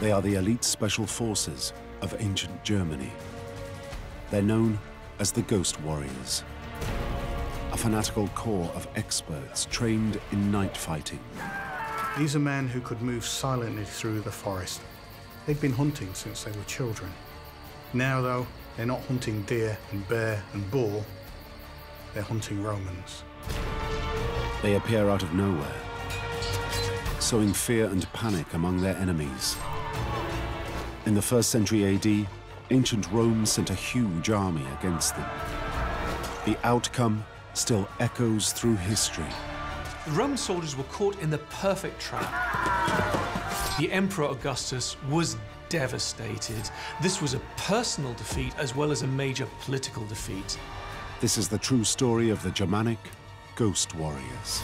They are the elite special forces of ancient Germany. They're known as the Ghost Warriors, a fanatical corps of experts trained in night fighting. These are men who could move silently through the forest. They've been hunting since they were children. Now, though, they're not hunting deer and bear and boar, they're hunting Romans. They appear out of nowhere, sowing fear and panic among their enemies. In the 1st century AD, ancient Rome sent a huge army against them. The outcome still echoes through history. The Roman soldiers were caught in the perfect trap. The Emperor Augustus was devastated. This was a personal defeat as well as a major political defeat. This is the true story of the Germanic Ghost Warriors.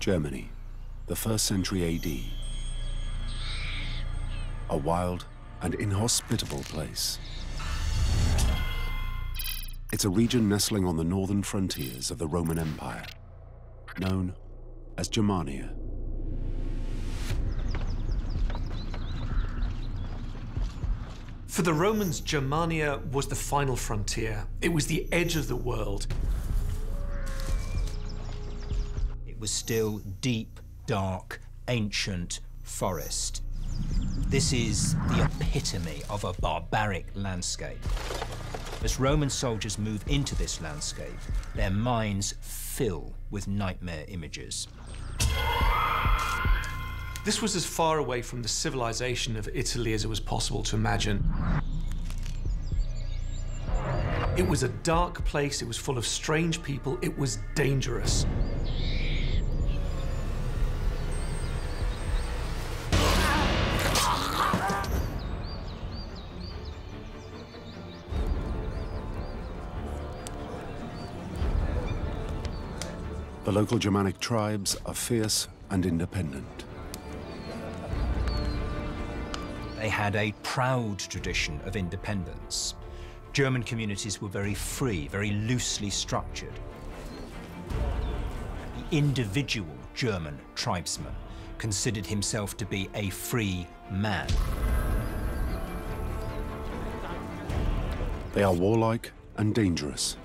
Germany, the 1st century AD. A wild and inhospitable place. It's a region nestling on the northern frontiers of the Roman Empire, known as Germania. For the Romans, Germania was the final frontier. It was the edge of the world. It was still deep, dark, ancient forest. This is the epitome of a barbaric landscape. As Roman soldiers move into this landscape, their minds fill with nightmare images. This was as far away from the civilization of Italy as it was possible to imagine. It was a dark place, it was full of strange people, it was dangerous. The local Germanic tribes are fierce and independent. They had a proud tradition of independence. German communities were very free, very loosely structured. The individual German tribesman considered himself to be a free man. They are warlike and dangerous.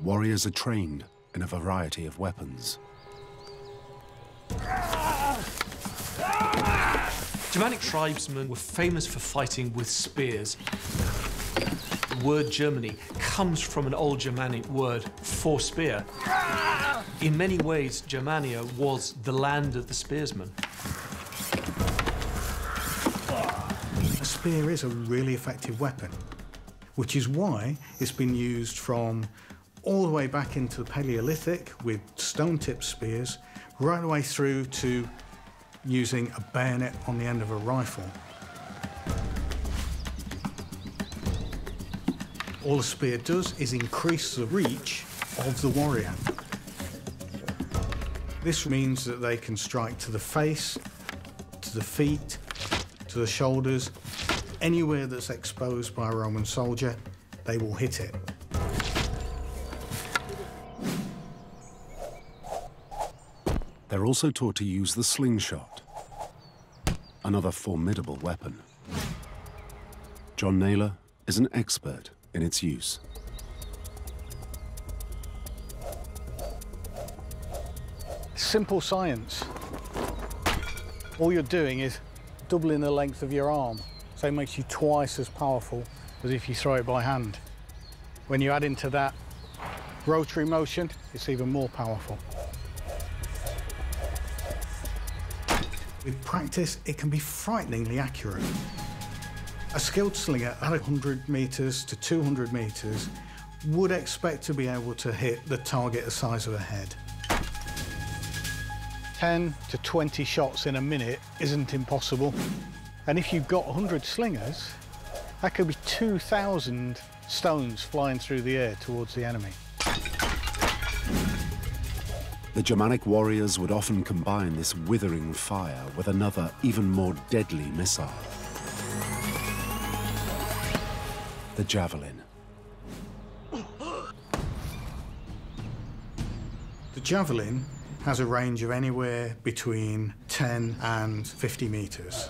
Warriors are trained in a variety of weapons. Germanic tribesmen were famous for fighting with spears. The word Germany comes from an old Germanic word for spear. In many ways, Germania was the land of the spearsman. A spear is a really effective weapon, which is why it's been used from all the way back into the Paleolithic with stone-tipped spears, right the way through to using a bayonet on the end of a rifle. All a spear does is increase the reach of the warrior. This means that they can strike to the face, to the feet, to the shoulders. Anywhere that's exposed by a Roman soldier, they will hit it. They're also taught to use the slingshot, another formidable weapon. John Naylor is an expert in its use. Simple science. All you're doing is doubling the length of your arm, so it makes you twice as powerful as if you throw it by hand. When you add into that rotary motion, it's even more powerful. With practice, it can be frighteningly accurate. A skilled slinger at 100 metres to 200 metres would expect to be able to hit the target the size of a head. 10 to 20 shots in a minute isn't impossible. And if you've got 100 slingers, that could be 2,000 stones flying through the air towards the enemy. The Germanic warriors would often combine this withering fire with another, even more deadly missile. The javelin. The javelin has a range of anywhere between 10 and 50 metres.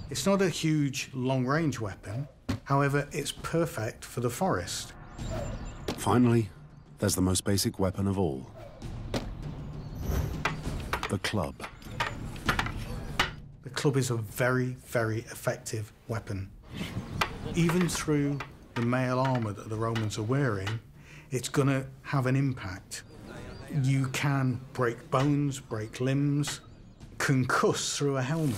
It's not a huge long-range weapon, however, it's perfect for the forest. Finally, there's the most basic weapon of all. The club. The club is a very, very effective weapon. Even through the mail armour that the Romans are wearing, it's going to have an impact. You can break bones, break limbs, concuss through a helmet.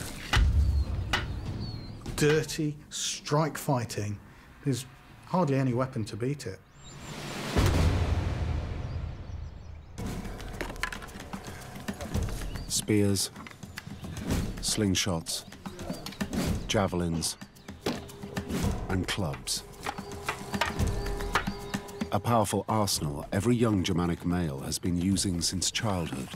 Dirty strike fighting. There's hardly any weapon to beat it. Spears, slingshots, javelins, and clubs. A powerful arsenal every young Germanic male has been using since childhood.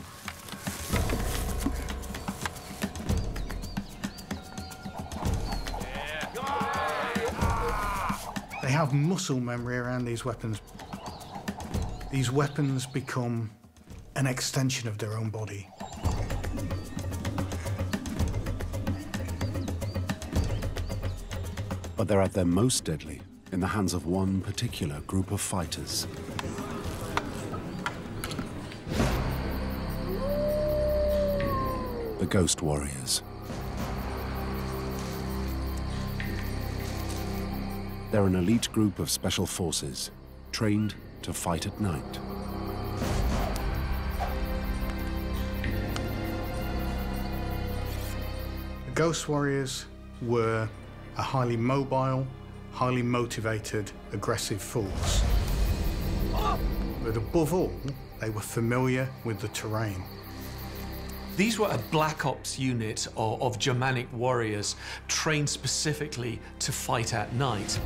They have muscle memory around these weapons. These weapons become an extension of their own body. But they're at their most deadly in the hands of one particular group of fighters. The Ghost Warriors. They're an elite group of special forces, trained to fight at night. The Ghost Warriors were a highly mobile, highly motivated, aggressive force. But above all, they were familiar with the terrain. These were a black ops unit of Germanic warriors trained specifically to fight at night.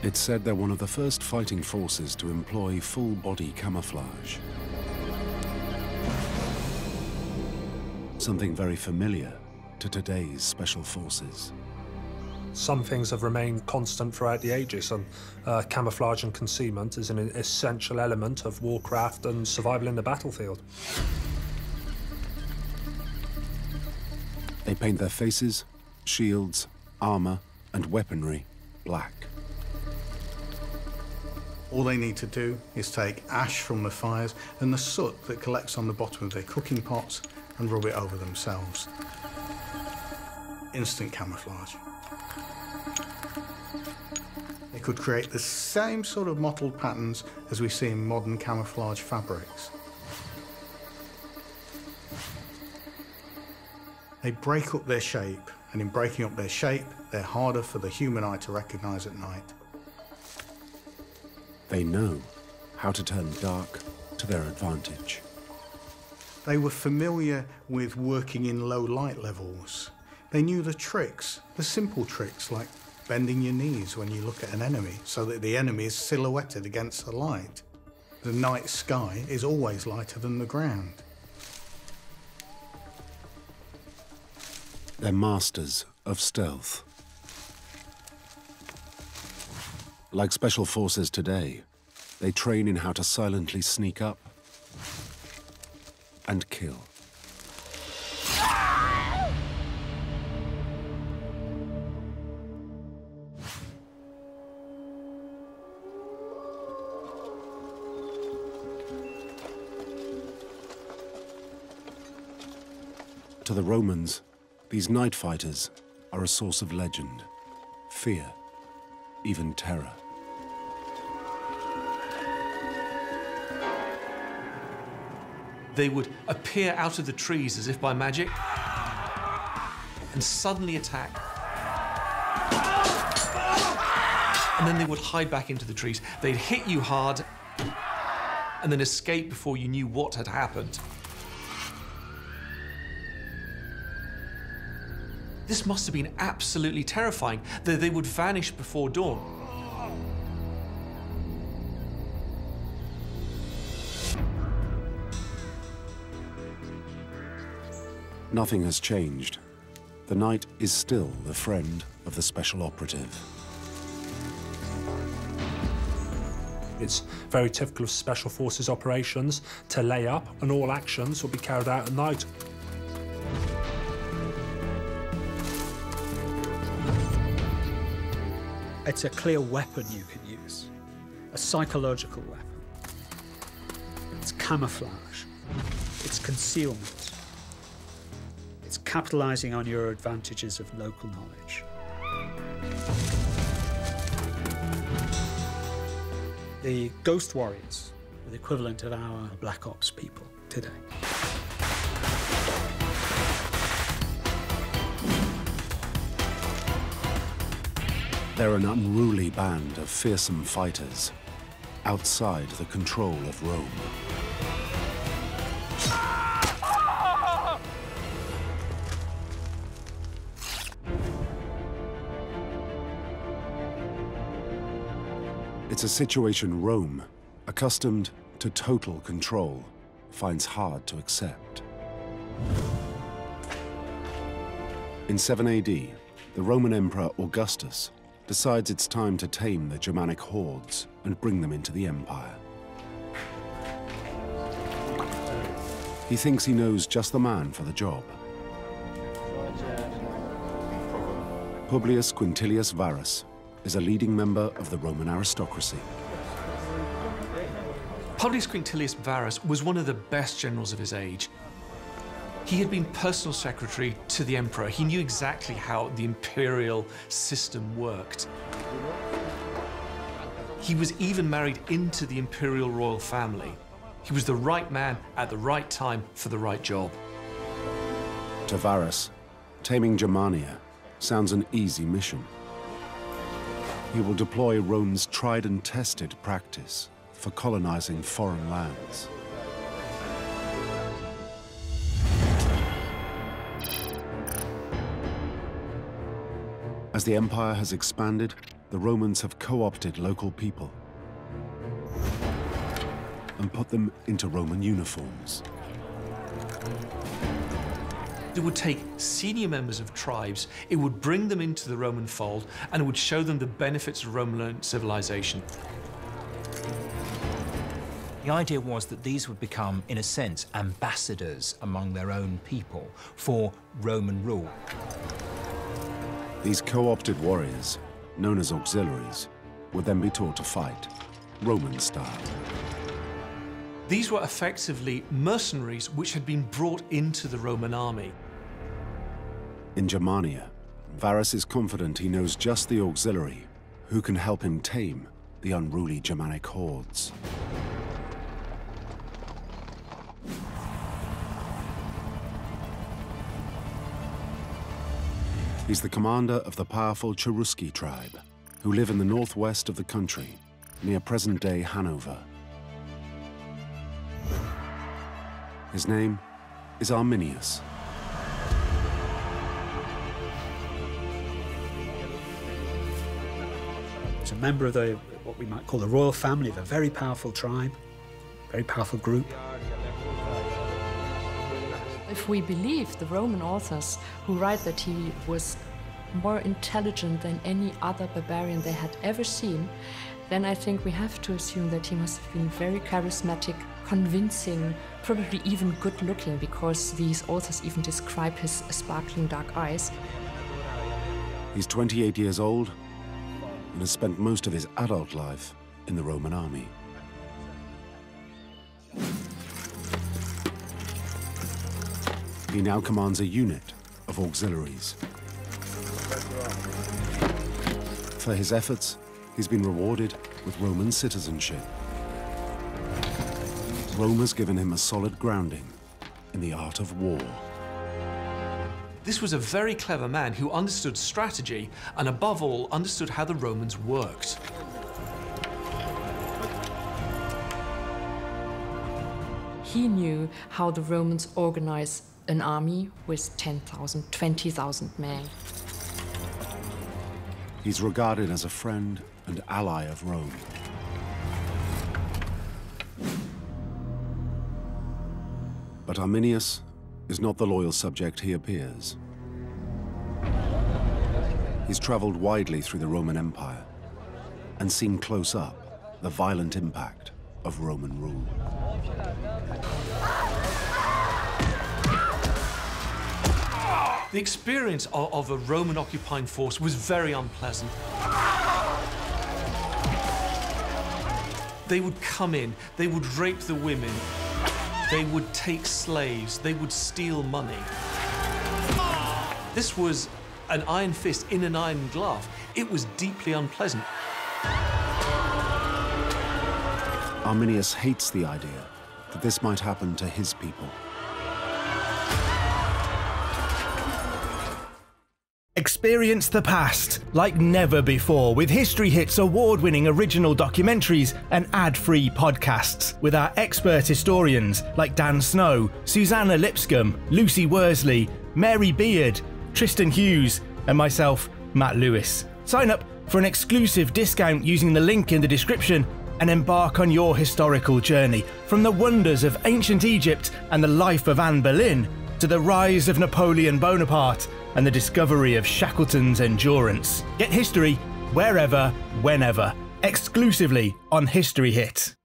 It's said they're one of the first fighting forces to employ full-body camouflage. Something very familiar to today's special forces. Some things have remained constant throughout the ages, and camouflage and concealment is an essential element of warcraft and survival in the battlefield. They paint their faces, shields, armor, and weaponry black. All they need to do is take ash from the fires and the soot that collects on the bottom of their cooking pots and rub it over themselves. Instant camouflage. They could create the same sort of mottled patterns as we see in modern camouflage fabrics. They break up their shape, and in breaking up their shape, they're harder for the human eye to recognize at night. They know how to turn dark to their advantage. They were familiar with working in low light levels. They knew the tricks, the simple tricks like bending your knees when you look at an enemy so that the enemy is silhouetted against the light. The night sky is always lighter than the ground. They're masters of stealth. Like special forces today, they train in how to silently sneak up and kill. To the Romans, these night fighters are a source of legend, fear, even terror. They would appear out of the trees as if by magic, and suddenly attack. And then they would hide back into the trees. They'd hit you hard and then escape before you knew what had happened. This must have been absolutely terrifying, that they would vanish before dawn. Nothing has changed. The knight is still the friend of the special operative. It's very typical of special forces operations to lay up, and all actions will be carried out at night. It's a clear weapon you can use, a psychological weapon. It's camouflage, it's concealment, it's capitalizing on your advantages of local knowledge. The Ghost Warriors are the equivalent of our Black Ops people today. They're an unruly band of fearsome fighters outside the control of Rome. It's a situation Rome, accustomed to total control, finds hard to accept. In 7 AD, the Roman Emperor Augustus decides it's time to tame the Germanic hordes and bring them into the empire. He thinks he knows just the man for the job. Publius Quintilius Varus is a leading member of the Roman aristocracy. Publius Quintilius Varus was one of the best generals of his age. He had been personal secretary to the emperor. He knew exactly how the imperial system worked. He was even married into the imperial royal family. He was the right man at the right time for the right job. To Varus, taming Germania sounds an easy mission. He will deploy Rome's tried and tested practice for colonizing foreign lands. As the empire has expanded, the Romans have co-opted local people and put them into Roman uniforms. It would take senior members of tribes, it would bring them into the Roman fold, and it would show them the benefits of Roman civilization. The idea was that these would become, in a sense, ambassadors among their own people for Roman rule. These co-opted warriors, known as auxiliaries, would then be taught to fight, Roman style. These were effectively mercenaries which had been brought into the Roman army. In Germania, Varus is confident he knows just the auxiliary who can help him tame the unruly Germanic hordes. He's the commander of the powerful Cherusci tribe, who live in the northwest of the country, near present-day Hanover. His name is Arminius. He's a member of what we might call the royal family of a very powerful tribe, very powerful group. If we believe the Roman authors who write that he was more intelligent than any other barbarian they had ever seen, then I think we have to assume that he must have been very charismatic, convincing, probably even good-looking, because these authors even describe his sparkling dark eyes. He's 28 years old and has spent most of his adult life in the Roman army. He now commands a unit of auxiliaries. For his efforts, he's been rewarded with Roman citizenship. Rome has given him a solid grounding in the art of war. This was a very clever man who understood strategy and, above all, understood how the Romans worked. He knew how the Romans organized an army with 10,000, 20,000 men. He's regarded as a friend and ally of Rome. But Arminius is not the loyal subject he appears. He's traveled widely through the Roman Empire and seen close up the violent impact of Roman rule. The experience of a Roman occupying force was very unpleasant. They would come in, they would rape the women, they would take slaves, they would steal money. This was an iron fist in an iron glove. It was deeply unpleasant. Arminius hates the idea that this might happen to his people. Experience the past like never before with History Hit's award-winning original documentaries and ad-free podcasts with our expert historians like Dan Snow, Susanna Lipscomb, Lucy Worsley, Mary Beard, Tristan Hughes and myself, Matt Lewis. Sign up for an exclusive discount using the link in the description and embark on your historical journey from the wonders of ancient Egypt and the life of Anne Boleyn to the rise of Napoleon Bonaparte and the discovery of Shackleton's endurance. Get history wherever, whenever, exclusively on History Hit.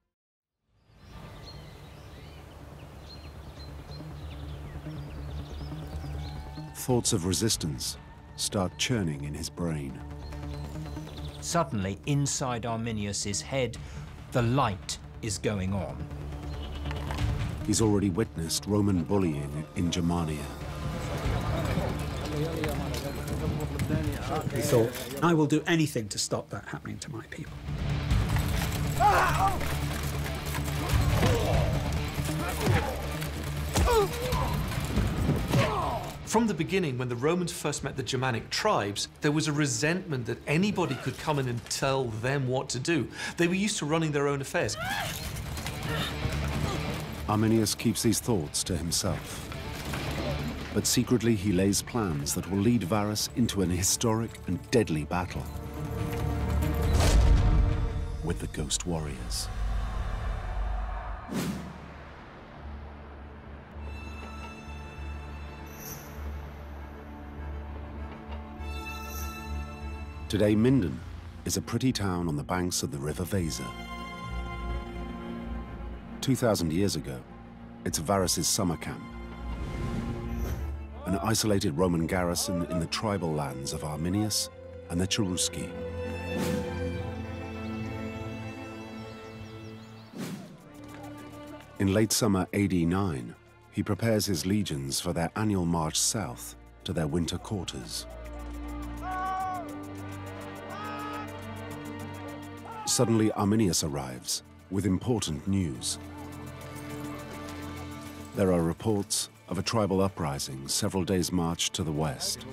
Thoughts of resistance start churning in his brain. Suddenly, inside Arminius's head, the light is going on. He's already witnessed Roman bullying in Germania. He thought, I will do anything to stop that happening to my people. From the beginning, when the Romans first met the Germanic tribes, there was a resentment that anybody could come in and tell them what to do. They were used to running their own affairs. Arminius keeps these thoughts to himself. But secretly he lays plans that will lead Varus into an historic and deadly battle with the Ghost Warriors. Today, Minden is a pretty town on the banks of the River Weser. 2,000 years ago, it's Varus's summer camp, an isolated Roman garrison in the tribal lands of Arminius and the Cherusci. In late summer AD 9, he prepares his legions for their annual march south to their winter quarters. Suddenly, Arminius arrives with important news. There are reports of a tribal uprising several days' march to the west.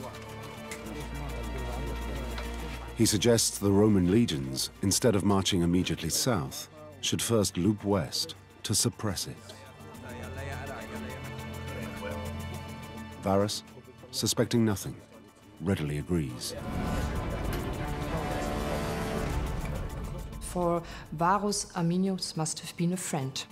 He suggests the Roman legions, instead of marching immediately south, should first loop west to suppress it. Varus, suspecting nothing, readily agrees. For Varus, Arminius must have been a friend.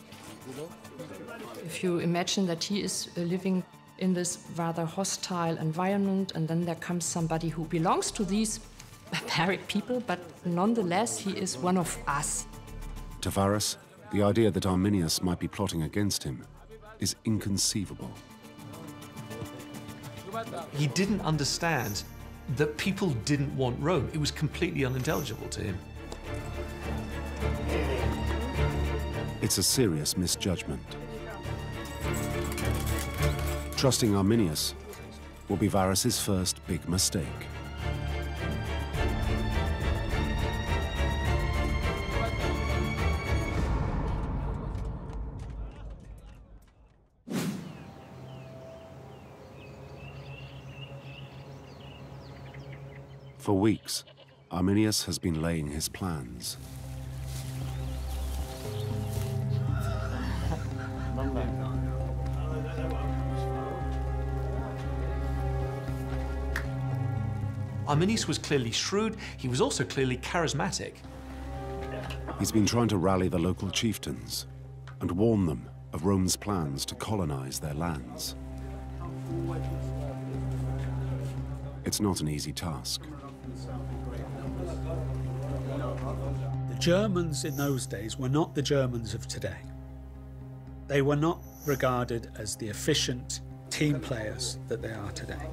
If you imagine that he is living in this rather hostile environment, and then there comes somebody who belongs to these barbaric people, but nonetheless he is one of us. To Varus, the idea that Arminius might be plotting against him is inconceivable. He didn't understand that people didn't want Rome. It was completely unintelligible to him. It's a serious misjudgment. Trusting Arminius will be Varus's first big mistake. For weeks, Arminius has been laying his plans. Arminius was clearly shrewd. He was also clearly charismatic. He's been trying to rally the local chieftains and warn them of Rome's plans to colonize their lands. It's not an easy task. The Germans in those days were not the Germans of today. They were not regarded as the efficient team players that they are today.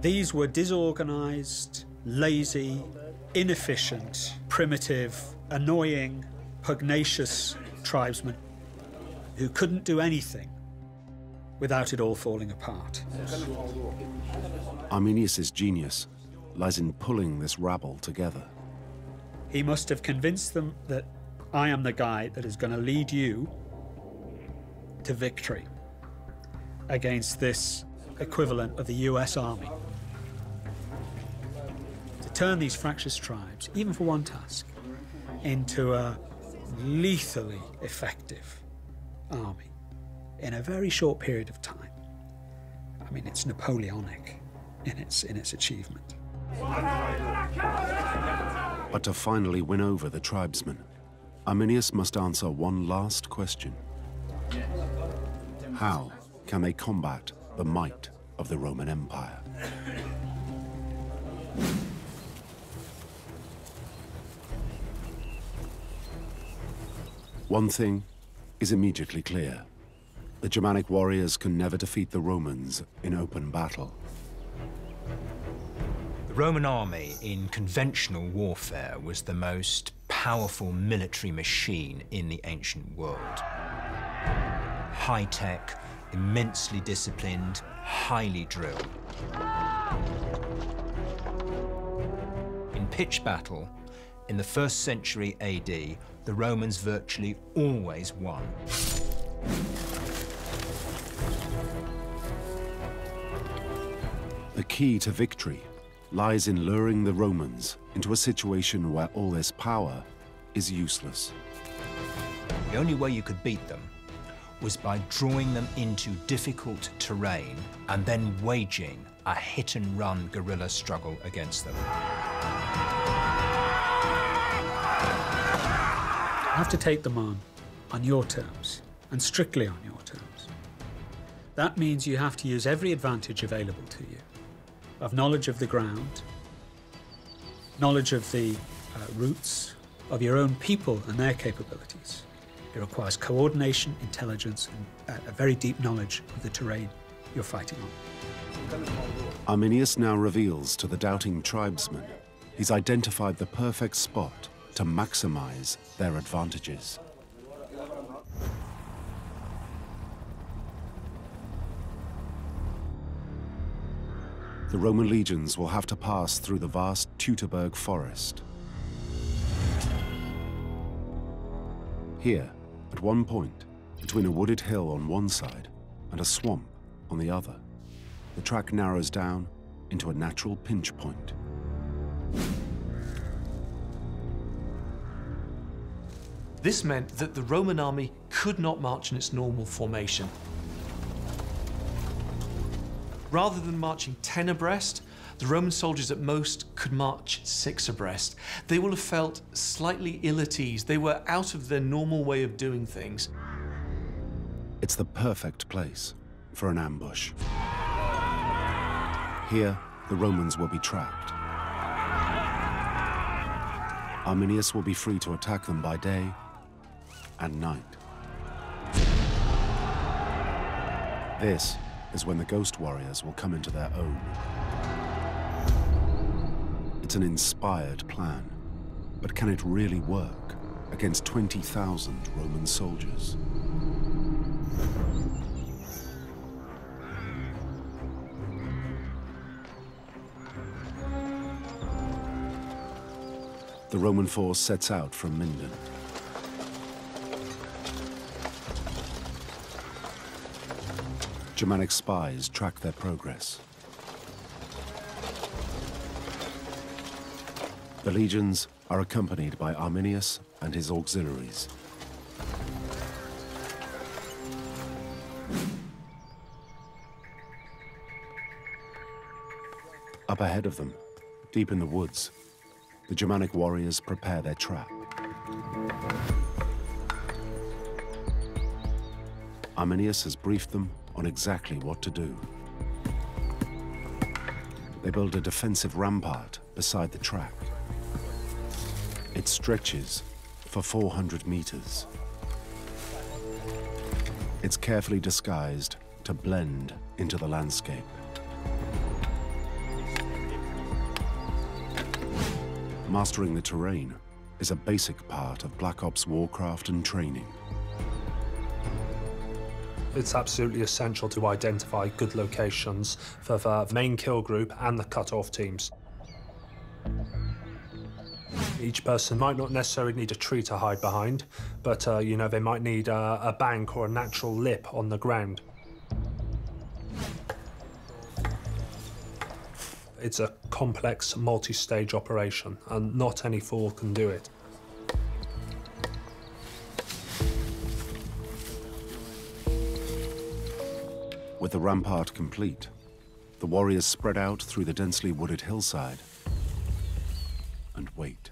These were disorganized, lazy, inefficient, primitive, annoying, pugnacious tribesmen who couldn't do anything without it all falling apart. Arminius's genius lies in pulling this rabble together. He must have convinced them that I am the guy that is going to lead you to victory against this equivalent of the US Army. To turn these fractious tribes, even for one task, into a lethally effective army in a very short period of time. I mean, it's Napoleonic in its achievement. But to finally win over the tribesmen, Arminius must answer one last question. How can they combat the might of the Roman Empire? One thing is immediately clear. The Germanic warriors can never defeat the Romans in open battle. The Roman army in conventional warfare was the most powerful military machine in the ancient world. High-tech, immensely disciplined, highly drilled. In pitched battle, in the 1st century AD, the Romans virtually always won. The key to victory lies in luring the Romans into a situation where all this power is useless. The only way you could beat them was by drawing them into difficult terrain and then waging a hit-and-run guerrilla struggle against them. You have to take them on your terms, and strictly on your terms. That means you have to use every advantage available to you, of knowledge of the ground, knowledge of the routes, of your own people and their capabilities. It requires coordination, intelligence, and a very deep knowledge of the terrain you're fighting on. Arminius now reveals to the doubting tribesmen he's identified the perfect spot to maximize their advantages. The Roman legions will have to pass through the vast Teutoburg forest. Here, at one point, between a wooded hill on one side and a swamp on the other, the track narrows down into a natural pinch point. This meant that the Roman army could not march in its normal formation. Rather than marching 10 abreast, the Roman soldiers at most could march 6 abreast. They will have felt slightly ill at ease. They were out of their normal way of doing things. It's the perfect place for an ambush. Here, the Romans will be trapped. Arminius will be free to attack them by day and night. This is when the Ghost Warriors will come into their own. It's an inspired plan, but can it really work against 20,000 Roman soldiers? The Roman force sets out from Minden. Germanic spies track their progress. The legions are accompanied by Arminius and his auxiliaries. Up ahead of them, deep in the woods, the Germanic warriors prepare their trap. Arminius has briefed them on exactly what to do. They build a defensive rampart beside the trap. It stretches for 400 meters. It's carefully disguised to blend into the landscape. Mastering the terrain is a basic part of Black Ops warcraft and training. It's absolutely essential to identify good locations for the main kill group and the cut-off teams. Each person might not necessarily need a tree to hide behind, but you know, they might need a bank or a natural lip on the ground. It's a complex, multi-stage operation, and not any fool can do it. With the rampart complete, the warriors spread out through the densely wooded hillside and wait.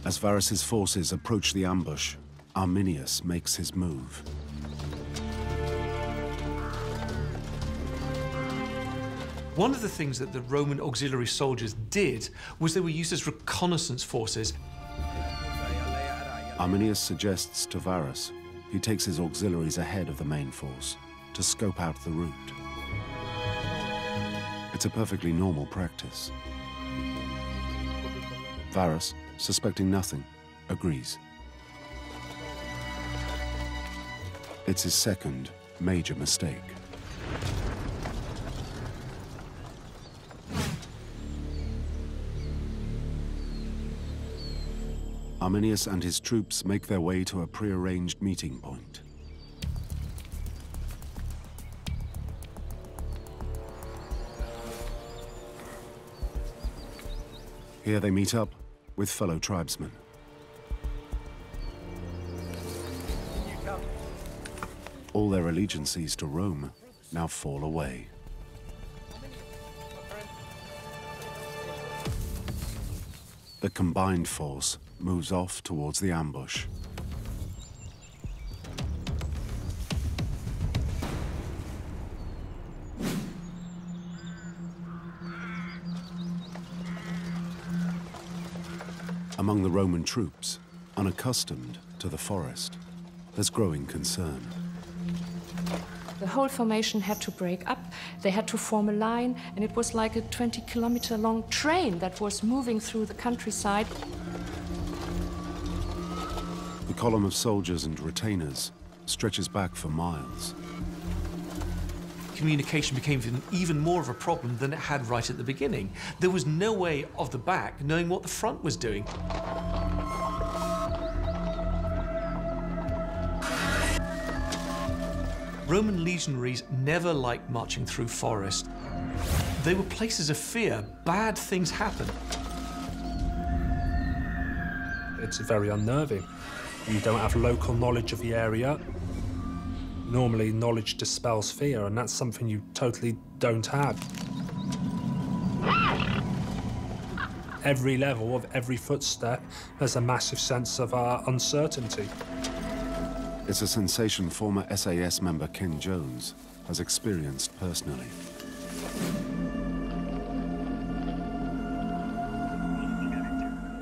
As Varus's forces approach the ambush, Arminius makes his move. One of the things that the Roman auxiliary soldiers did was they were used as reconnaissance forces. Arminius suggests to Varus he takes his auxiliaries ahead of the main force to scope out the route. It's a perfectly normal practice. Varus, suspecting nothing, agrees. It's his second major mistake. Arminius and his troops make their way to a prearranged meeting point. Here they meet up with fellow tribesmen. All their allegiances to Rome now fall away. The combined force moves off towards the ambush. Among the Roman troops, unaccustomed to the forest, there's growing concern. The whole formation had to break up. They had to form a line, and it was like a 20-kilometer-long train that was moving through the countryside. The column of soldiers and retainers stretches back for miles. Communication became even more of a problem than it had right at the beginning. There was no way of the back knowing what the front was doing. Roman legionaries never liked marching through forest. They were places of fear. Bad things happened. It's very unnerving. You don't have local knowledge of the area. Normally, knowledge dispels fear, and that's something you totally don't have. Every level of every footstep, there's a massive sense of uncertainty. It's a sensation former SAS member Ken Jones has experienced personally.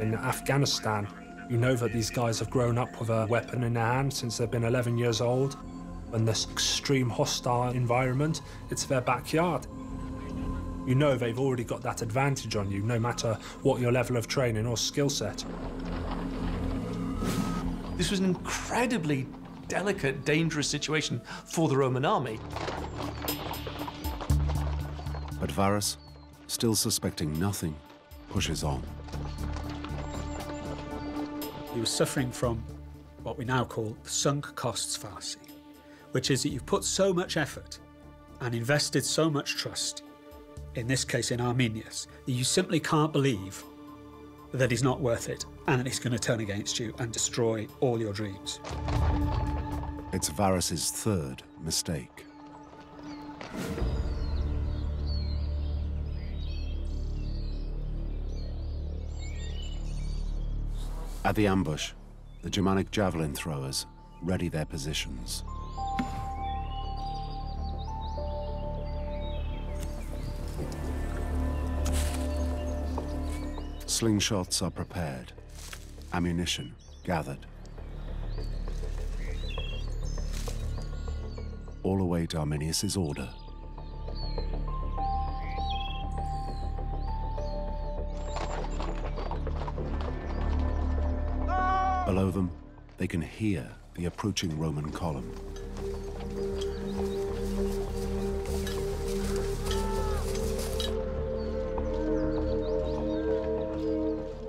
In Afghanistan, you know that these guys have grown up with a weapon in their hand since they've been 11 years old. In this extreme hostile environment, it's their backyard. You know they've already got that advantage on you, no matter what your level of training or skill set. This was an incredibly delicate, dangerous situation for the Roman army. But Varus, still suspecting nothing, pushes on. He was suffering from what we now call the sunk costs fallacy, which is that you've put so much effort and invested so much trust, in this case in Arminius, that you simply can't believe that he's not worth it and that he's going to turn against you and destroy all your dreams. It's Varus's third mistake. At the ambush, the Germanic javelin throwers ready their positions. Slingshots are prepared, ammunition gathered. All await Arminius's order. Below them, they can hear the approaching Roman column.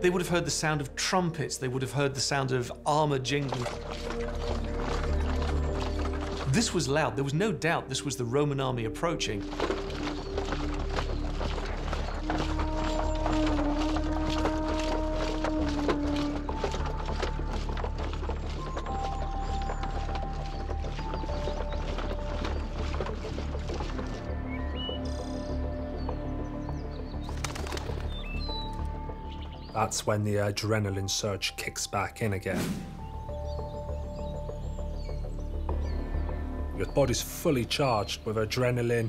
They would have heard the sound of trumpets, they would have heard the sound of armor jingling. This was loud. There was no doubt this was the Roman army approaching. That's when the adrenaline surge kicks back in again. Your body's fully charged with adrenaline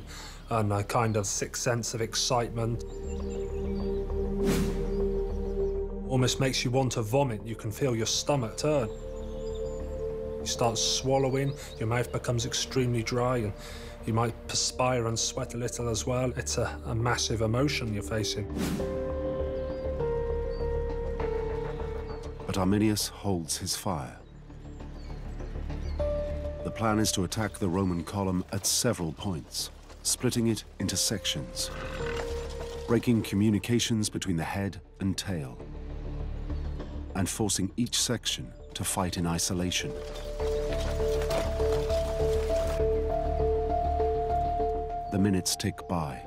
and a kind of sixth sense of excitement. Almost makes you want to vomit. You can feel your stomach turn. You start swallowing, your mouth becomes extremely dry, and you might perspire and sweat a little as well. It's a massive emotion you're facing. But Arminius holds his fire. The plan is to attack the Roman column at several points, splitting it into sections, breaking communications between the head and tail, and forcing each section to fight in isolation. The minutes tick by.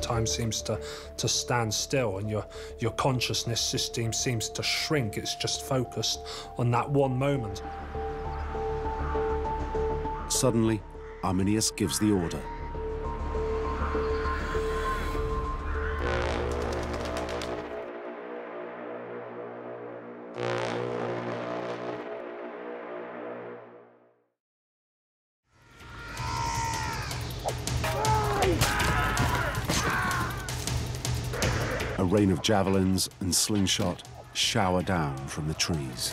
Time seems to stand still, and your consciousness system seems to shrink. It's just focused on that one moment. Suddenly, Arminius gives the order. A rain of javelins and slingshot shower down from the trees.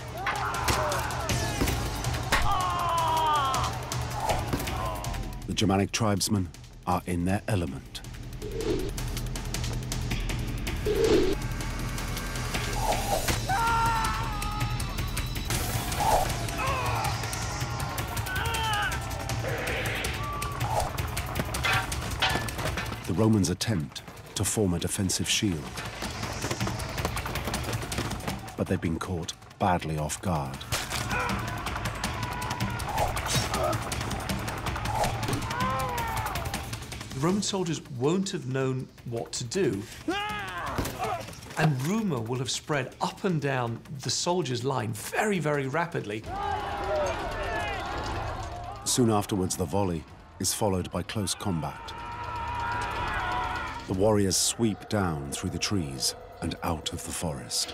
The Germanic tribesmen are in their element. The Romans attempt to form a defensive shield, but they've been caught badly off guard. The Roman soldiers won't have known what to do, and rumour will have spread up and down the soldiers' line very, very rapidly. Soon afterwards, the volley is followed by close combat. The warriors sweep down through the trees and out of the forest.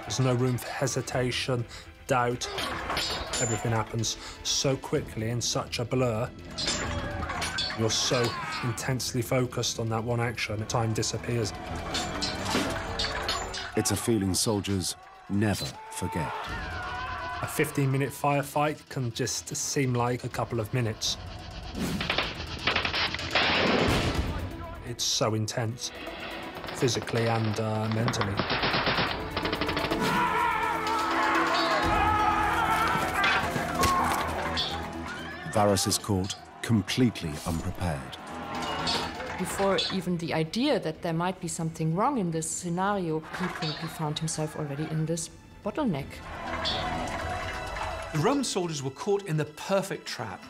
There's no room for hesitation, doubt. Everything happens so quickly in such a blur. You're so intensely focused on that one action, time disappears. It's a feeling soldiers never forget. A 15-minute firefight can just seem like a couple of minutes. It's so intense, physically and mentally. Varus is caught completely unprepared. Before even the idea that there might be something wrong in this scenario, he probably found himself already in this bottleneck. The Roman soldiers were caught in the perfect trap.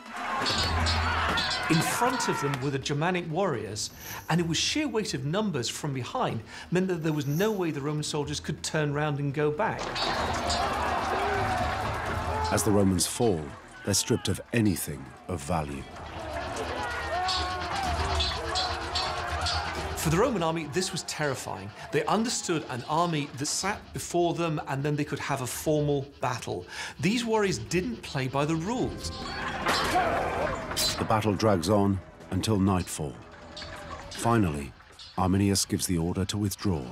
In front of them were the Germanic warriors, and it was sheer weight of numbers from behind meant that there was no way the Roman soldiers could turn round and go back. As the Romans fall, they're stripped of anything of value. For the Roman army, this was terrifying. They understood an army that sat before them and then they could have a formal battle. These warriors didn't play by the rules. The battle drags on until nightfall. Finally, Arminius gives the order to withdraw.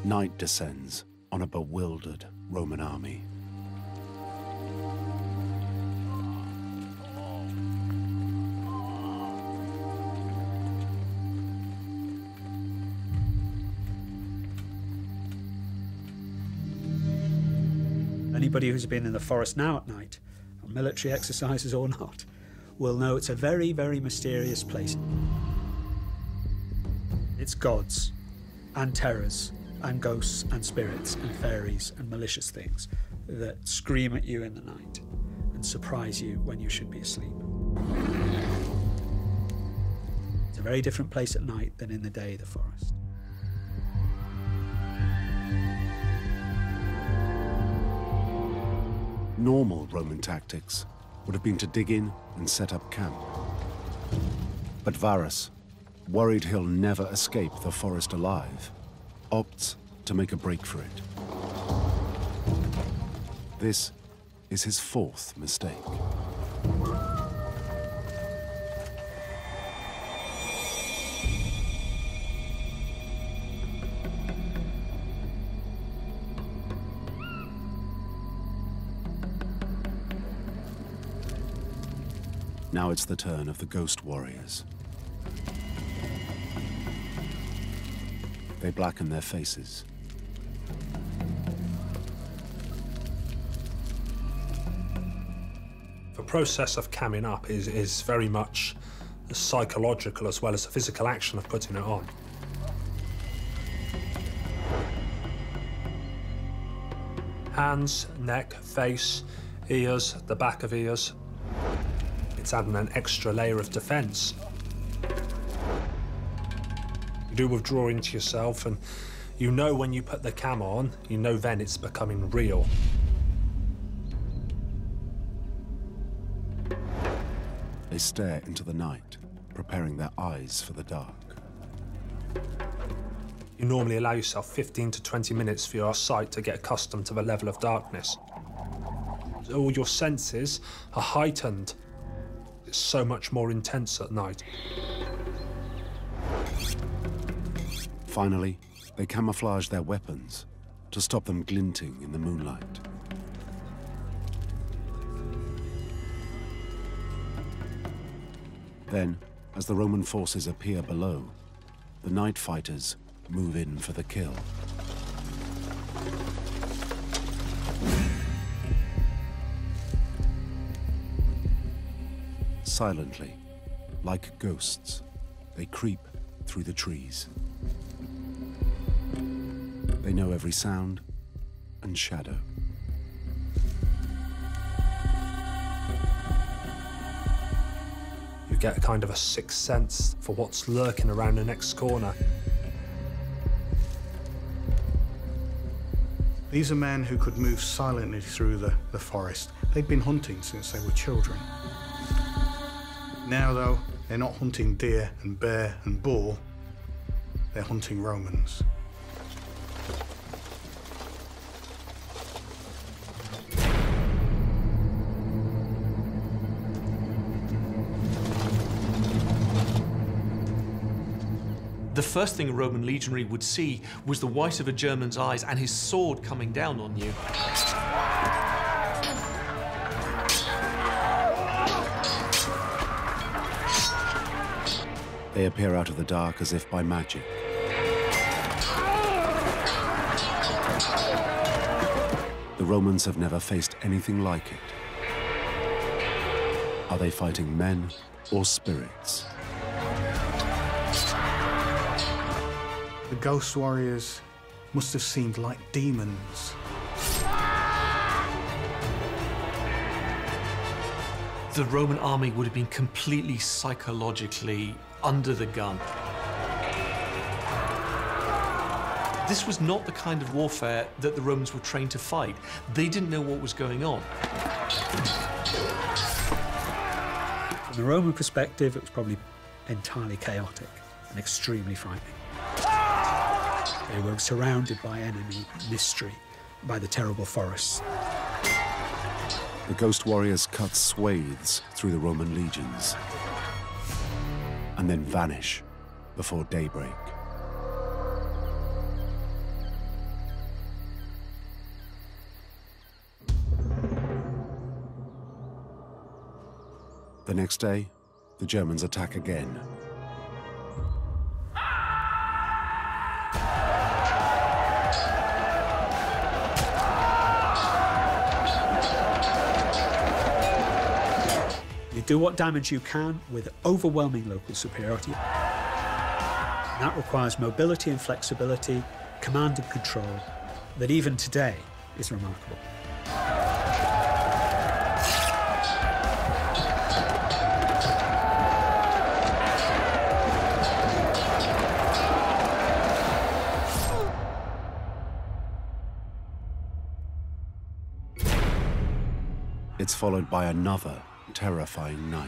Night descends on a bewildered Roman army. Anybody who's been in the forest now at night, on military exercises or not, will know it's a very, very mysterious place. It's gods and terrors and ghosts and spirits and fairies and malicious things that scream at you in the night and surprise you when you should be asleep. It's a very different place at night than in the day, the forest. Normal Roman tactics would have been to dig in and set up camp. But Varus, worried he'll never escape the forest alive, opts to make a break for it. This is his fourth mistake. Now it's the turn of the Ghost Warriors. They blacken their faces. The process of camming up is very much a psychological as well as a physical action of putting it on. Hands, neck, face, ears, the back of ears. It's adding an extra layer of defence. You do withdraw into yourself, and you know when you put the cam on, you know then it's becoming real. They stare into the night, preparing their eyes for the dark. You normally allow yourself 15 to 20 minutes for your sight to get accustomed to the level of darkness. All your senses are heightened. It's so much more intense at night. Finally, they camouflage their weapons to stop them glinting in the moonlight. Then, as the Roman forces appear below, the night fighters move in for the kill. Silently, like ghosts, they creep through the trees. They know every sound and shadow. You get a kind of a sixth sense for what's lurking around the next corner. These are men who could move silently through the forest. They'd been hunting since they were children. Now, though, they're not hunting deer and bear and boar, they're hunting Romans. The first thing a Roman legionary would see was the white of a German's eyes and his sword coming down on you. They appear out of the dark as if by magic. The Romans have never faced anything like it. Are they fighting men or spirits? The Ghost Warriors must have seemed like demons. The Roman army would have been completely psychologically under the gun. This was not the kind of warfare that the Romans were trained to fight. They didn't know what was going on. From the Roman perspective, it was probably entirely chaotic and extremely frightening. They were surrounded by enemy mystery, by the terrible forests. The Ghost Warriors cut swathes through the Roman legions and then vanish before daybreak. The next day, the Germans attack again. You do what damage you can with overwhelming local superiority. And that requires mobility and flexibility, command and control, that even today is remarkable. It's followed by another terrifying night.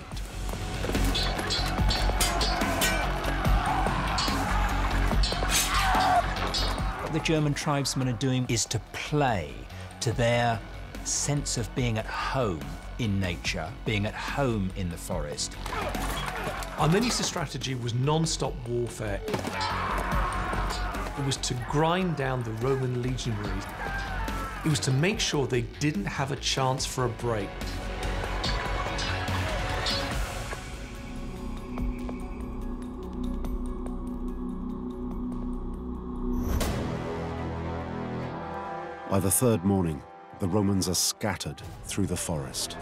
What the German tribesmen are doing is to play to their sense of being at home in nature, being at home in the forest. Arminius' strategy was non-stop warfare. It was to grind down the Roman legionaries. It was to make sure they didn't have a chance for a break. By the third morning, the Romans are scattered through the forest.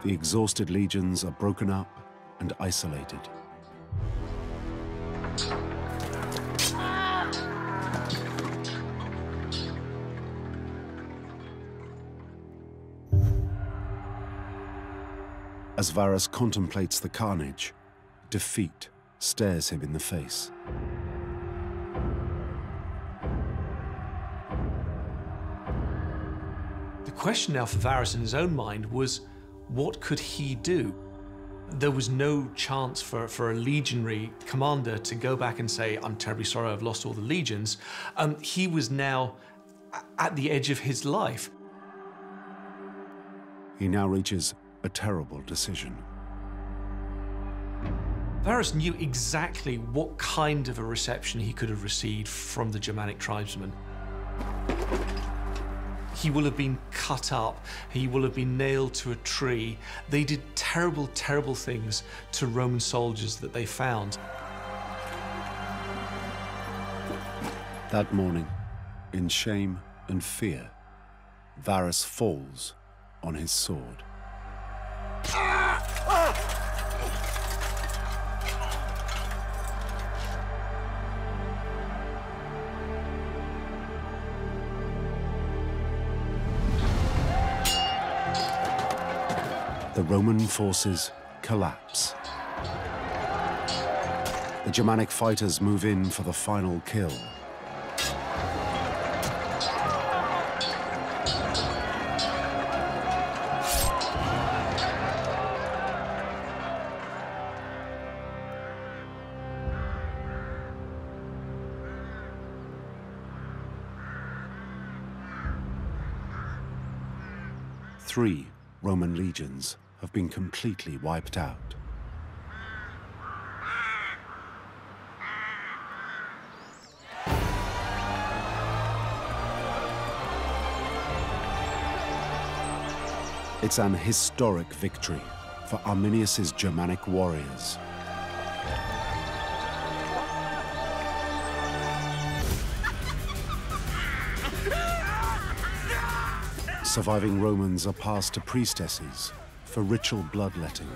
The exhausted legions are broken up and isolated. As Varus contemplates the carnage, defeat stares him in the face. The question now for Varus in his own mind was, what could he do? There was no chance for a legionary commander to go back and say, I'm terribly sorry, I've lost all the legions. He was now at the edge of his life. He now reaches a terrible decision. Varus knew exactly what kind of a reception he could have received from the Germanic tribesmen. He will have been cut up, he will have been nailed to a tree. They did terrible, terrible things to Roman soldiers that they found. That morning, in shame and fear, Varus falls on his sword. The Roman forces collapse. The Germanic fighters move in for the final kill. Three Roman legions have been completely wiped out. It's an historic victory for Arminius's Germanic warriors. Surviving Romans are passed to priestesses for ritual bloodletting.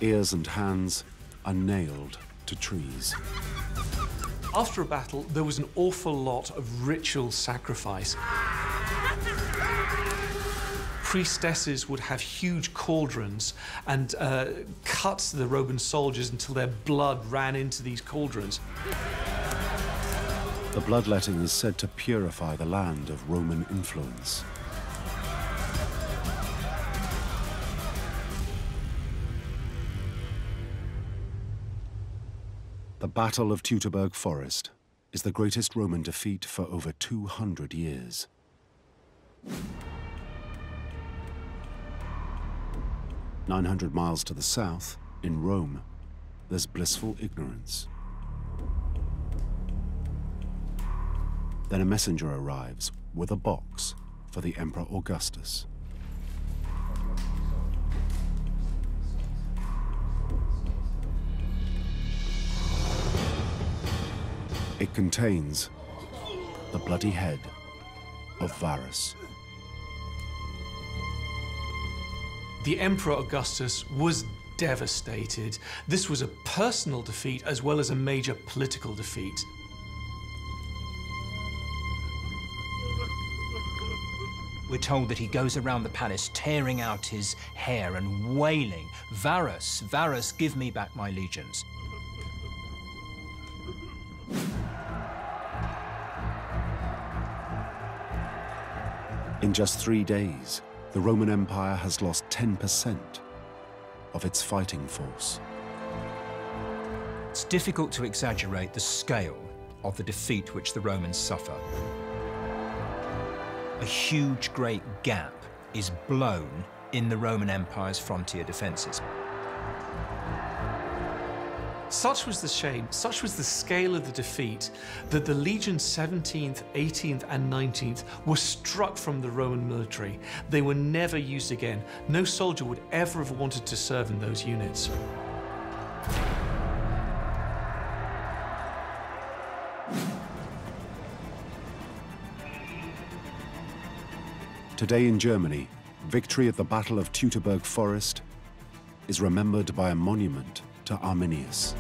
Ears and hands are nailed to trees. After a battle, there was an awful lot of ritual sacrifice. Priestesses would have huge cauldrons and cut the Roman soldiers until their blood ran into these cauldrons. The bloodletting is said to purify the land of Roman influence. The Battle of Teutoburg Forest is the greatest Roman defeat for over 200 years. "900 miles to the south, in Rome, there's blissful ignorance. Then a messenger arrives with a box for the Emperor Augustus. It contains the bloody head of Varus. The Emperor Augustus was devastated. This was a personal defeat as well as a major political defeat. We're told that he goes around the palace tearing out his hair and wailing, "Varus, Varus, give me back my legions." In just 3 days, the Roman Empire has lost 10% of its fighting force. It's difficult to exaggerate the scale of the defeat which the Romans suffer. A huge, great gap is blown in the Roman Empire's frontier defences. Such was the shame, such was the scale of the defeat, that the legions 17th, 18th, and 19th were struck from the Roman military. They were never used again. No soldier would ever have wanted to serve in those units. Today in Germany, victory at the Battle of Teutoburg Forest is remembered by a monument to Arminius.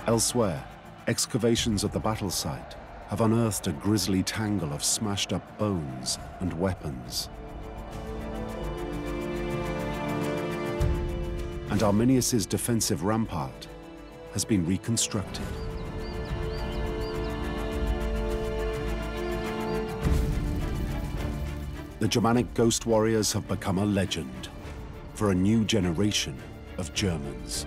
Elsewhere, excavations of the battle site have unearthed a grisly tangle of smashed-up bones and weapons. And Arminius's defensive rampart has been reconstructed. The Germanic Ghost Warriors have become a legend for a new generation of Germans.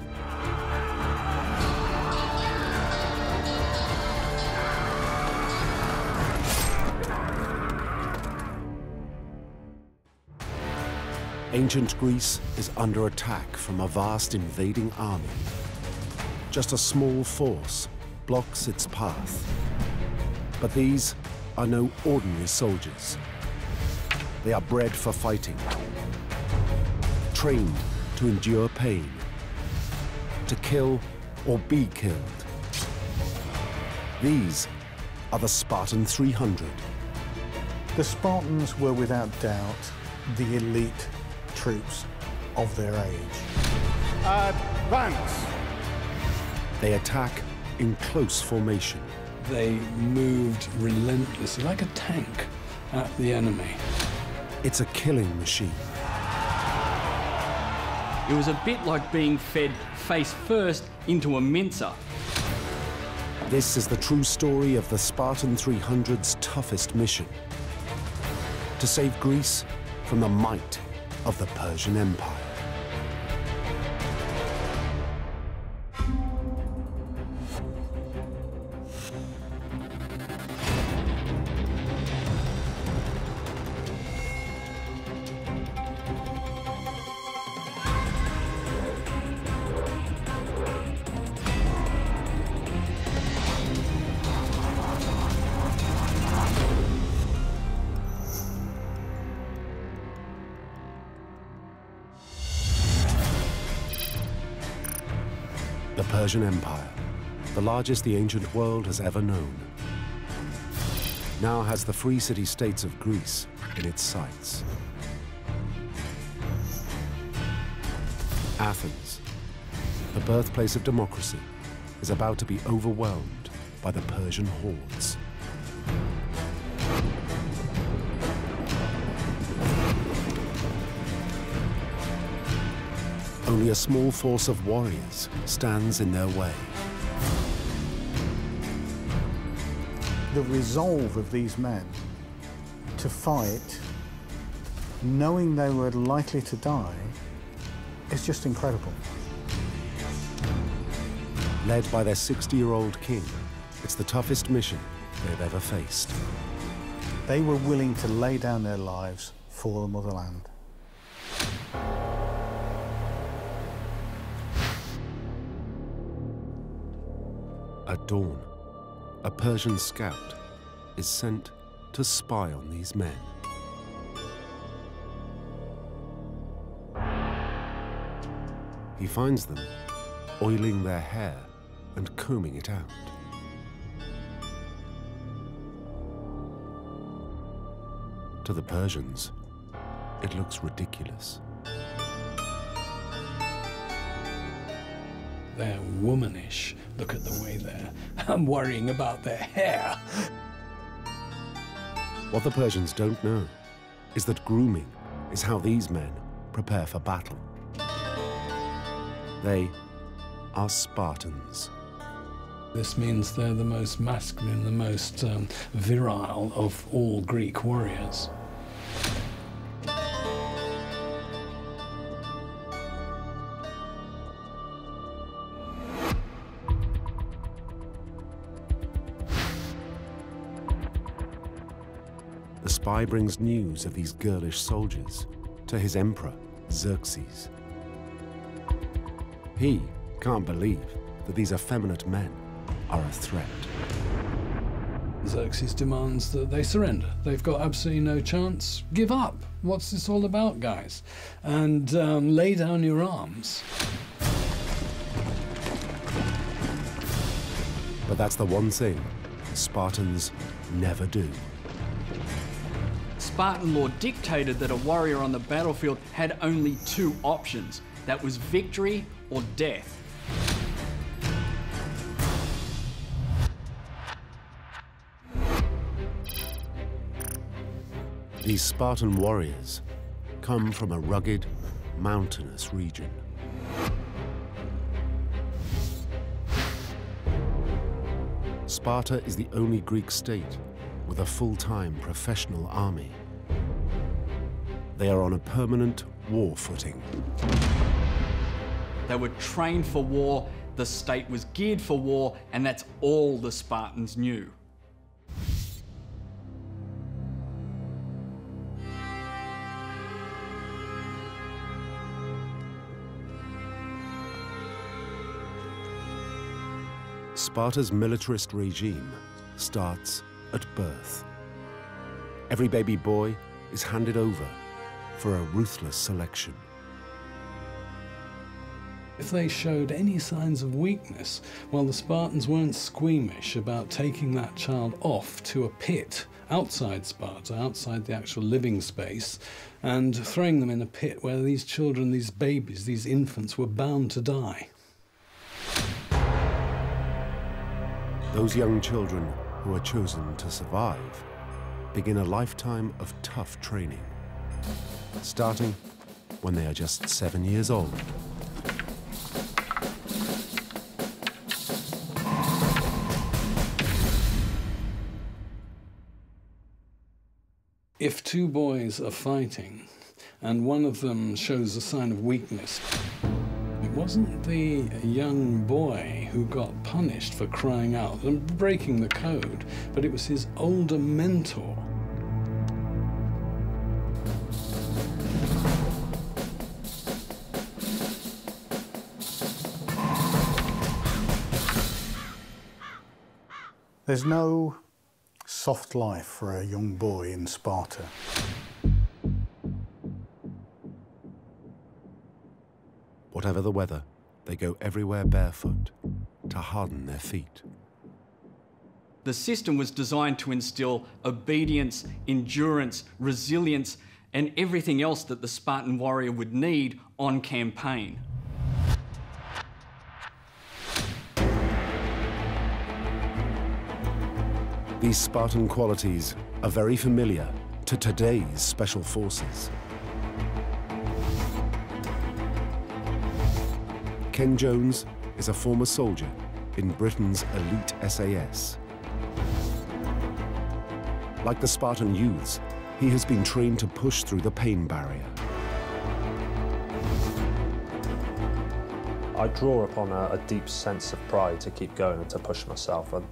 Ancient Greece is under attack from a vast invading army. Just a small force blocks its path. But these are no ordinary soldiers. They are bred for fighting, trained to endure pain, to kill or be killed. These are the Spartan 300. The Spartans were without doubt the elite troops of their age. Advance! They attack in close formation. They moved relentlessly, like a tank, at the enemy. It's a killing machine. It was a bit like being fed face first into a mincer. This is the true story of the Spartan 300's toughest mission: to save Greece from the might of the Persian Empire. Persian Empire, the largest the ancient world has ever known, now has the free city-states of Greece in its sights. Athens, the birthplace of democracy, is about to be overwhelmed by the Persian hordes. Only a small force of warriors stands in their way. The resolve of these men to fight, knowing they were likely to die, is just incredible. Led by their 60-year-old king, it's the toughest mission they've ever faced. They were willing to lay down their lives for the motherland. At dawn, a Persian scout is sent to spy on these men. He finds them oiling their hair and combing it out. To the Persians, it looks ridiculous. They're womanish. Look at the way I'm worrying about their hair. What the Persians don't know is that grooming is how these men prepare for battle. They are Spartans. This means they're the most masculine, the most virile of all Greek warriors. The spy brings news of these girlish soldiers to his emperor, Xerxes. He can't believe that these effeminate men are a threat. Xerxes demands that they surrender. They've got absolutely no chance. Give up. What's this all about, guys? And lay down your arms. But that's the one thing Spartans never do. Spartan law dictated that a warrior on the battlefield had only two options. That was victory or death. These Spartan warriors come from a rugged, mountainous region. Sparta is the only Greek state with a full-time professional army. They are on a permanent war footing. They were trained for war, the state was geared for war, and that's all the Spartans knew. Sparta's militarist regime starts at birth. Every baby boy is handed over for a ruthless selection. If they showed any signs of weakness, well, the Spartans weren't squeamish about taking that child off to a pit outside Sparta, outside the actual living space, and throwing them in a pit where these children, these babies, these infants were bound to die. Those young children who are chosen to survive begin a lifetime of tough training, starting when they are just 7 years old. If two boys are fighting and one of them shows a sign of weakness, it wasn't the young boy who got punished for crying out and breaking the code, but it was his older mentor. There's no soft life for a young boy in Sparta. Whatever the weather, they go everywhere barefoot to harden their feet. The system was designed to instill obedience, endurance, resilience, and everything else that the Spartan warrior would need on campaign. These Spartan qualities are very familiar to today's special forces. Ken Jones is a former soldier in Britain's elite SAS. Like the Spartan youths, he has been trained to push through the pain barrier. I draw upon a deep sense of pride to keep going and to push myself. And,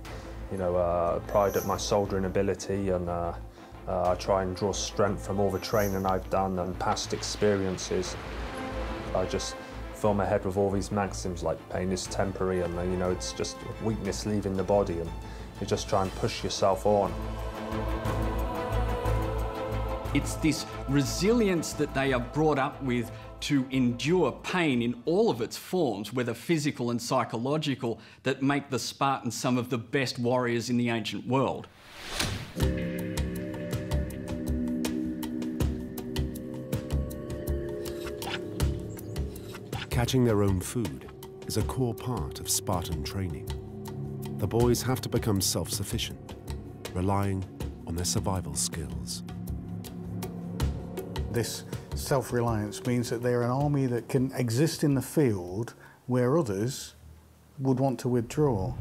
you know, pride at my soldiering ability, and I try and draw strength from all the training I've done and past experiences. I just fill my head with all these maxims like pain is temporary, and you know, it's just weakness leaving the body, and you just try and push yourself on. It's this resilience that they are brought up with to endure pain in all of its forms, whether physical and psychological, that make the Spartans some of the best warriors in the ancient world. Catching their own food is a core part of Spartan training. The boys have to become self-sufficient, relying on their survival skills. This self-reliance means that they're an army that can exist in the field where others would want to withdraw.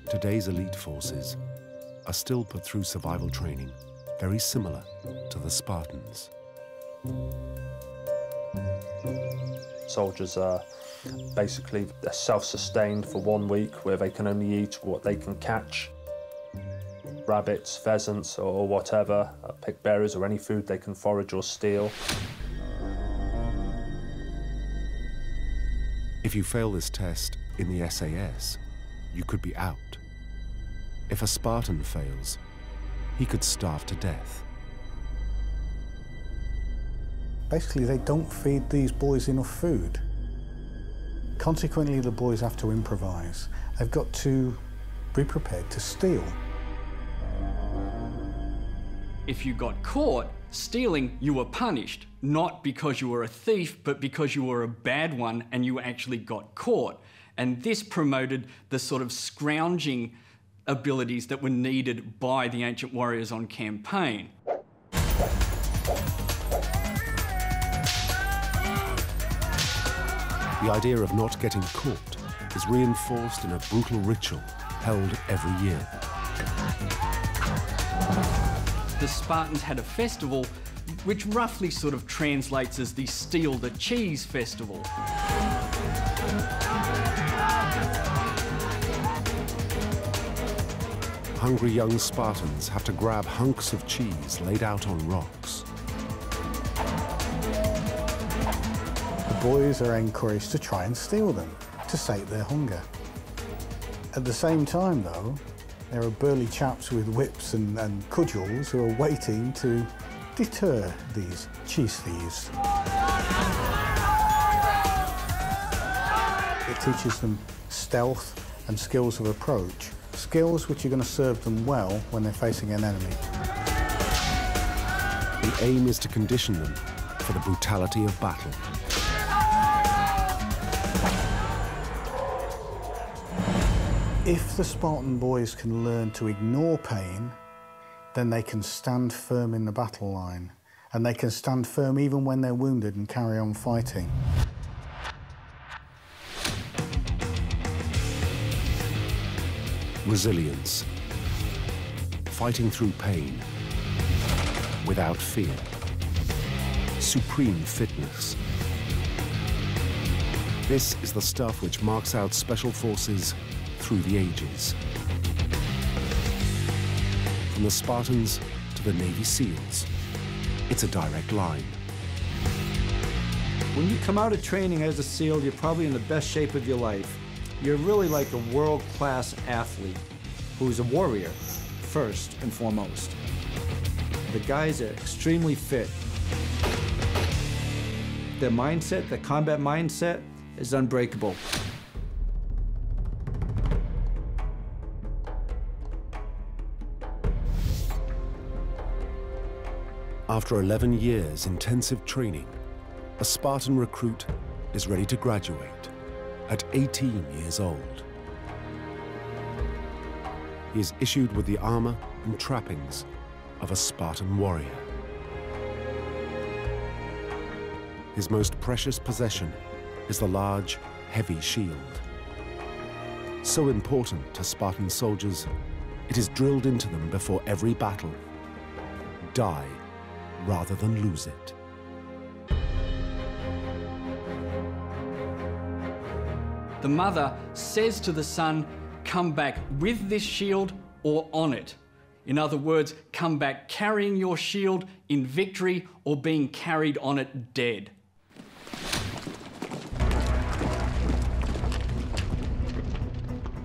Today's elite forces are still put through survival training very similar to the Spartans. Soldiers are basically self-sustained for 1 week, where they can only eat what they can catch. Rabbits, pheasants, or whatever, pickberries, or any food they can forage or steal. If you fail this test in the SAS, you could be out. If a Spartan fails, he could starve to death. Basically, they don't feed these boys enough food. Consequently, the boys have to improvise. They've got to be prepared to steal. If you got caught stealing, you were punished, not because you were a thief, but because you were a bad one and you actually got caught. And this promoted the sort of scrounging abilities that were needed by the ancient warriors on campaign. The idea of not getting caught is reinforced in a brutal ritual held every year. The Spartans had a festival which roughly sort of translates as the Steal the Cheese Festival. Hungry young Spartans have to grab hunks of cheese laid out on rocks. The boys are encouraged to try and steal them, to sate their hunger. At the same time, though, there are burly chaps with whips and cudgels who are waiting to deter these cheese thieves. It teaches them stealth and skills of approach, skills which are going to serve them well when they're facing an enemy. The aim is to condition them for the brutality of battle. If the Spartan boys can learn to ignore pain, then they can stand firm in the battle line, and they can stand firm even when they're wounded and carry on fighting. Resilience. Fighting through pain without fear. Supreme fitness. This is the stuff which marks out special forces through the ages. From the Spartans to the Navy SEALs, it's a direct line. When you come out of training as a SEAL, you're probably in the best shape of your life. You're really like a world-class athlete who's a warrior, first and foremost. The guys are extremely fit. Their mindset, the combat mindset, is unbreakable. After 11 years intensive training, a Spartan recruit is ready to graduate at 18 years old. He is issued with the armor and trappings of a Spartan warrior. His most precious possession is the large, heavy shield. So important to Spartan soldiers, it is drilled into them before every battle. Die rather than lose it. The mother says to the son, come back with this shield or on it. In other words, come back carrying your shield in victory or being carried on it dead.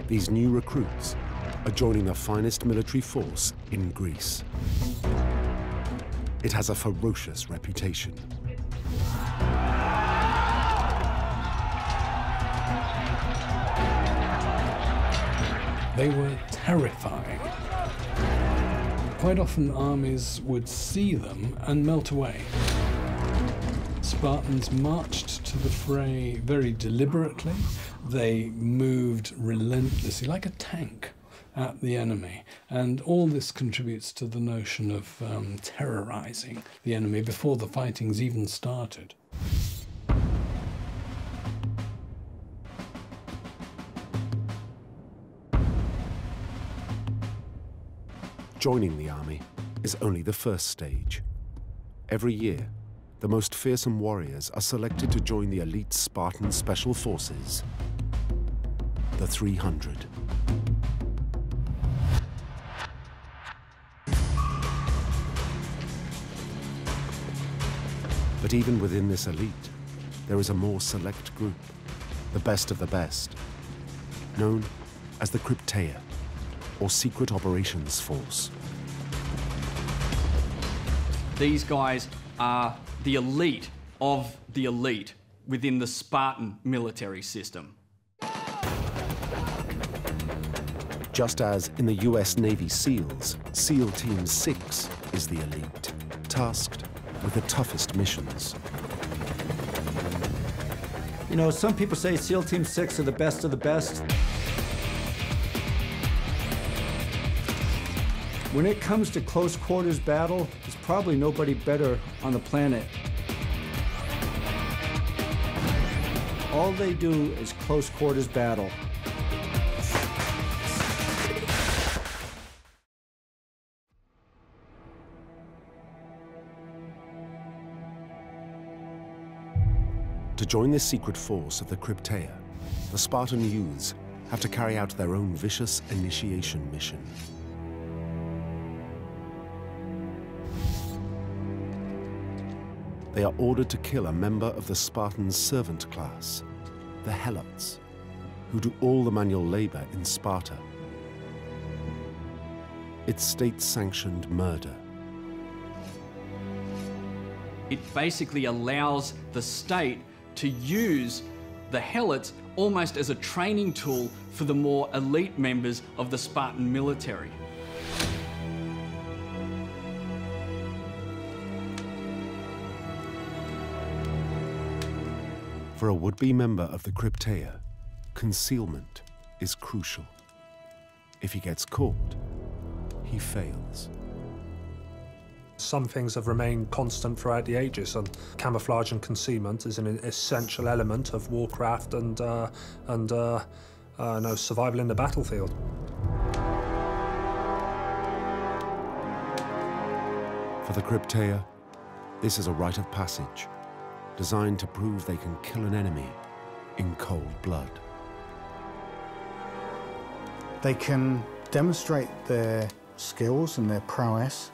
These new recruits are joining the finest military force in Greece. It has a ferocious reputation. They were terrifying. Quite often armies would see them and melt away. Spartans marched to the fray very deliberately. They moved relentlessly, like a tank, at the enemy. And all this contributes to the notion of terrorizing the enemy before the fighting's even started. Joining the army is only the first stage. Every year, the most fearsome warriors are selected to join the elite Spartan Special Forces, the 300. But even within this elite, there is a more select group, the best of the best, known as the Crypteia, or Secret Operations Force. These guys are the elite of the elite within the Spartan military system. Just as in the US Navy SEALs, SEAL Team 6 is the elite, tasked with the toughest missions. You know, some people say SEAL Team 6 are the best of the best. When it comes to close quarters battle, there's probably nobody better on the planet. All they do is close quarters battle. To join this secret force of the Crypteia, the Spartan youths have to carry out their own vicious initiation mission. They are ordered to kill a member of the Spartans' servant class, the Helots, who do all the manual labor in Sparta. It's state-sanctioned murder. It basically allows the state to use the Helots almost as a training tool for the more elite members of the Spartan military. For a would-be member of the Crypteia, concealment is crucial. If he gets caught, he fails. Some things have remained constant throughout the ages, and camouflage and concealment is an essential element of warcraft and survival in the battlefield. For the Crypteia, this is a rite of passage, designed to prove they can kill an enemy in cold blood. They can demonstrate their skills and their prowess,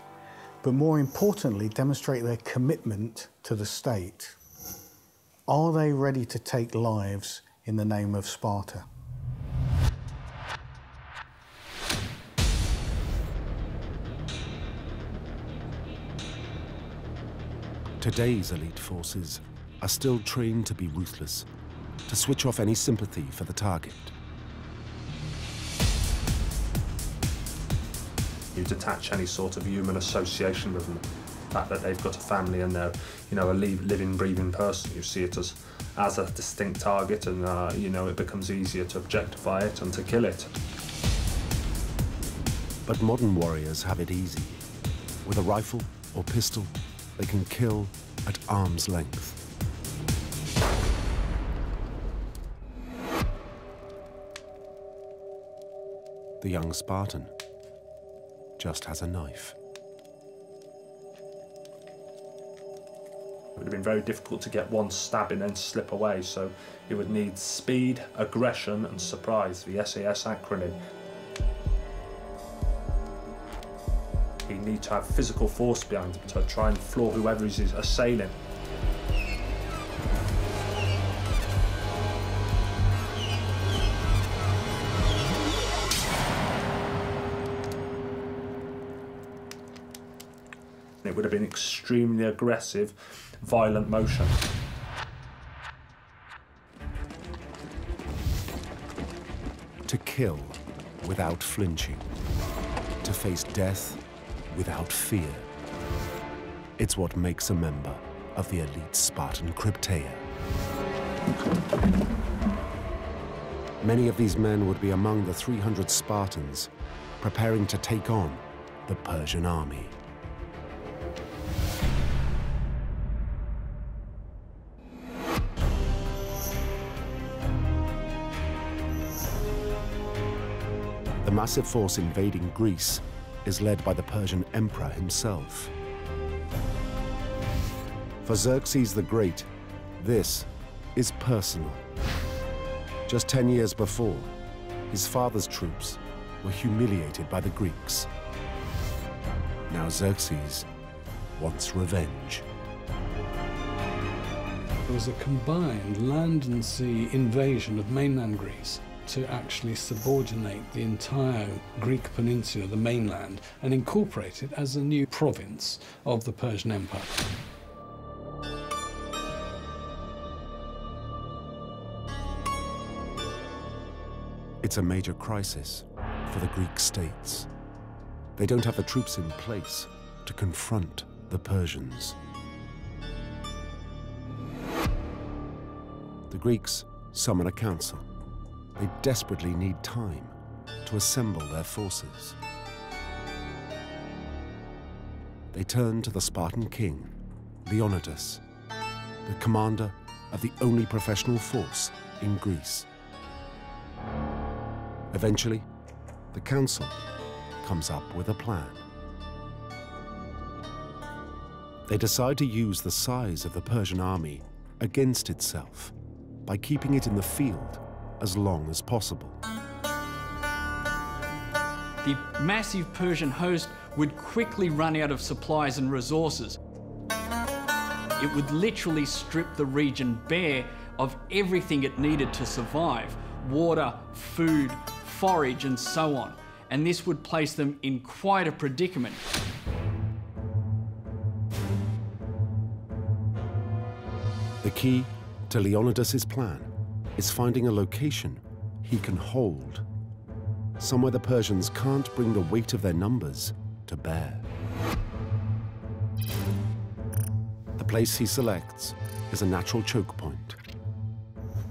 but more importantly, demonstrate their commitment to the state. Are they ready to take lives in the name of Sparta? Today's elite forces are still trained to be ruthless, to switch off any sympathy for the target. You detach any sort of human association with them. The fact that they've got a family and they're, you know, a living, breathing person, you see it as a distinct target, and you know, it becomes easier to objectify it and to kill it. But modern warriors have it easy. With a rifle or pistol, they can kill at arm's length. The young Spartan just has a knife. It would have been very difficult to get one stab and then slip away, so it would need speed, aggression and surprise, the SAS acronym. He needs to have physical force behind him to try and floor whoever he's assailing. It would have been extremely aggressive, violent motion. To kill without flinching. To face death without fear. It's what makes a member of the elite Spartan Crypteia. Many of these men would be among the 300 Spartans preparing to take on the Persian army. The massive force invading Greece is led by the Persian emperor himself. For Xerxes the Great, this is personal. Just 10 years before, his father's troops were humiliated by the Greeks. Now Xerxes wants revenge. There was a combined land and sea invasion of mainland Greece to actually subordinate the entire Greek peninsula, the mainland, and incorporate it as a new province of the Persian Empire. It's a major crisis for the Greek states. They don't have the troops in place to confront the Persians. The Greeks summon a council. They desperately need time to assemble their forces. They turn to the Spartan king, Leonidas, the commander of the only professional force in Greece. Eventually, the council comes up with a plan. They decide to use the size of the Persian army against itself by keeping it in the field as long as possible. The massive Persian host would quickly run out of supplies and resources. It would literally strip the region bare of everything it needed to survive: water, food, forage, and so on. And this would place them in quite a predicament. The key to Leonidas's plan is finding a location he can hold, somewhere the Persians can't bring the weight of their numbers to bear. The place he selects is a natural choke point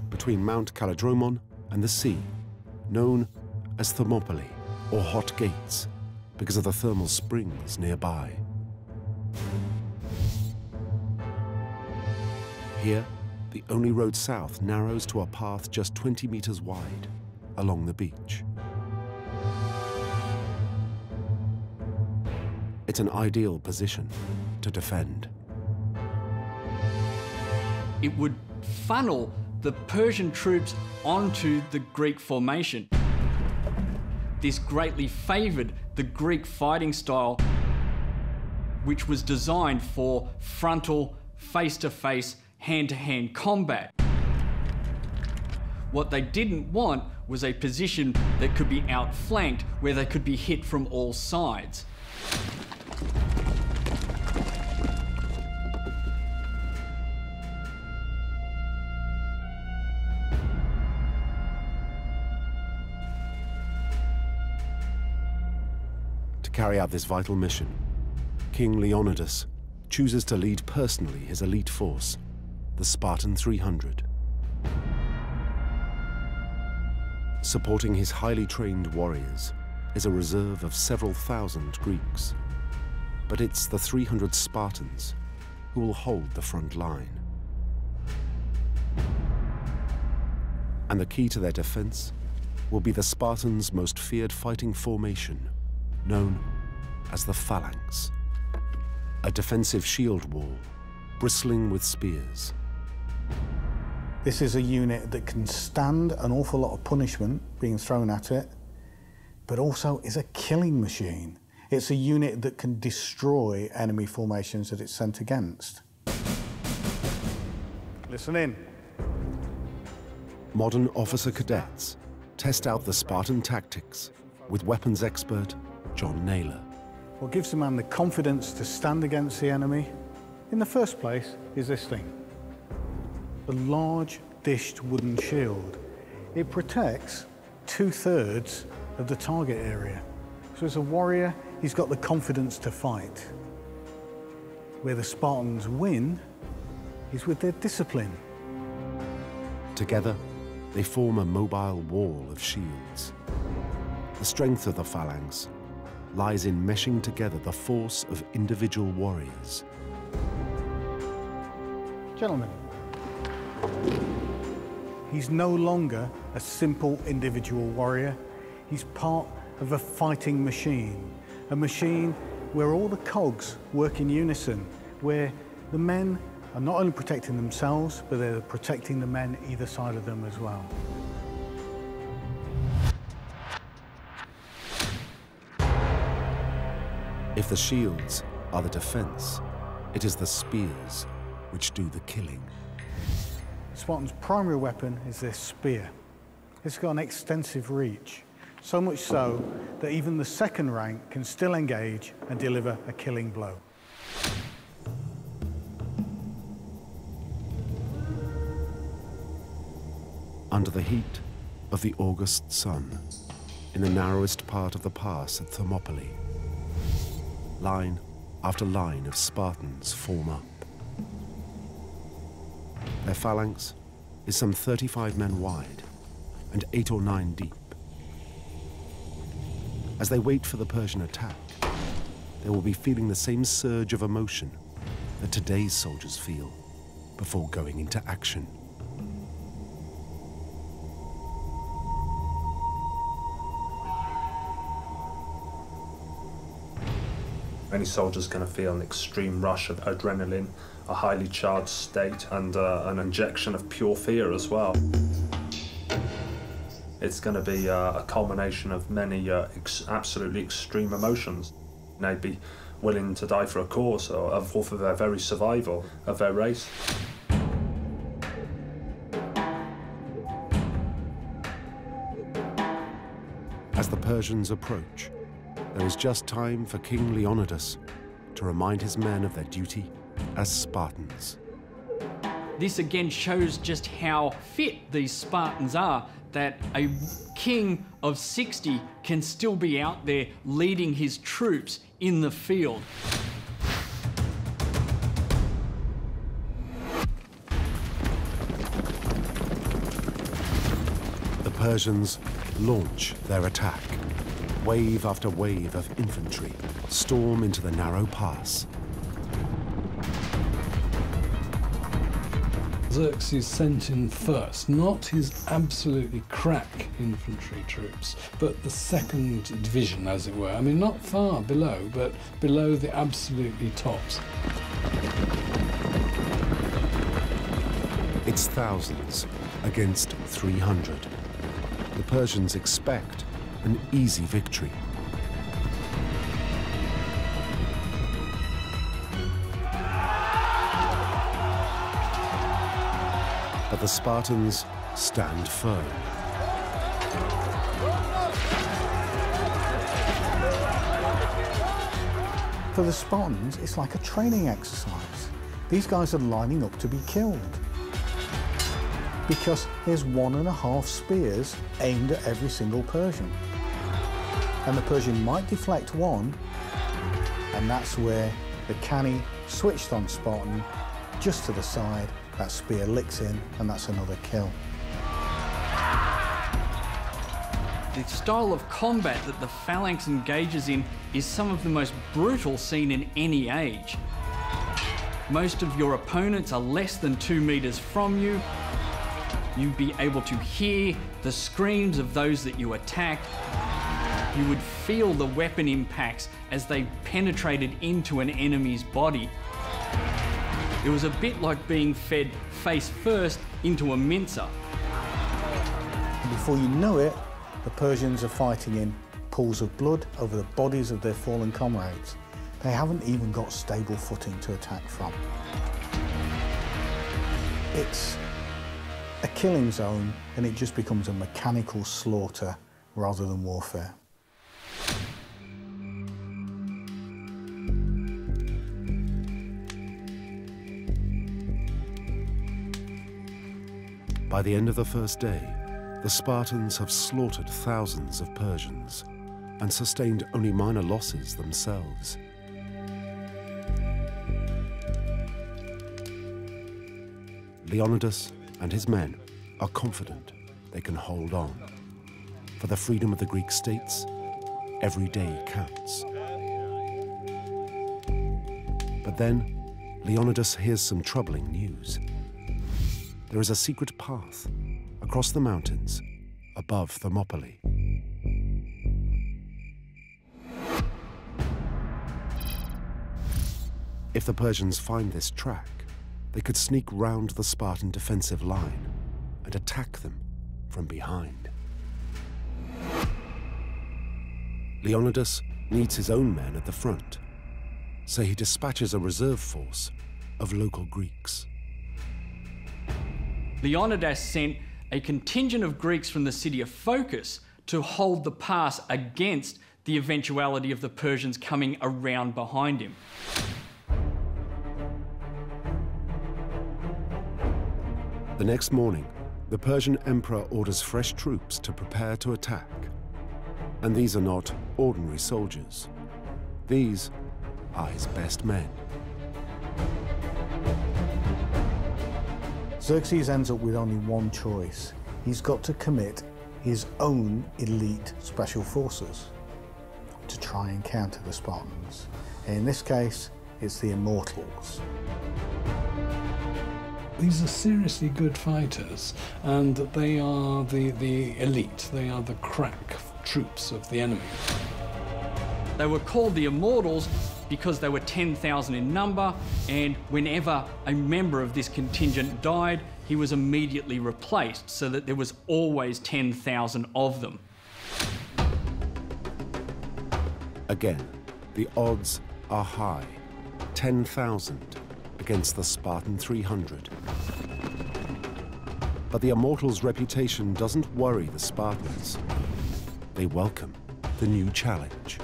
between Mount Kallidromon and the sea, known as Thermopylae, or Hot Gates, because of the thermal springs nearby. Here, the only road south narrows to a path just 20 meters wide along the beach. It's an ideal position to defend. It would funnel the Persian troops onto the Greek formation. This greatly favored the Greek fighting style, which was designed for frontal, face-to-face, hand-to-hand combat. What they didn't want was a position that could be outflanked, where they could be hit from all sides. carry out this vital mission, King Leonidas chooses to lead personally his elite force, the Spartan 300. Supporting his highly trained warriors is a reserve of several thousand Greeks. But it's the 300 Spartans who will hold the front line. And the key to their defense will be the Spartans' most feared fighting formation, known as the phalanx. A defensive shield wall bristling with spears. This is a unit that can stand an awful lot of punishment being thrown at it, but also is a killing machine. It's a unit that can destroy enemy formations that it's sent against. Listen in. Modern officer cadets test out the Spartan tactics with weapons expert John Naylor. What gives a man the confidence to stand against the enemy, in the first place, is this thing. The large dished wooden shield. It protects 2/3 of the target area. So as a warrior, he's got the confidence to fight. Where the Spartans win is with their discipline. Together, they form a mobile wall of shields. The strength of the phalanx lies in meshing together the force of individual warriors. Gentlemen, he's no longer a simple individual warrior. He's part of a fighting machine, a machine where all the cogs work in unison, where the men are not only protecting themselves, but they're protecting the men either side of them as well. If the shields are the defense, it is the spears which do the killing. The Spartan's primary weapon is their spear. It's got an extensive reach, so much so that even the second rank can still engage and deliver a killing blow. Under the heat of the August sun, in the narrowest part of the pass at Thermopylae, line after line of Spartans form up. Their phalanx is some 35 men wide and 8 or 9 deep. As they wait for the Persian attack, they will be feeling the same surge of emotion that today's soldiers feel before going into action. Any soldier's going to feel an extreme rush of adrenaline, a highly charged state, and an injection of pure fear as well. It's going to be a culmination of many absolutely extreme emotions. They'd be willing to die for a cause or for their very survival of their race. As the Persians approach, there is just time for King Leonidas to remind his men of their duty as Spartans. This again shows just how fit these Spartans are, that a king of 60 can still be out there leading his troops in the field. The Persians launch their attack. Wave after wave of infantry storm into the narrow pass. Xerxes sent in first, not his absolutely crack infantry troops, but the second division, as it were. I mean, not far below, but below the absolutely tops. It's thousands against 300. The Persians expect an easy victory. But the Spartans stand firm. For the Spartans, it's like a training exercise. These guys are lining up to be killed, because there's 1.5 spears aimed at every single Persian. And the Persian might deflect one, And that's where the canny switched on Spartan just to the side. That spear licks in, and that's another kill. The style of combat that the phalanx engages in is some of the most brutal seen in any age. Most of your opponents are less than 2 meters from you. You'd be able to hear the screams of those that you attack. You would feel the weapon impacts as they penetrated into an enemy's body. It was a bit like being fed face first into a mincer. Before you know it, the Persians are fighting in pools of blood over the bodies of their fallen comrades. They haven't even got stable footing to attack from. It's a killing zone, and it just becomes a mechanical slaughter rather than warfare. By the end of the first day, the Spartans have slaughtered thousands of Persians and sustained only minor losses themselves. Leonidas and his men are confident they can hold on. For the freedom of the Greek states, every day counts. But then, Leonidas hears some troubling news. There is a secret path across the mountains above Thermopylae. If the Persians find this track, they could sneak round the Spartan defensive line and attack them from behind. Leonidas needs his own men at the front, so he dispatches a reserve force of local Greeks. Leonidas sent a contingent of Greeks from the city of Phocis to hold the pass against the eventuality of the Persians coming around behind him. The next morning, the Persian emperor orders fresh troops to prepare to attack. And these are not ordinary soldiers. These are his best men. Xerxes ends up with only one choice. He's got to commit his own elite special forces to try and counter the Spartans. In this case, it's the Immortals. These are seriously good fighters, and they are the elite. They are the crack troops of the enemy. They were called the Immortals because they were 10,000 in number, and whenever a member of this contingent died, he was immediately replaced, so that there was always 10,000 of them. Again, the odds are high, 10,000 against the Spartan 300. But the Immortals' reputation doesn't worry the Spartans. They welcome the new challenge.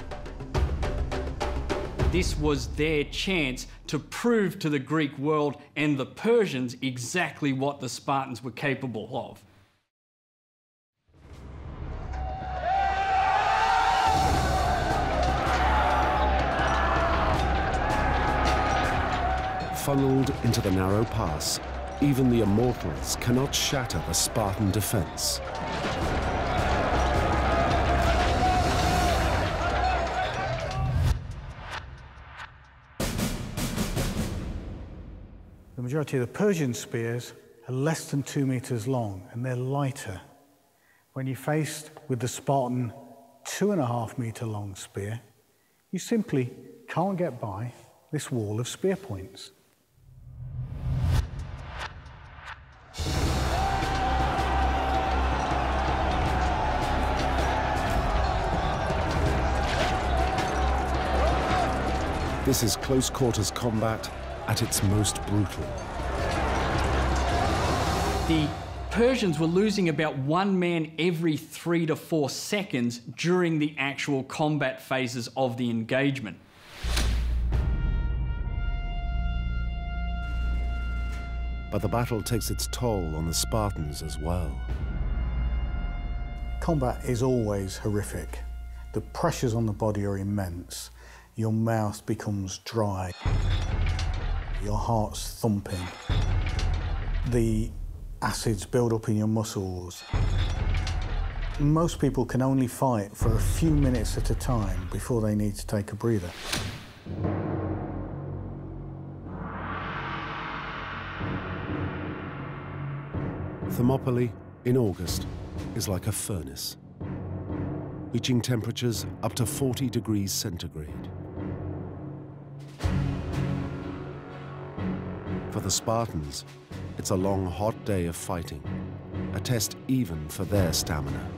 This was their chance to prove to the Greek world and the Persians exactly what the Spartans were capable of. Funneled into the narrow pass, even the Immortals cannot shatter the Spartan defense. The majority of the Persian spears are less than 2 meters long, and they're lighter. When you're faced with the Spartan 2.5 meter long spear, you simply can't get by this wall of spear points. This is close quarters combat at its most brutal. The Persians were losing about 1 man every 3 to 4 seconds during the actual combat phases of the engagement. But the battle takes its toll on the Spartans as well. Combat is always horrific. The pressures on the body are immense. your mouth becomes dry, your heart's thumping, the acids build up in your muscles. Most people can only fight for a few minutes at a time before they need to take a breather. Thermopylae in August is like a furnace, reaching temperatures up to 40 degrees centigrade. For the Spartans, it's a long, hot day of fighting, a test even for their stamina.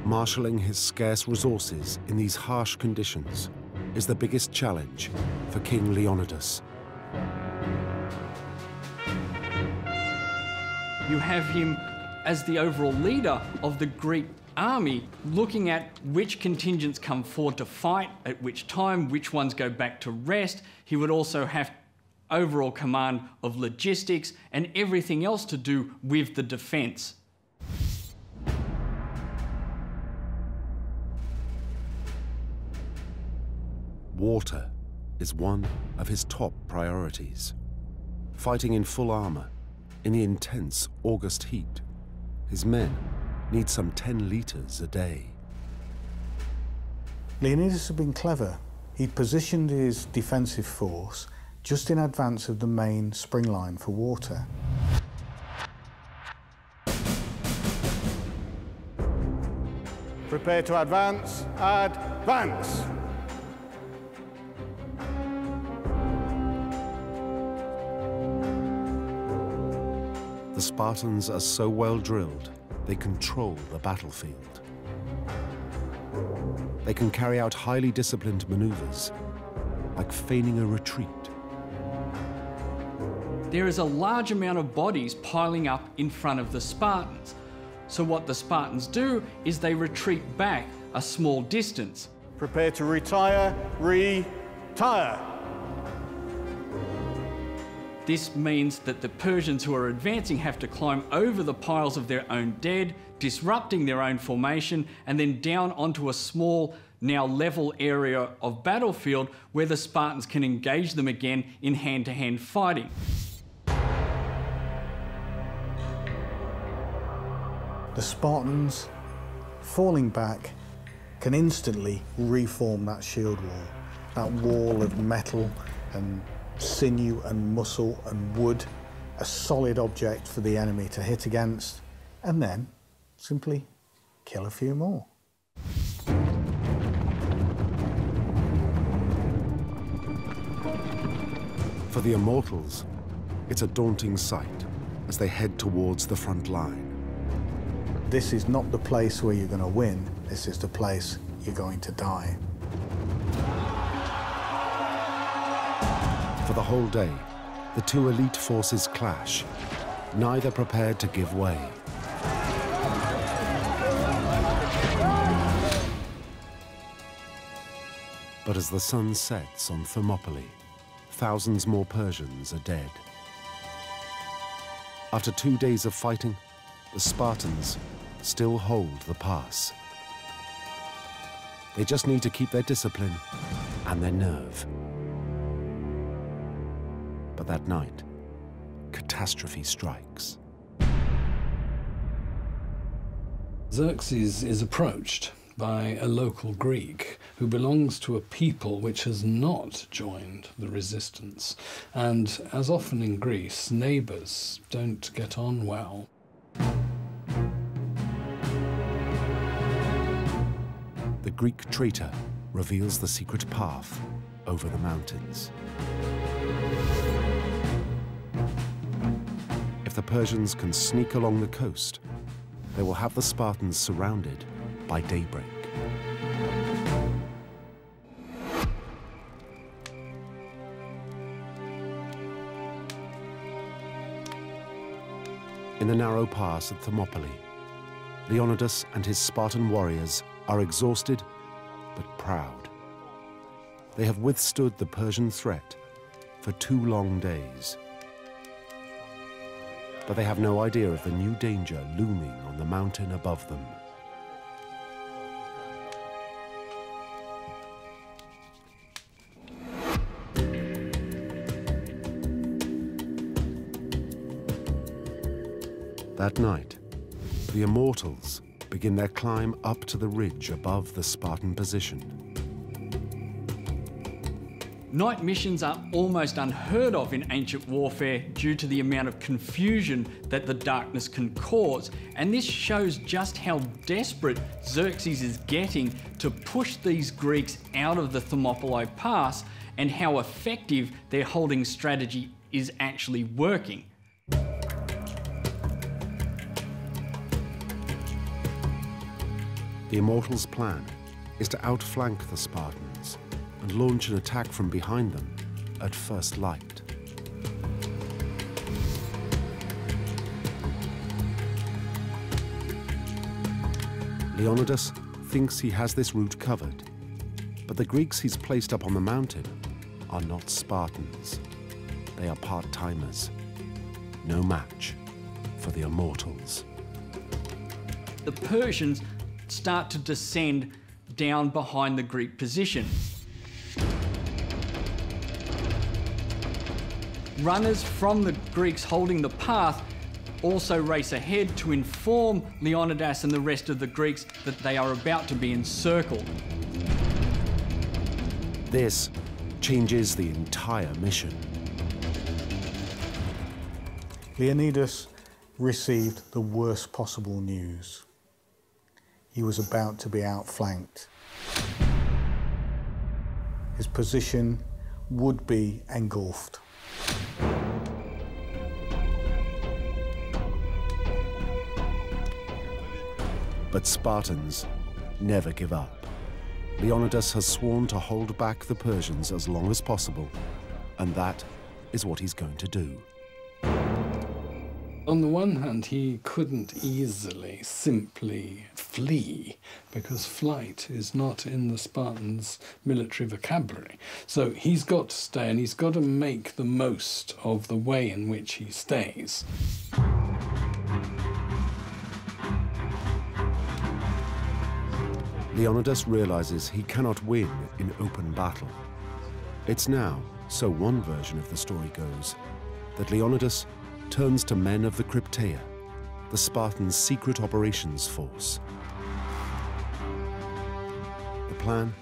Marshalling his scarce resources in these harsh conditions is the biggest challenge for King Leonidas. You have him as the overall leader of the Greek army, looking at which contingents come forward to fight, at which time, which ones go back to rest. He would also have overall command of logistics and everything else to do with the defence. Water is one of his top priorities. Fighting in full armour, in the intense August heat, his men need some 10 litres a day. Leonidas had been clever. He'd positioned his defensive force just in advance of the main spring line for water. Prepare to advance. Advance! The Spartans are so well drilled, they control the battlefield. They can carry out highly disciplined maneuvers, like feigning a retreat. There is a large amount of bodies piling up in front of the Spartans. So what the Spartans do is they retreat back a small distance. Prepare to retire. Retire! This means that the Persians who are advancing have to climb over the piles of their own dead, disrupting their own formation, and then down onto a small, now level area of battlefield where the Spartans can engage them again in hand-to-hand fighting. The Spartans, falling back, can instantly reform that shield wall, that wall of metal and sinew and muscle and wood, a solid object for the enemy to hit against, and then simply kill a few more. For the Immortals, it's a daunting sight as they head towards the front line. This is not the place where you're going to win, this is the place you're going to die. For the whole day, the two elite forces clash, neither prepared to give way. But as the sun sets on Thermopylae, thousands more Persians are dead. After 2 days of fighting, the Spartans still hold the pass. They just need to keep their discipline and their nerve. But that night, catastrophe strikes. Xerxes is approached by a local Greek who belongs to a people which has not joined the resistance. And as often in Greece, neighbours don't get on well. The Greek traitor reveals the secret path over the mountains. If the Persians can sneak along the coast, they will have the Spartans surrounded by daybreak. In the narrow pass at Thermopylae, Leonidas and his Spartan warriors are exhausted but proud. They have withstood the Persian threat for 2 long days. But they have no idea of the new danger looming on the mountain above them. That night, the Immortals begin their climb up to the ridge above the Spartan position. Night missions are almost unheard of in ancient warfare due to the amount of confusion that the darkness can cause, and this shows just how desperate Xerxes is getting to push these Greeks out of the Thermopylae Pass and how effective their holding strategy is actually working. The Immortals' plan is to outflank the Spartans and launch an attack from behind them at first light. Leonidas thinks he has this route covered, but the Greeks he's placed up on the mountain are not Spartans. They are part-timers, no match for the Immortals. The Persians start to descend down behind the Greek position. Runners from the Greeks holding the path also race ahead to inform Leonidas and the rest of the Greeks that they are about to be encircled. This changes the entire mission. Leonidas received the worst possible news. He was about to be outflanked. His position would be engulfed. But Spartans never give up. Leonidas has sworn to hold back the Persians as long as possible, and that is what he's going to do. On the one hand, he couldn't easily simply flee, because flight is not in the Spartans' military vocabulary. So he's got to stay, and he's got to make the most of the way in which he stays. Leonidas realizes he cannot win in open battle. It's now, so one version of the story goes, that Leonidas turns to men of the Crypteia, the Spartans' secret operations force. The plan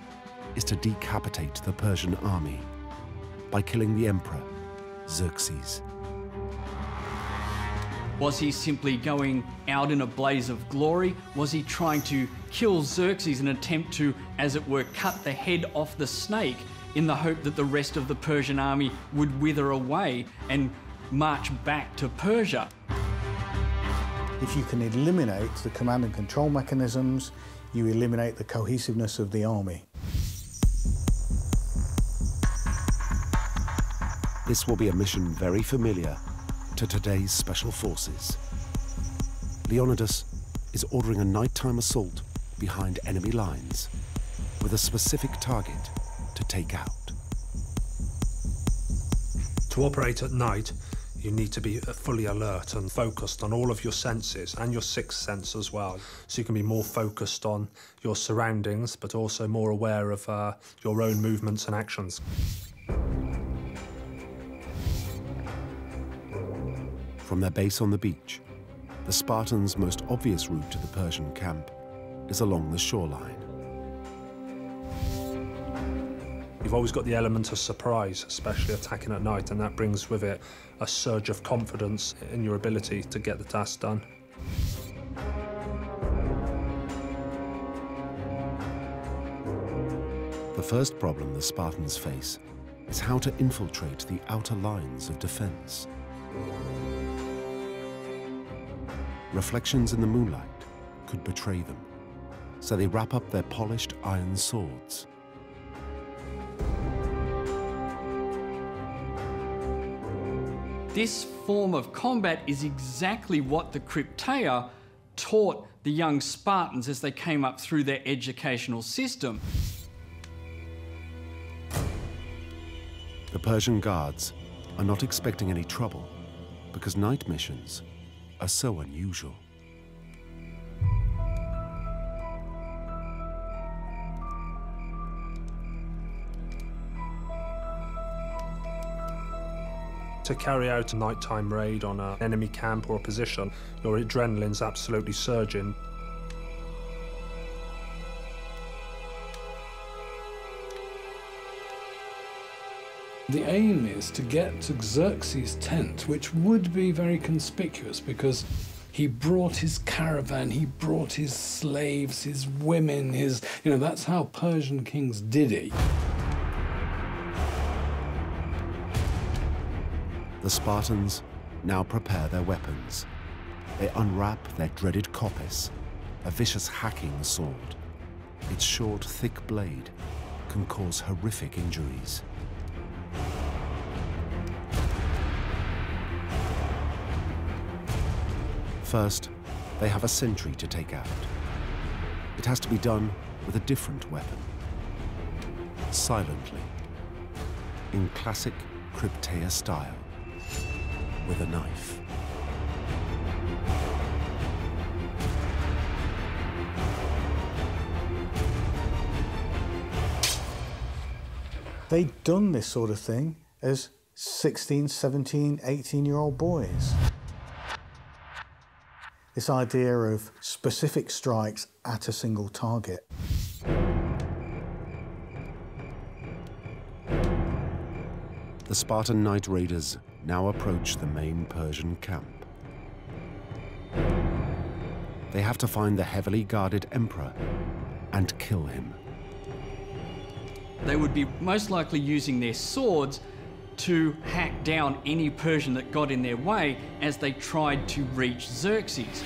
is to decapitate the Persian army by killing the emperor, Xerxes. Was he simply going out in a blaze of glory? Was he trying to kill Xerxes in an attempt to, as it were, cut the head off the snake in the hope that the rest of the Persian army would wither away and march back to Persia? If you can eliminate the command and control mechanisms, you eliminate the cohesiveness of the army. This will be a mission very familiar to today's special forces. Leonidas is ordering a nighttime assault behind enemy lines with a specific target to take out. To operate at night, you need to be fully alert and focused on all of your senses and your sixth sense as well. So you can be more focused on your surroundings, but also more aware of your own movements and actions. From their base on the beach, the Spartans' most obvious route to the Persian camp is along the shoreline. You've always got the element of surprise, especially attacking at night, and that brings with it a surge of confidence in your ability to get the task done. The first problem the Spartans face is how to infiltrate the outer lines of defense. Reflections in the moonlight could betray them, so they wrap up their polished iron swords. This form of combat is exactly what the Crypteia taught the young Spartans as they came up through their educational system. The Persian guards are not expecting any trouble because night missions are so unusual. To carry out a nighttime raid on an enemy camp or a position, your adrenaline's absolutely surging. The aim is to get to Xerxes' tent, which would be very conspicuous because he brought his caravan, he brought his slaves, his women, that's how Persian kings did it. The Spartans now prepare their weapons. They unwrap their dreaded kopis, a vicious hacking sword. Its short, thick blade can cause horrific injuries. First, they have a sentry to take out. It has to be done with a different weapon. Silently, in classic Crypteia style, with a knife. They'd done this sort of thing as 16, 17, 18-year-old boys. This idea of specific strikes at a single target. The Spartan night raiders now approach the main Persian camp. They have to find the heavily guarded emperor and kill him. They would be most likely using their swords to hack down any Persian that got in their way as they tried to reach Xerxes.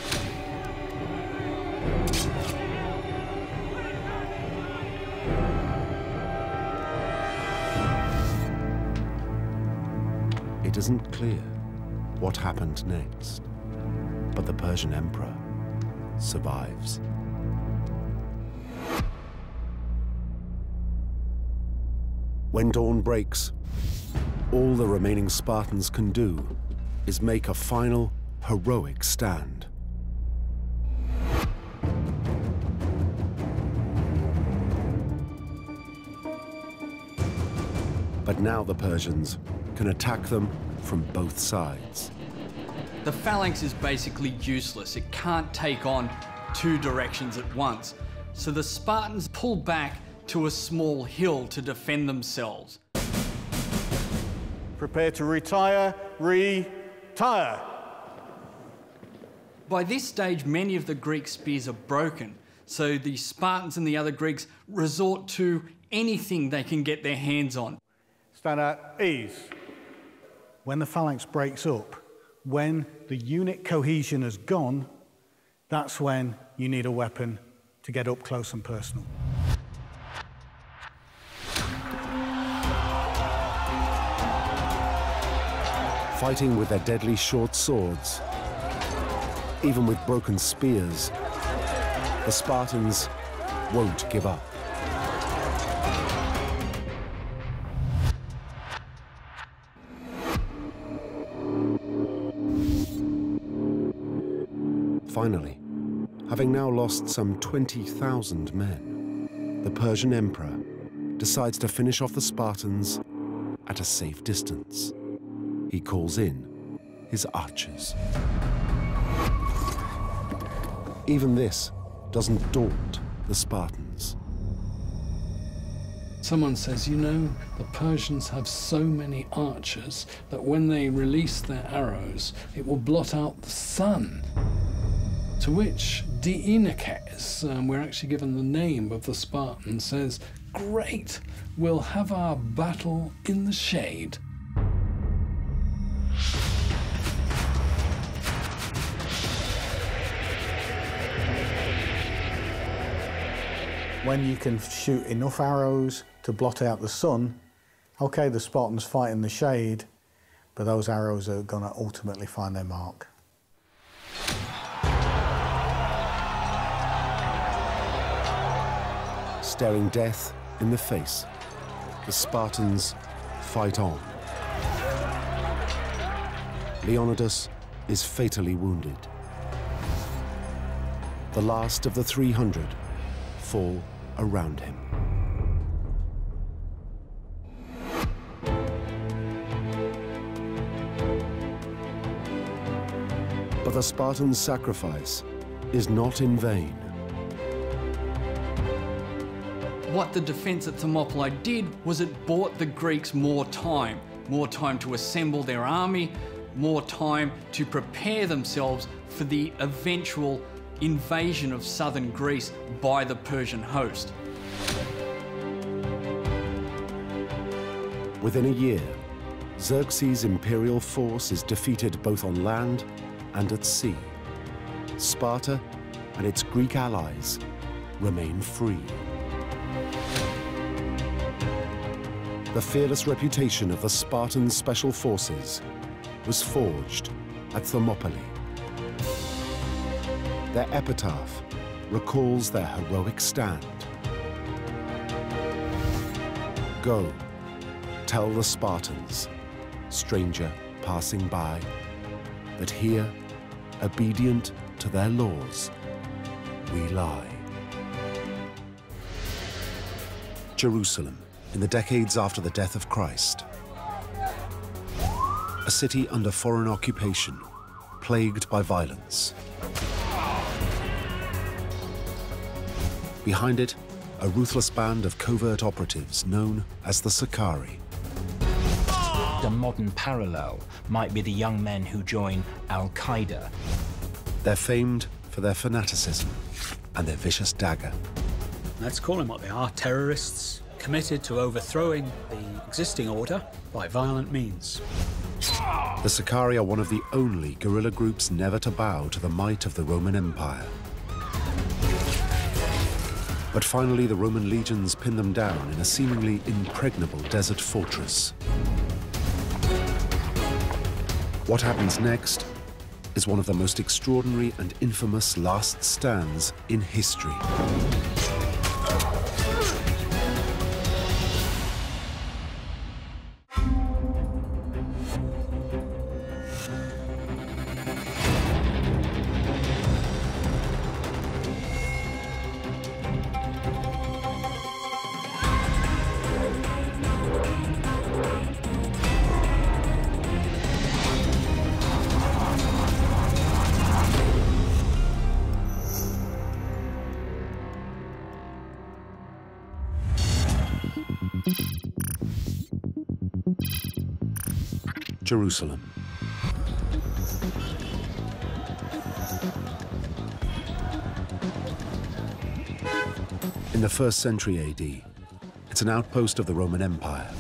It isn't clear what happened next, but the Persian emperor survives. When dawn breaks, all the remaining Spartans can do is make a final, heroic stand. But now the Persians can attack them from both sides. The phalanx is basically useless. It can't take on two directions at once. So the Spartans pull back to a small hill to defend themselves. Prepare to retire, retire. By this stage, many of the Greek spears are broken, so the Spartans and the other Greeks resort to anything they can get their hands on. Stand at ease. When the phalanx breaks up, when the unit cohesion has gone, that's when you need a weapon to get up close and personal. Fighting with their deadly short swords, even with broken spears, the Spartans won't give up. Finally, having now lost some 20,000 men, the Persian emperor decides to finish off the Spartans at a safe distance. He calls in his archers. Even this doesn't daunt the Spartans. Someone says, the Persians have so many archers that when they release their arrows, it will blot out the sun. To which Diinakes, we're actually given the name of the Spartan, says, "Great, we'll have our battle in the shade." When you can shoot enough arrows to blot out the sun, okay, the Spartans fight in the shade, but those arrows are going to ultimately find their mark. Staring death in the face, the Spartans fight on. Leonidas is fatally wounded. The last of the 300 fall around him. But the Spartans' sacrifice is not in vain. What the defense at Thermopylae did was it bought the Greeks more time to assemble their army, more time to prepare themselves for the eventual invasion of southern Greece by the Persian host. Within a year, Xerxes' imperial force is defeated both on land and at sea. Sparta and its Greek allies remain free. The fearless reputation of the Spartan special forces was forged at Thermopylae. Their epitaph recalls their heroic stand. Go, tell the Spartans, stranger passing by, that here, obedient to their laws, we lie. Jerusalem, in the decades after the death of Christ. A city under foreign occupation, plagued by violence. Behind it, a ruthless band of covert operatives known as the Sicarii. The modern parallel might be the young men who join Al-Qaeda. They're famed for their fanaticism and their vicious dagger. Let's call them what they are, terrorists, committed to overthrowing the existing order by violent means. The Sicarii are one of the only guerrilla groups never to bow to the might of the Roman Empire. But finally, the Roman legions pin them down in a seemingly impregnable desert fortress. What happens next is one of the most extraordinary and infamous last stands in history. Jerusalem. In the 1st century AD, it's an outpost of the Roman Empire.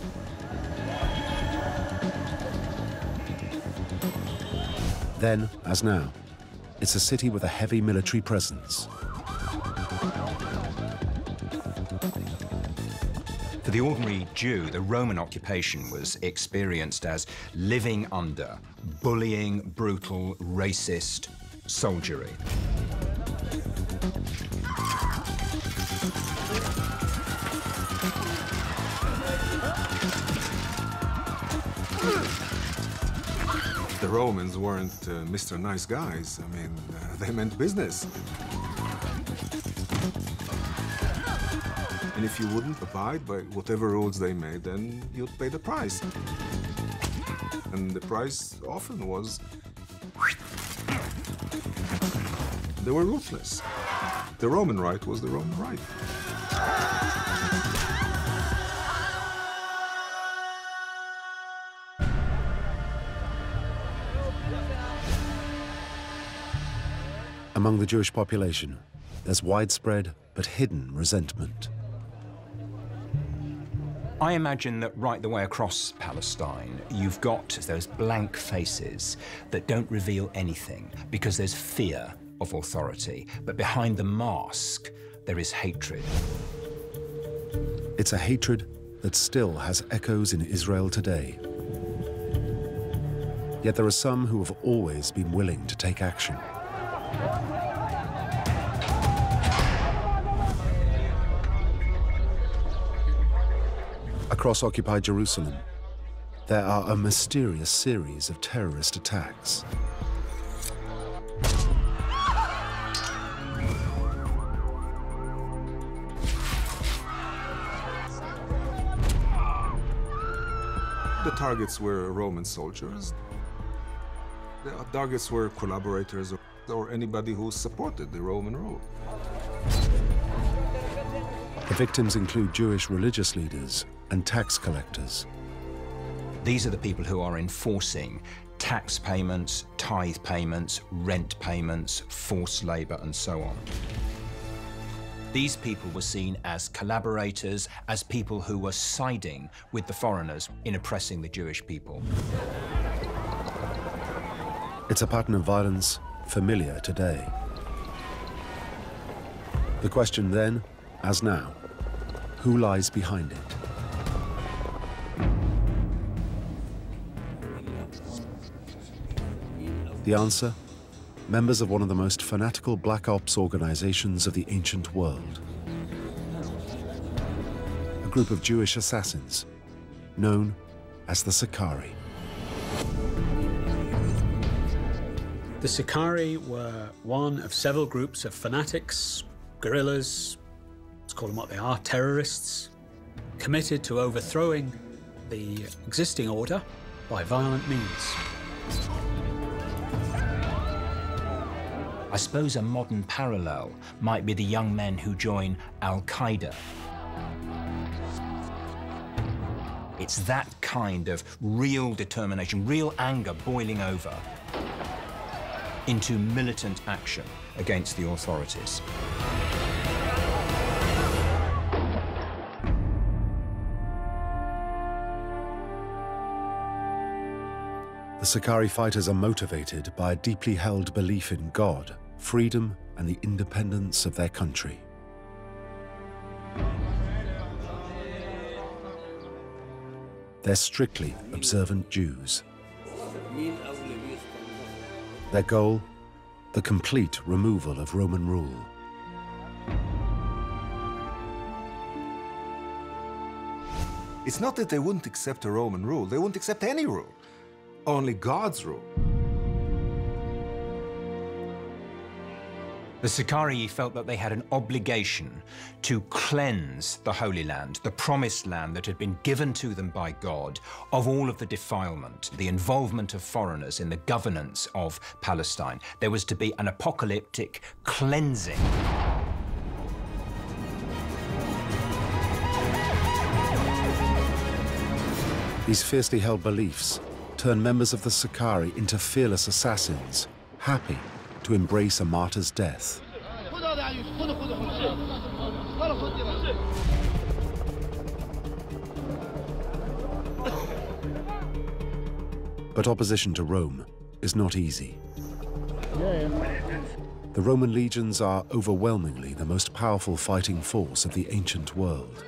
Then, as now, it's a city with a heavy military presence. For the ordinary Jew, the Roman occupation was experienced as living under bullying, brutal, racist soldiery. The Romans weren't Mr. Nice Guys. I mean, they meant business. And if you wouldn't abide by whatever rules they made, then you'd pay the price. And the price often was... They were ruthless. The Roman right was the Roman right. Among the Jewish population, there's widespread but hidden resentment. I imagine that right the way across Palestine, you've got those blank faces that don't reveal anything because there's fear of authority, but behind the mask, there is hatred. It's a hatred that still has echoes in Israel today. Yet there are some who have always been willing to take action. Across occupied Jerusalem, there are a mysterious series of terrorist attacks. The targets were Roman soldiers. The targets were collaborators or anybody who supported the Roman rule. The victims include Jewish religious leaders and tax collectors. These are the people who are enforcing tax payments, tithe payments, rent payments, forced labor, and so on. These people were seen as collaborators, as people who were siding with the foreigners in oppressing the Jewish people. It's a pattern of violence familiar today. The question then, as now, who lies behind it? The answer? Members of one of the most fanatical black ops organizations of the ancient world. A group of Jewish assassins, known as the Sicarii. The Sicarii were one of several groups of fanatics, guerrillas, let's call them what they are, terrorists, committed to overthrowing the existing order by violent means. I suppose a modern parallel might be the young men who join Al-Qaeda. It's that kind of real determination, real anger boiling over into militant action against the authorities. The Sicarii fighters are motivated by a deeply held belief in God, freedom, and the independence of their country. They're strictly observant Jews. Their goal? The complete removal of Roman rule. It's not that they wouldn't accept a Roman rule. They wouldn't accept any rule. Only God's rule. The Sicarii felt that they had an obligation to cleanse the Holy Land, the promised land that had been given to them by God, of all of the defilement, the involvement of foreigners in the governance of Palestine. There was to be an apocalyptic cleansing. These fiercely held beliefs turn members of the Sicarii into fearless assassins, happy to embrace a martyr's death. But opposition to Rome is not easy. The Roman legions are overwhelmingly the most powerful fighting force of the ancient world.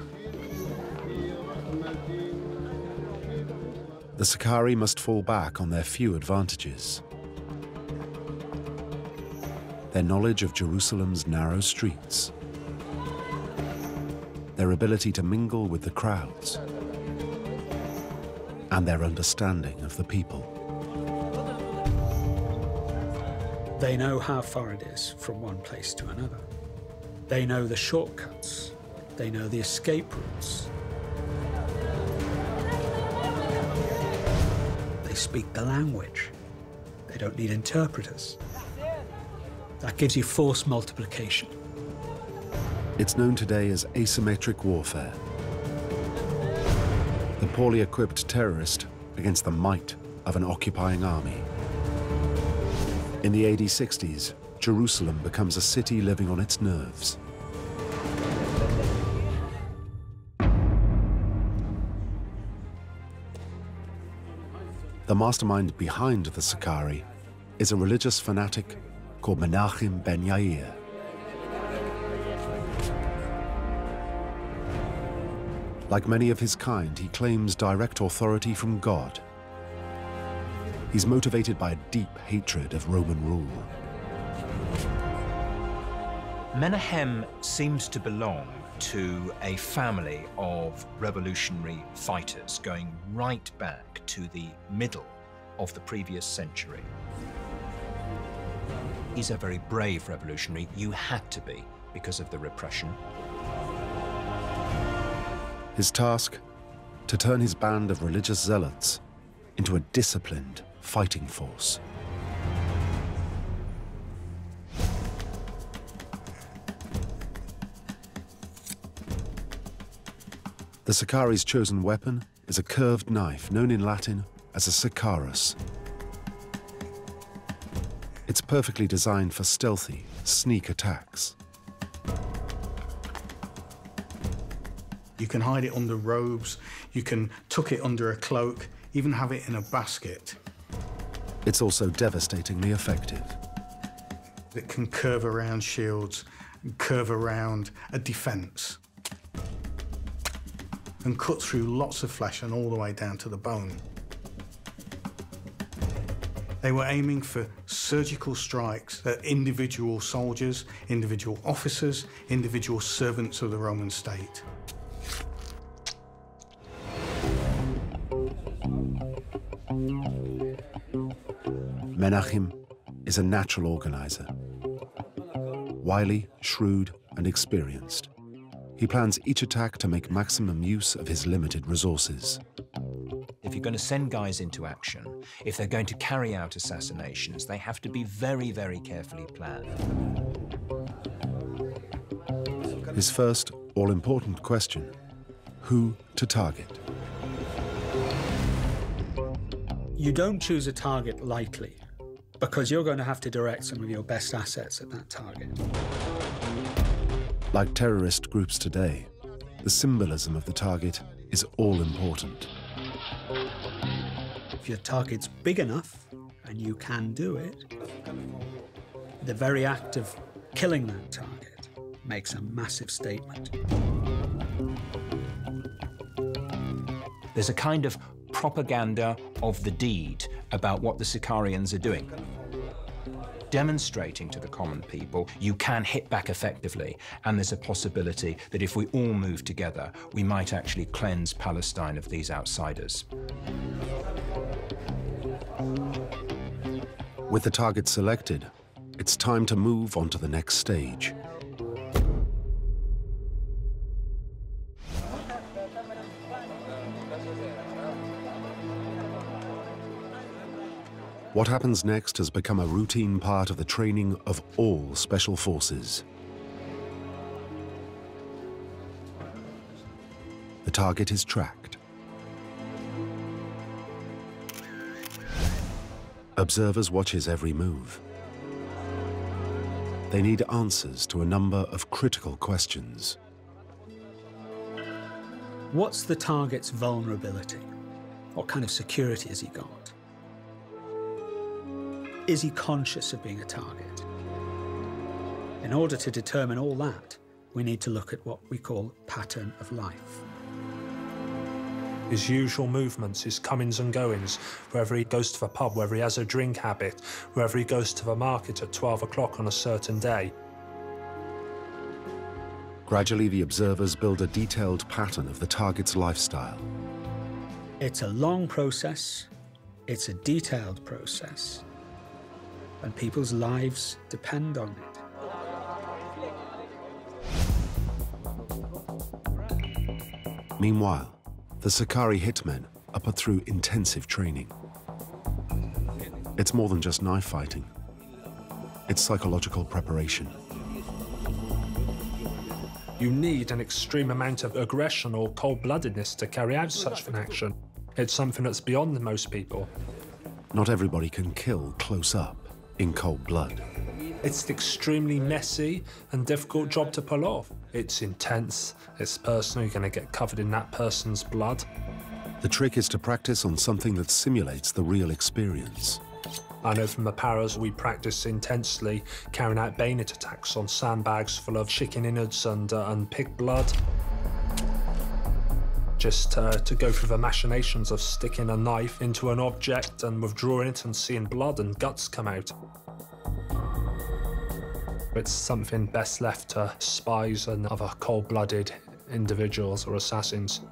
The Sicarii must fall back on their few advantages. Their knowledge of Jerusalem's narrow streets, their ability to mingle with the crowds, and their understanding of the people. They know how far it is from one place to another. They know the shortcuts. They know the escape routes. They speak the language. They don't need interpreters. That gives you force multiplication. It's known today as asymmetric warfare. The poorly equipped terrorist against the might of an occupying army. In the AD 60s, Jerusalem becomes a city living on its nerves. The mastermind behind the Sicarii is a religious fanatic called Menachem ben Yair. Like many of his kind, he claims direct authority from God. He's motivated by a deep hatred of Roman rule. Menachem seems to belong to a family of revolutionary fighters going right back to the middle of the previous century. He's a very brave revolutionary. You had to be because of the repression. His task? To turn his band of religious zealots into a disciplined fighting force. The Sicari's chosen weapon is a curved knife known in Latin as a sicarus. It's perfectly designed for stealthy, sneak attacks. You can hide it under robes, you can tuck it under a cloak, even have it in a basket. It's also devastatingly effective. It can curve around shields, curve around a defense, and cut through lots of flesh and all the way down to the bone. They were aiming for surgical strikes at individual soldiers, individual officers, individual servants of the Roman state. Menachem is a natural organizer. Wily, shrewd, and experienced. He plans each attack to make maximum use of his limited resources. If you're going to send guys into action, if they're going to carry out assassinations, they have to be very, very carefully planned. His first, all-important question: who to target? You don't choose a target lightly, because you're going to have to direct some of your best assets at that target. Like terrorist groups today, the symbolism of the target is all-important. If your target's big enough, and you can do it, the very act of killing that target makes a massive statement. There's a kind of propaganda of the deed about what the Sicarians are doing, demonstrating to the common people you can hit back effectively, and there's a possibility that if we all move together, we might actually cleanse Palestine of these outsiders. With the target selected, it's time to move on to the next stage. What happens next has become a routine part of the training of all special forces. The target is tracked. Observers watch his every move. They need answers to a number of critical questions. What's the target's vulnerability? What kind of security has he got? Is he conscious of being a target? In order to determine all that, we need to look at what we call pattern of life. His usual movements, his comings and goings, wherever he goes to the pub, whether he has a drink habit, wherever he goes to the market at 12 o'clock on a certain day. Gradually, the observers build a detailed pattern of the target's lifestyle. It's a long process, it's a detailed process, and people's lives depend on it. Meanwhile, the Sicari hitmen are put through intensive training. It's more than just knife fighting. It's psychological preparation. You need an extreme amount of aggression or cold-bloodedness to carry out such an action. It's something that's beyond most people. Not everybody can kill close up, in cold blood. It's an extremely messy and difficult job to pull off. It's intense, it's personal, you're going to get covered in that person's blood. The trick is to practice on something that simulates the real experience. I know from the paras we practice intensely carrying out bayonet attacks on sandbags full of chicken innards and pig blood. Just to go through the machinations of sticking a knife into an object and withdrawing it and seeing blood and guts come out. It's something best left to spies and other cold-blooded individuals or assassins.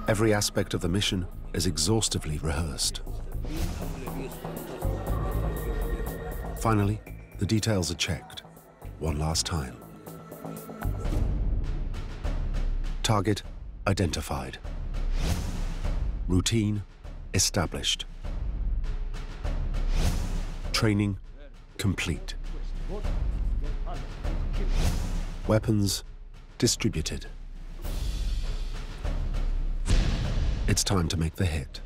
Every aspect of the mission is exhaustively rehearsed. Finally, the details are checked, one last time. Target identified. Routine established. Training complete. Weapons distributed. It's time to make the hit.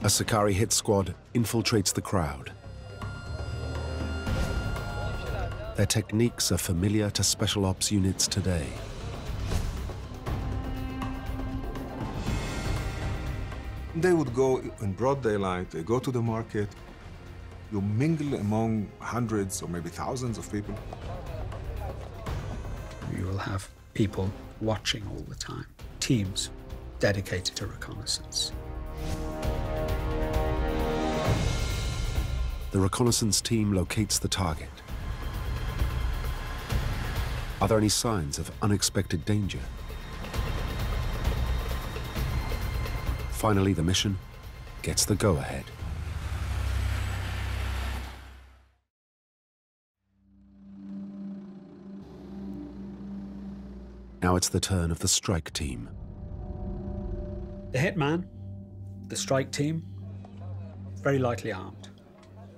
A Sakari hit squad infiltrates the crowd. Their techniques are familiar to special ops units today. They would go in broad daylight, they go to the market, you mingle among hundreds or maybe thousands of people. You will have people watching all the time, teams dedicated to reconnaissance. The reconnaissance team locates the target. Are there any signs of unexpected danger? Finally, the mission gets the go-ahead. Now it's the turn of the strike team. The hitman, the strike team, very lightly armed,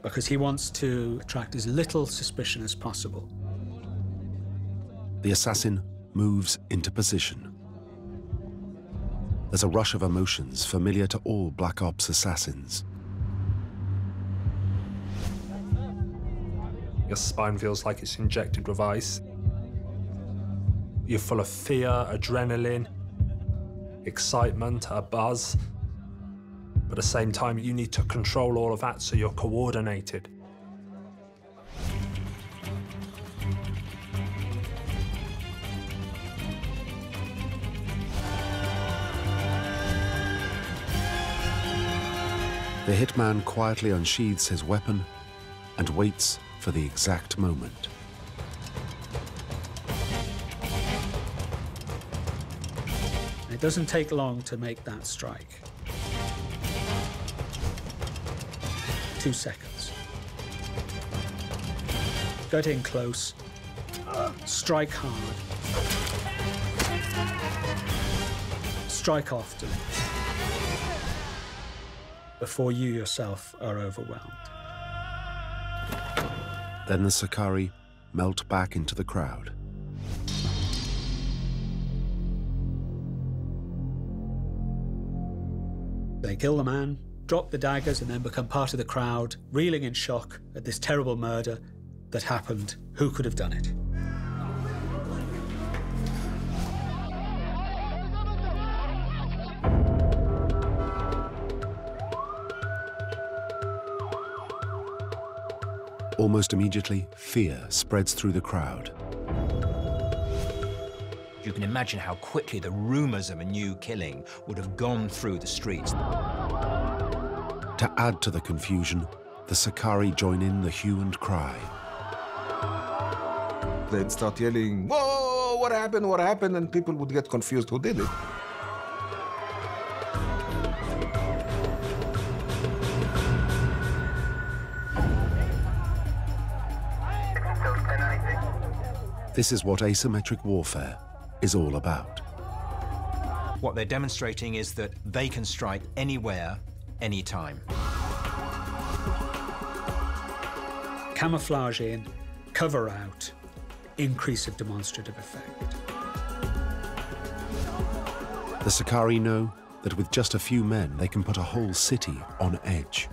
because he wants to attract as little suspicion as possible. The assassin moves into position. There's a rush of emotions familiar to all Black Ops assassins. Your spine feels like it's injected with ice. You're full of fear, adrenaline, excitement, a buzz. But at the same time, you need to control all of that so you're coordinated. The hitman quietly unsheathes his weapon and waits for the exact moment. It doesn't take long to make that strike. 2 seconds. Get in close. Strike hard. Strike often. Before you yourself are overwhelmed. Then the Sakari melt back into the crowd. They kill the man, drop the daggers, and then become part of the crowd, reeling in shock at this terrible murder that happened. Who could have done it? Almost immediately, fear spreads through the crowd. You can imagine how quickly the rumors of a new killing would have gone through the streets. To add to the confusion, the Sakari join in the hue and cry. They'd start yelling, "Whoa, what happened, what happened?" And people would get confused who did it. This is what asymmetric warfare is all about. What they're demonstrating is that they can strike anywhere, anytime. Camouflage in, cover out, increase of demonstrative effect. The Sakari know that with just a few men, they can put a whole city on edge.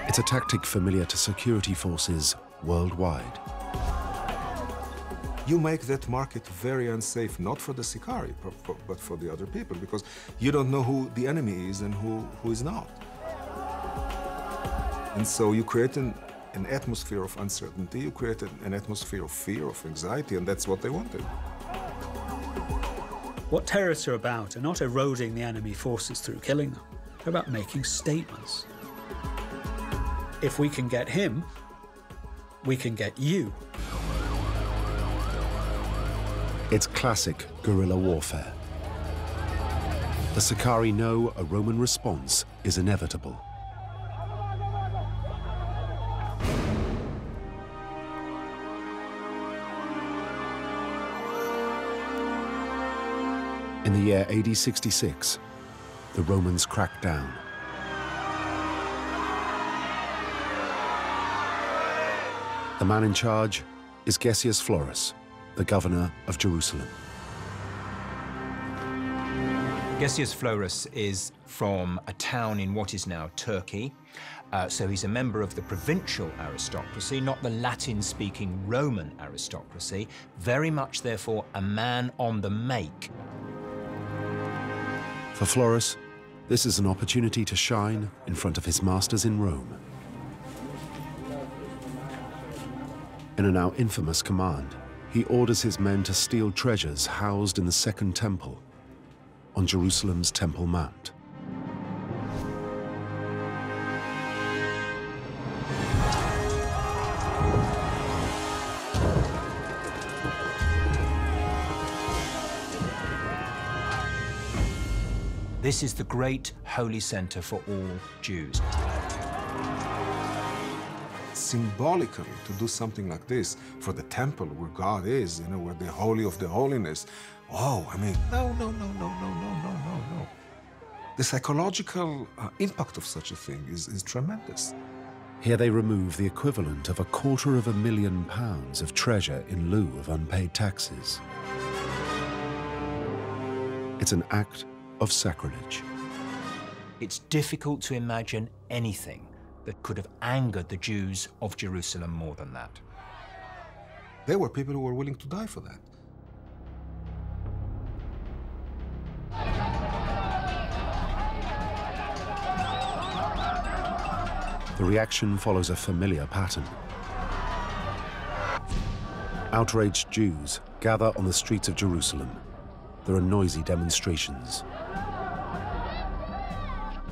It's a tactic familiar to security forces worldwide. You make that market very unsafe, not for the Sakari, but for the other people, because you don't know who the enemy is and who is not. And so you create an atmosphere of uncertainty, you create an atmosphere of fear, of anxiety, and that's what they wanted. What terrorists are about are not eroding the enemy forces through killing them. They're about making statements. If we can get him, we can get you. It's classic guerrilla warfare. The Sakari know a Roman response is inevitable. In the year AD 66, the Romans cracked down. The man in charge is Gessius Florus, the governor of Jerusalem. Gessius Florus is from a town in what is now Turkey. So he's a member of the provincial aristocracy, not the Latin-speaking Roman aristocracy, very much, therefore, a man on the make. For Florus, this is an opportunity to shine in front of his masters in Rome. In a now infamous command, he orders his men to steal treasures housed in the Second Temple on Jerusalem's Temple Mount. This is the great holy center for all Jews. Symbolically, to do something like this for the temple where God is, you know, where the Holy of the Holiness. Oh, I mean, no. The psychological impact of such a thing is tremendous. Here they remove the equivalent of £250,000 of treasure in lieu of unpaid taxes. It's an act of sacrilege. It's difficult to imagine anything that could have angered the Jews of Jerusalem more than that. There were people who were willing to die for that. The reaction follows a familiar pattern. Outraged Jews gather on the streets of Jerusalem. There are noisy demonstrations.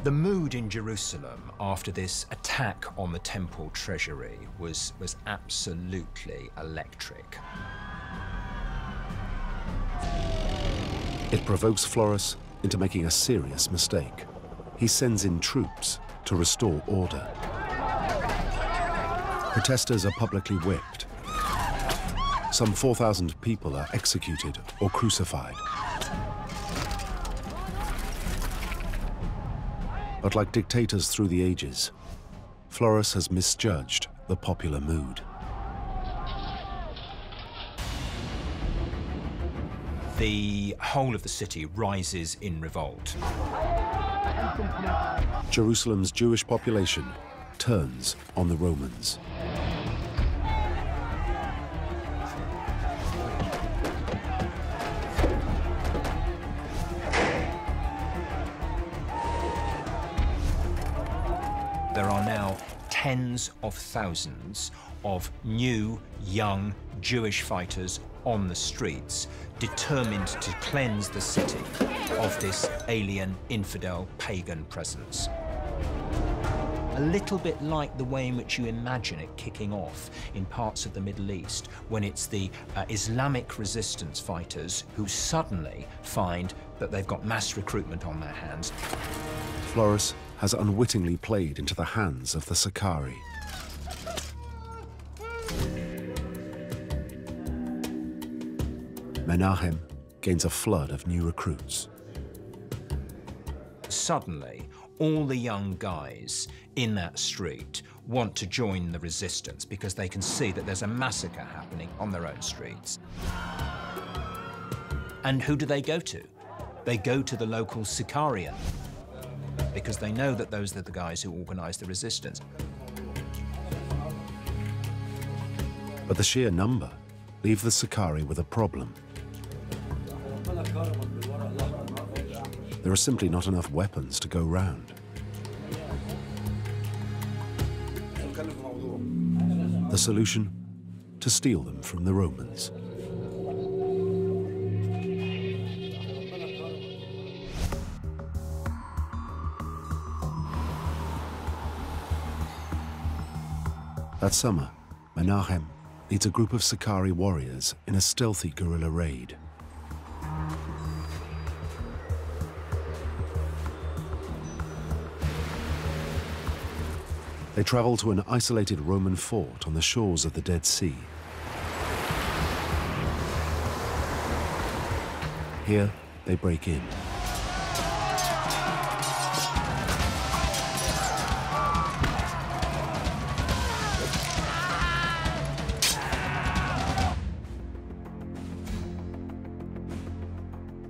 The mood in Jerusalem after this attack on the temple treasury was absolutely electric. It provokes Florus into making a serious mistake. He sends in troops to restore order. Protesters are publicly whipped. Some 4,000 people are executed or crucified. But like dictators through the ages, Florus has misjudged the popular mood. The whole of the city rises in revolt. Jerusalem's Jewish population turns on the Romans. There are now tens of thousands of new, young Jewish fighters on the streets, determined to cleanse the city of this alien, infidel, pagan presence. A little bit like the way in which you imagine it kicking off in parts of the Middle East, when it's the Islamic resistance fighters who suddenly find that they've got mass recruitment on their hands. Florus has unwittingly played into the hands of the Sicarii. Menahem gains a flood of new recruits. Suddenly, all the young guys in that street want to join the resistance because they can see that there's a massacre happening on their own streets. And who do they go to? They go to the local Sicarian, because they know that those are the guys who organize the resistance. But the sheer number leave the Sicarii with a problem. There are simply not enough weapons to go round. The solution? To steal them from the Romans. That summer, Menahem leads a group of Sicarii warriors in a stealthy guerrilla raid. They travel to an isolated Roman fort on the shores of the Dead Sea. Here, they break in.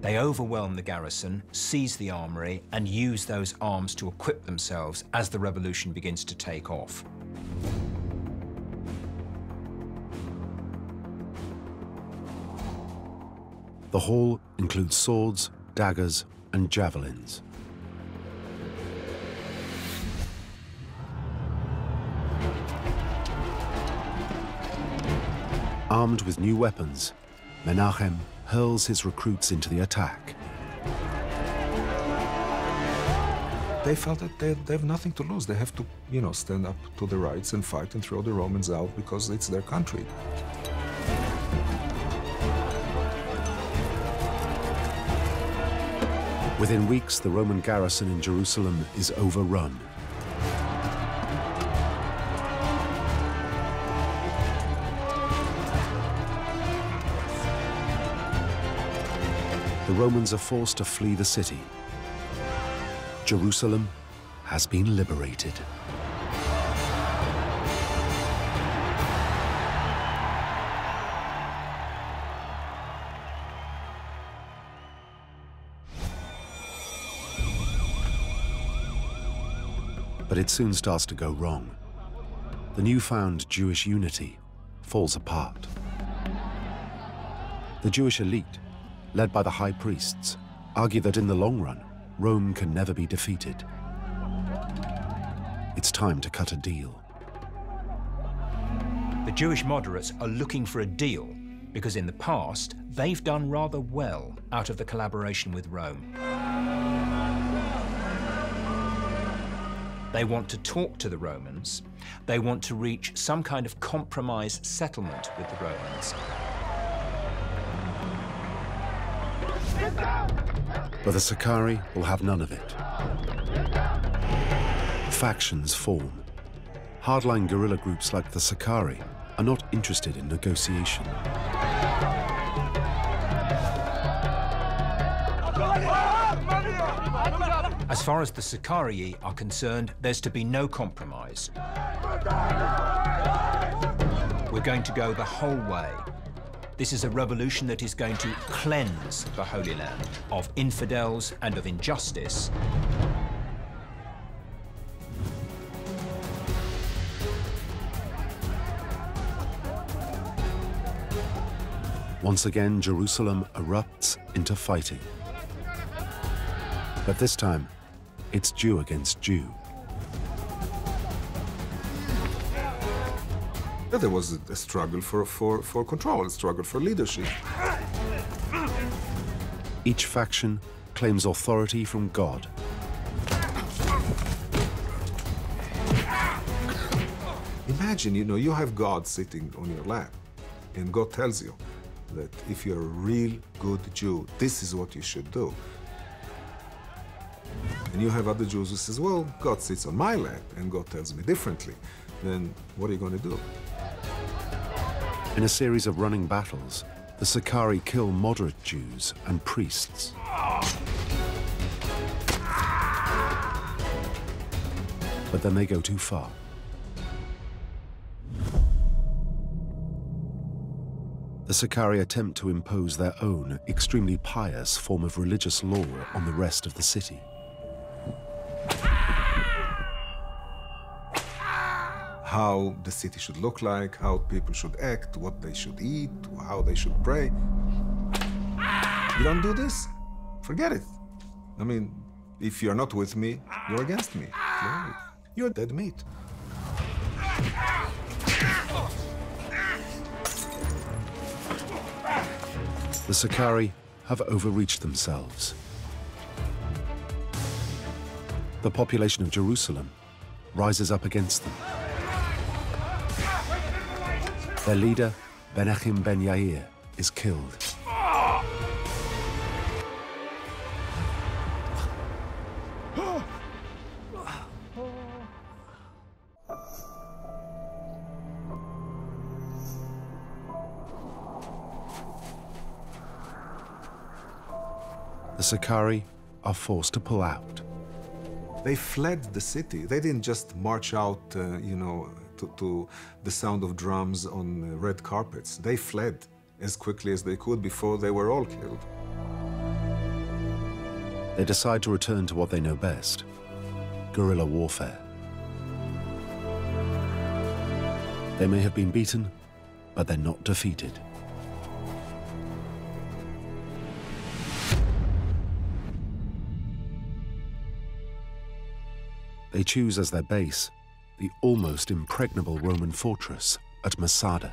They overwhelm the garrison, seize the armory, and use those arms to equip themselves as the revolution begins to take off. The hall includes swords, daggers, and javelins. Armed with new weapons, Menachem hurls his recruits into the attack. They felt that they have nothing to lose. They have to, stand up to the rights and fight and throw the Romans out because it's their country. Within weeks, the Roman garrison in Jerusalem is overrun. The Romans are forced to flee the city. Jerusalem has been liberated. But it soon starts to go wrong. The newfound Jewish unity falls apart. The Jewish elite, led by the high priests, argue that in the long run, Rome can never be defeated. It's time to cut a deal. The Jewish moderates are looking for a deal because in the past, they've done rather well out of the collaboration with Rome. They want to talk to the Romans. They want to reach some kind of compromise settlement with the Romans. But the Sicarii will have none of it. Factions form. Hardline guerrilla groups like the Sicarii are not interested in negotiation. As far as the Sicarii are concerned, there's to be no compromise. We're going to go the whole way. This is a revolution that is going to cleanse the Holy Land of infidels and of injustice. Once again, Jerusalem erupts into fighting. But this time, it's Jew against Jew. There was a struggle for control, a struggle for leadership. Each faction claims authority from God. Imagine, you have God sitting on your lap, and God tells you that if you're a real good Jew, this is what you should do. And you have other Jews who says, well, God sits on my lap, and God tells me differently. Then what are you going to do? In a series of running battles, the Sicarii kill moderate Jews and priests. But then they go too far. The Sicarii attempt to impose their own extremely pious form of religious law on the rest of the city. How the city should look like, how people should act, what they should eat, how they should pray. You don't do this? Forget it. I mean, if you're not with me, you're against me. You're dead meat. The Sicarii have overreached themselves. The population of Jerusalem rises up against them. Their leader, Menachem ben Yair, is killed. The Sicarii are forced to pull out. They fled the city. They didn't just march out, to the sound of drums on red carpets. They fled as quickly as they could before they were all killed. they decide to return to what they know best: guerrilla warfare. They may have been beaten, but they're not defeated. They choose as their base the almost impregnable Roman fortress at Masada.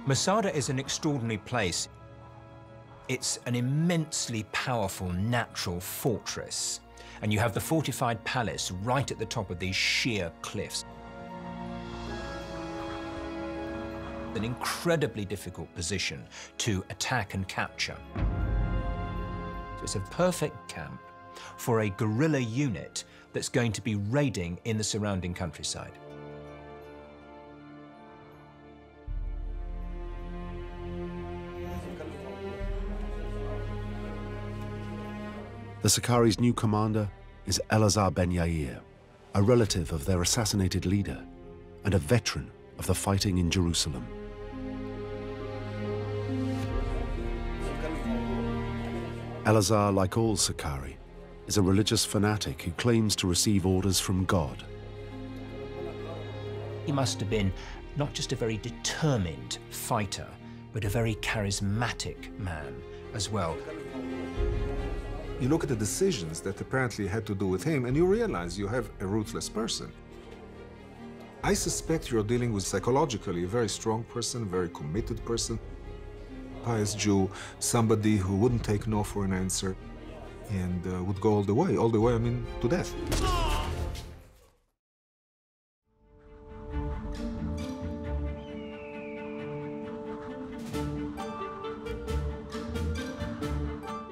Masada is an extraordinary place. It's an immensely powerful natural fortress, and you have the fortified palace right at the top of these sheer cliffs. An incredibly difficult position to attack and capture. So it's a perfect camp for a guerrilla unit that's going to be raiding in the surrounding countryside. The Sicaris' new commander is Elazar ben Yair, a relative of their assassinated leader and a veteran of the fighting in Jerusalem. Elazar, like all Sicari, is a religious fanatic who claims to receive orders from God. He must have been not just a very determined fighter, but a very charismatic man as well. You look at the decisions that apparently had to do with him, and you realize you have a ruthless person. I suspect you're dealing with psychologically a very strong person, very committed person, pious Jew, somebody who wouldn't take no for an answer, and would go all the way, I mean, to death.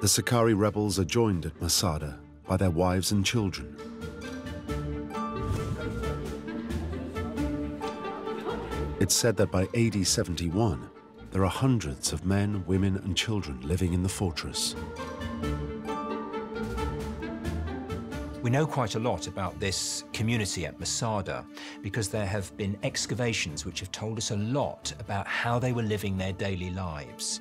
The Sicari rebels are joined at Masada by their wives and children. It's said that by AD 71, there are hundreds of men, women, and children living in the fortress. We know quite a lot about this community at Masada because there have been excavations which have told us a lot about how they were living their daily lives.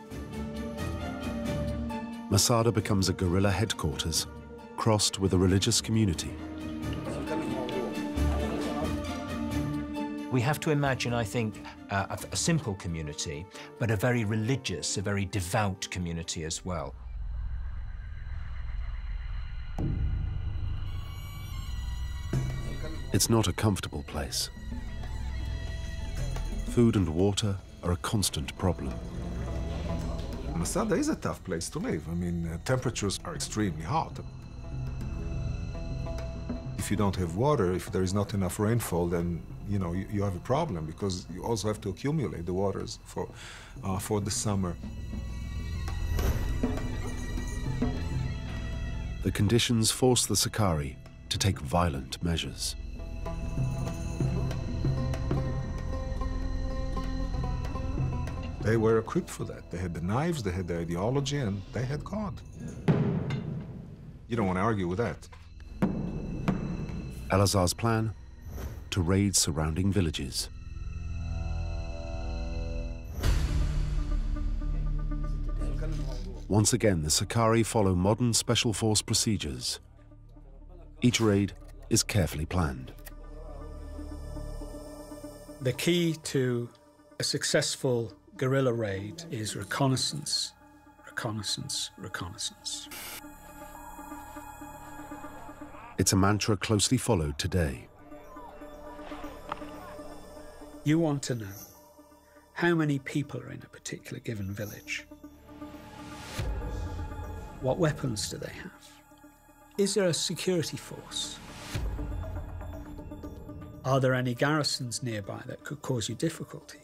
Masada becomes a guerrilla headquarters, crossed with a religious community. We have to imagine, I think, a simple community, but a very religious, a very devout community as well. It's not a comfortable place. Food and water are a constant problem. Masada is a tough place to live. I mean, temperatures are extremely hot. If you don't have water, if there is not enough rainfall, then you have a problem because you also have to accumulate the waters for the summer. The conditions force the Sicari to take violent measures. They were equipped for that. They had the knives, they had the ideology, and they had God. You don't want to argue with that. Elazar's plan? To raid surrounding villages. Once again, the Sicari follow modern special force procedures. Each raid is carefully planned. The key to a successful guerrilla raid is reconnaissance, reconnaissance, reconnaissance. It's a mantra closely followed today. You want to know how many people are in a particular given village. What weapons do they have? Is there a security force? Are there any garrisons nearby that could cause you difficulty?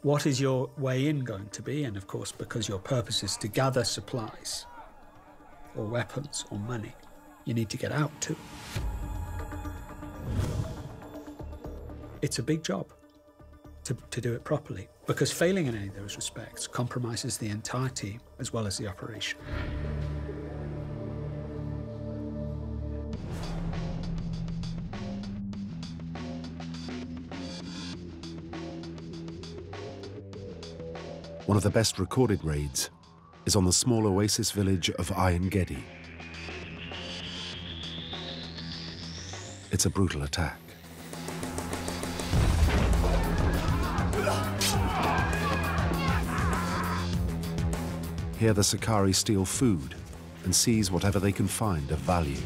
What is your way in going to be? And of course, because your purpose is to gather supplies or weapons or money, you need to get out too. It's a big job to do it properly, because failing in any of those respects compromises the entire team as well as the operation. One of the best recorded raids is on the small oasis village of Ain Gedi. It's a brutal attack. Here the Sicarii steal food and seize whatever they can find of value.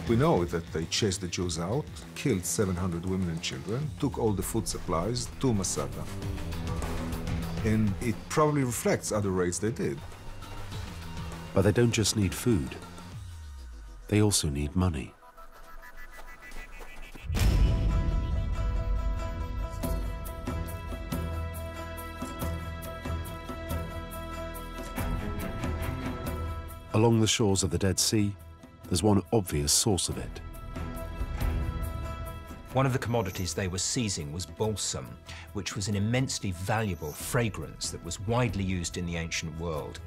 We know that they chased the Jews out, killed 700 women and children, took all the food supplies to Masada. And it probably reflects other raids they did. But they don't just need food. They also need money. Along the shores of the Dead Sea, there's one obvious source of it. One of the commodities they were seizing was balsam, which was an immensely valuable fragrance that was widely used in the ancient world.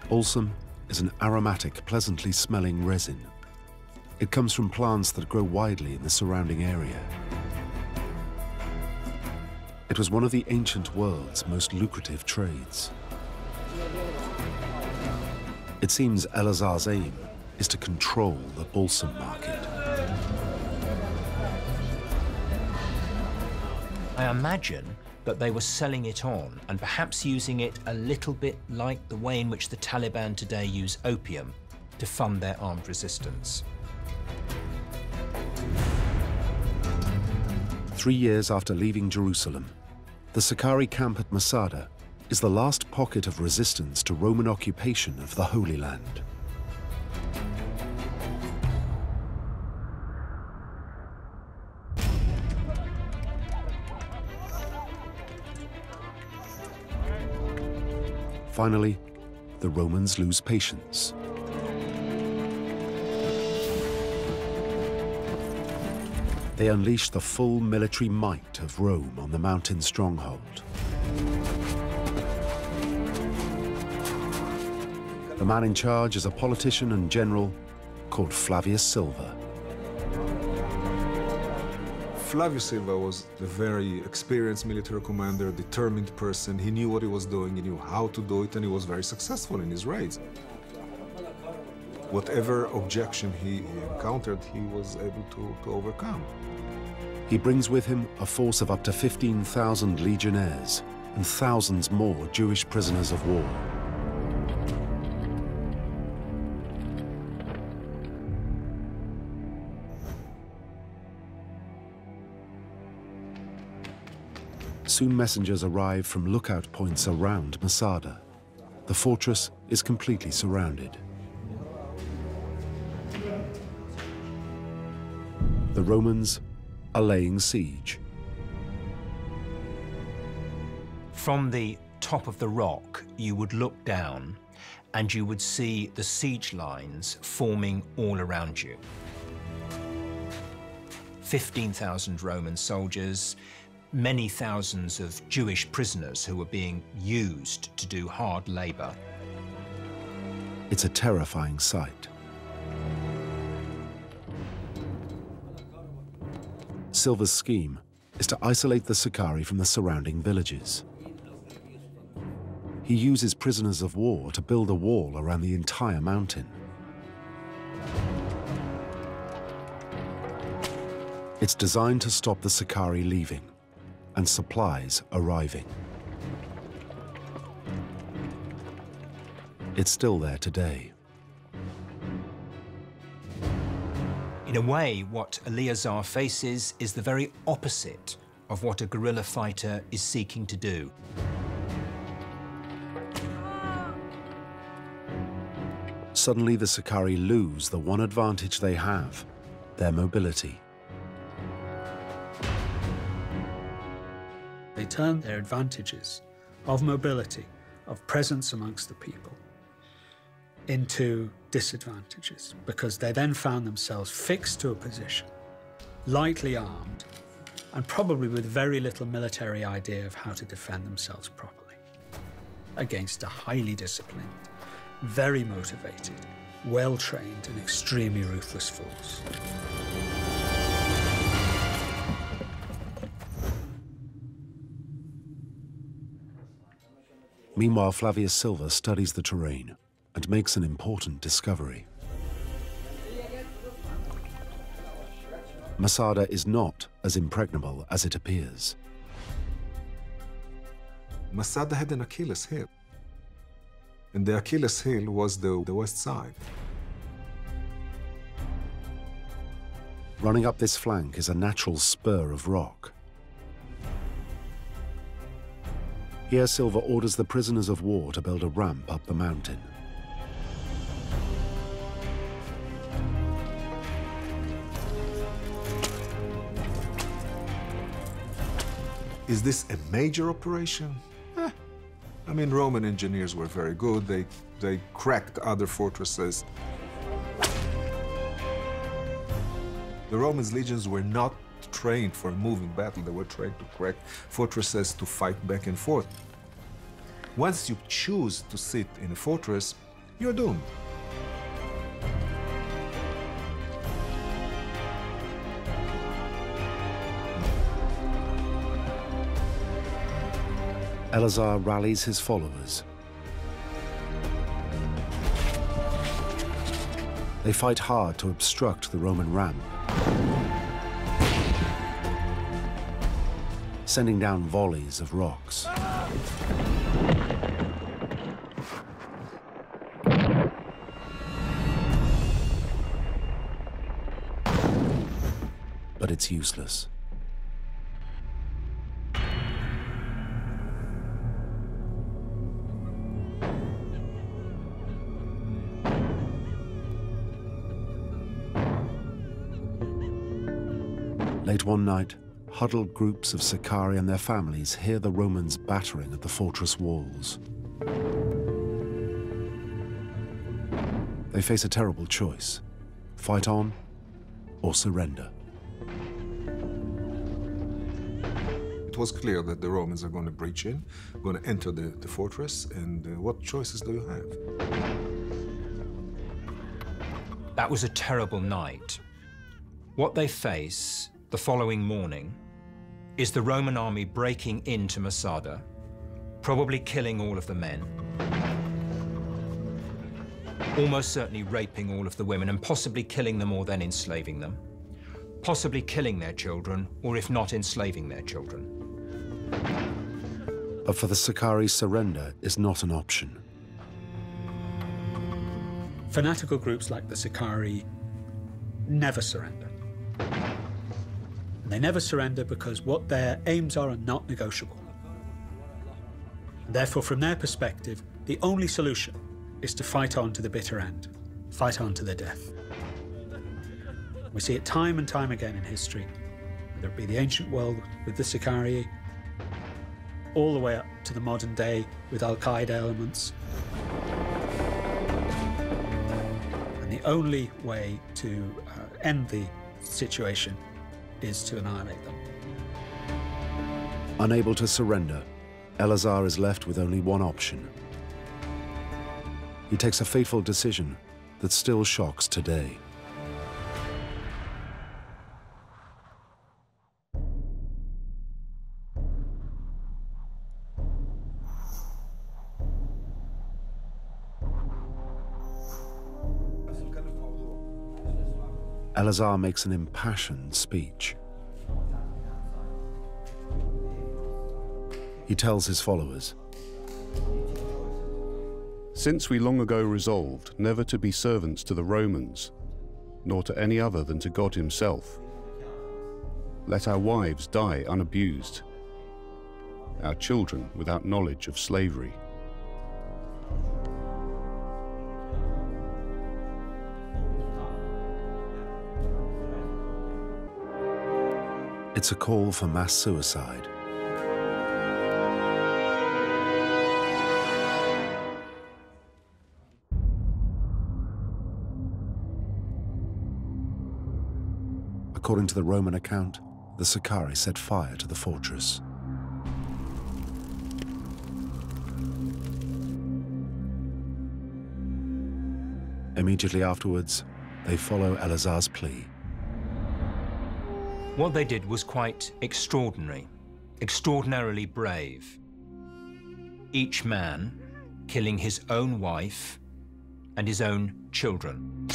Balsam is an aromatic, pleasantly smelling resin. It comes from plants that grow widely in the surrounding area. It was one of the ancient world's most lucrative trades. It seems Elazar's aim is to control the balsam market. I imagine that they were selling it on and perhaps using it a little bit like the way in which the Taliban today use opium to fund their armed resistance. 3 years after leaving Jerusalem, the Sicarii camp at Masada is the last pocket of resistance to Roman occupation of the Holy Land. Finally, the Romans lose patience. They unleash the full military might of Rome on the mountain stronghold. The man in charge is a politician and general called Flavius Silva. Flavius Silva was a very experienced military commander, determined person. He knew what he was doing, he knew how to do it, and he was very successful in his raids. Whatever objection he encountered, he was able to overcome. He brings with him a force of up to 15,000 legionnaires and thousands more Jewish prisoners of war. Soon messengers arrive from lookout points around Masada. The fortress is completely surrounded. The Romans are laying siege. From the top of the rock, you would look down and you would see the siege lines forming all around you. 15,000 Roman soldiers, many thousands of Jewish prisoners who were being used to do hard labor. It's a terrifying sight. Silva's scheme is to isolate the Sicarii from the surrounding villages. He uses prisoners of war to build a wall around the entire mountain. It's designed to stop the Sicarii leaving and supplies arriving. It's still there today. In a way, what Eleazar faces is the very opposite of what a guerrilla fighter is seeking to do. Suddenly, the Sicarii lose the one advantage they have, their mobility. They turn their advantages of mobility, of presence amongst the people, into disadvantages, because they then found themselves fixed to a position, lightly armed, and probably with very little military idea of how to defend themselves properly, against a highly disciplined, very motivated, well-trained and extremely ruthless force. Meanwhile, Flavius Silva studies the terrain and makes an important discovery. Masada is not as impregnable as it appears. Masada had an Achilles heel. And the Achilles heel was the west side. Running up this flank is a natural spur of rock. Here, Silva orders the prisoners of war to build a ramp up the mountain. Is this a major operation? I mean, Roman engineers were very good. They cracked other fortresses. The Roman legions were not trained for a moving battle. They were trained to crack fortresses, to fight back and forth. Once you choose to sit in a fortress, you're doomed. Eleazar rallies his followers. They fight hard to obstruct the Roman ramp, sending down volleys of rocks. But it's useless. Late one night, huddled groups of Sicarii and their families hear the Romans battering at the fortress walls. They face a terrible choice: fight on or surrender. It was clear that the Romans are going to breach in, going to enter the fortress, and what choices do you have? That was a terrible night. What they face the following morning is the Roman army breaking into Masada, probably killing all of the men, almost certainly raping all of the women, and possibly killing them or then enslaving them, possibly killing their children, or if not, enslaving their children. But for the Sicarii, surrender is not an option. Fanatical groups like the Sicarii never surrender. And they never surrender because what their aims are not negotiable. And therefore, from their perspective, the only solution is to fight on to the bitter end, fight on to their death. We see it time and time again in history, whether it be the ancient world with the Sicarii, all the way up to the modern day with Al-Qaeda elements. And the only way to end the situation is to annihilate them. Unable to surrender, Eleazar is left with only one option. He takes a fateful decision that still shocks today. Eleazar makes an impassioned speech. He tells his followers, "Since we long ago resolved never to be servants to the Romans, nor to any other than to God himself, let our wives die unabused, our children without knowledge of slavery. It's a call for mass suicide. According to the Roman account, the Sicarii set fire to the fortress. Immediately afterwards, they follow Eleazar's plea. What they did was quite extraordinary, extraordinarily brave. each man killing his own wife and his own children.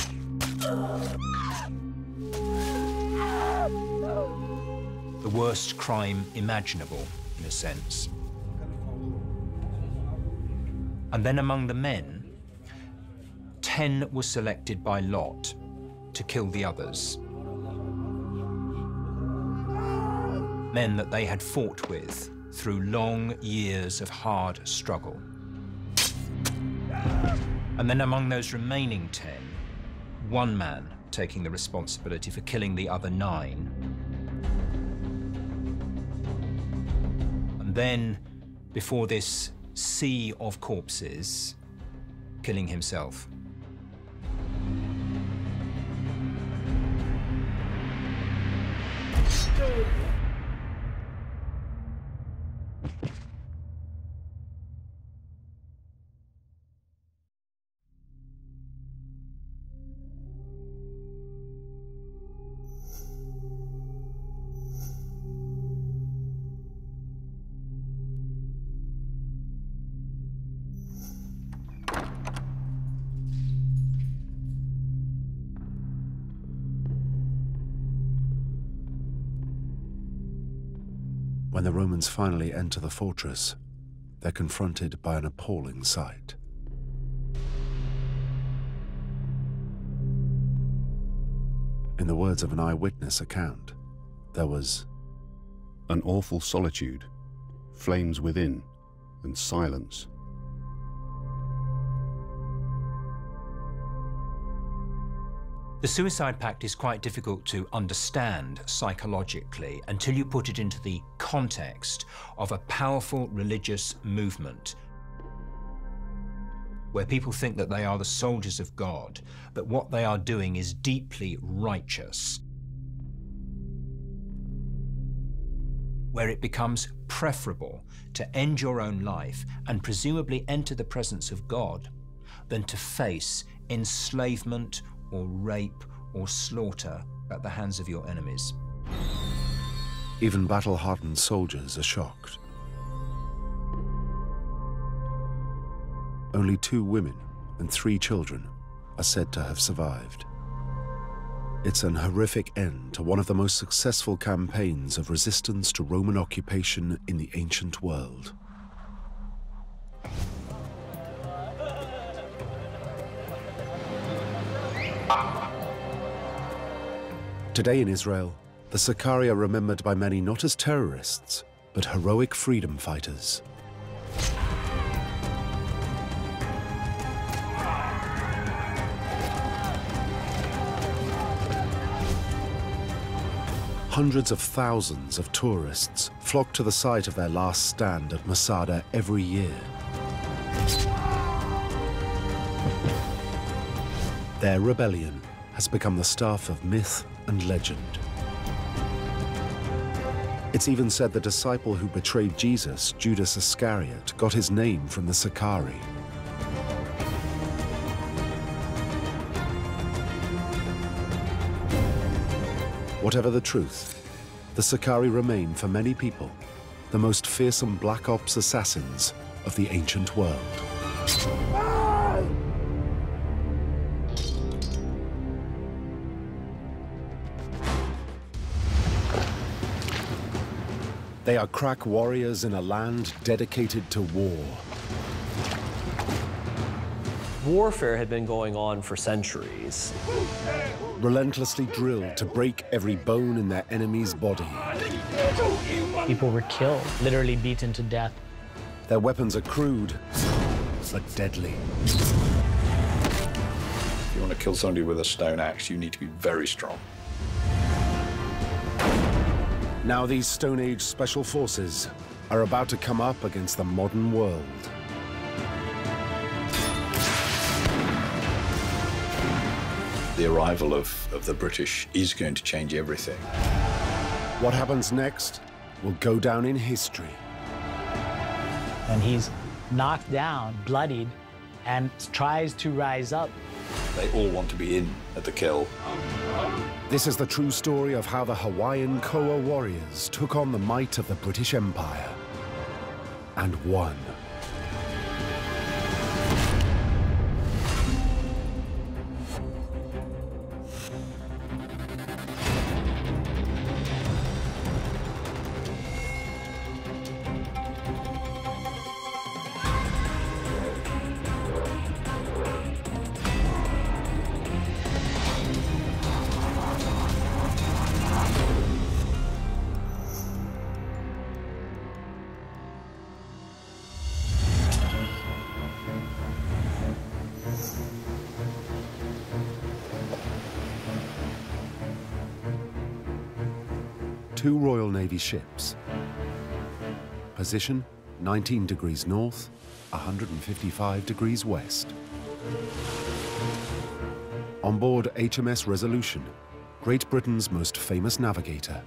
The worst crime imaginable, in a sense. And then among the men, 10 were selected by lot to kill the others. Men that they had fought with through long years of hard struggle. And then among those remaining 10, one man taking the responsibility for killing the other 9. And then, before this sea of corpses, killing himself. When the Romans finally enter the fortress, they're confronted by an appalling sight. In the words of an eyewitness account, there was an awful solitude, flames within, and silence. The suicide pact is quite difficult to understand psychologically until you put it into the context of a powerful religious movement where people think that they are the soldiers of God, that what they are doing is deeply righteous, where it becomes preferable to end your own life and presumably enter the presence of God than to face enslavement or rape or slaughter at the hands of your enemies. Even battle-hardened soldiers are shocked. Only 2 women and 3 children are said to have survived. It's an horrific end to one of the most successful campaigns of resistance to Roman occupation in the ancient world. Today in Israel, the Sicarii are remembered by many not as terrorists, but heroic freedom fighters. Hundreds of thousands of tourists flock to the site of their last stand at Masada every year. Their rebellion has become the stuff of myth and legend. It's even said the disciple who betrayed Jesus, Judas Iscariot, got his name from the Sicarii. Whatever the truth, the Sicarii remain for many people the most fearsome Black Ops assassins of the ancient world. They are crack warriors in a land dedicated to war. Warfare had been going on for centuries. Relentlessly drilled to break every bone in their enemy's body. People were killed, literally beaten to death. Their weapons are crude, but deadly. If you want to kill somebody with a stone axe, you need to be very strong. Now these Stone Age special forces are about to come up against the modern world. The arrival of the British is going to change everything. What happens next will go down in history. And he's knocked down, bloodied, and tries to rise up. They all want to be in at the kill. This is the true story of how the Hawaiian Koa warriors took on the might of the British Empire and won. 2 Royal Navy ships. Position 19 degrees north, 155 degrees west. On board HMS Resolution, Great Britain's most famous navigator,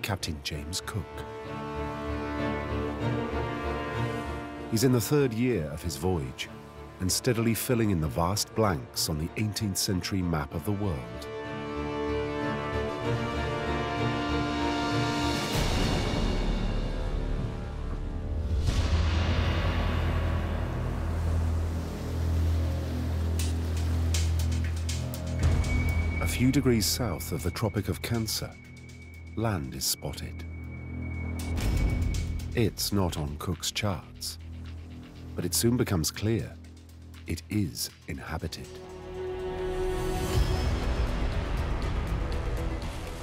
Captain James Cook. He's in the 3rd year of his voyage and steadily filling in the vast blanks on the 18th century map of the world. A few degrees south of the Tropic of Cancer, land is spotted. It's not on Cook's charts, but it soon becomes clear it is inhabited.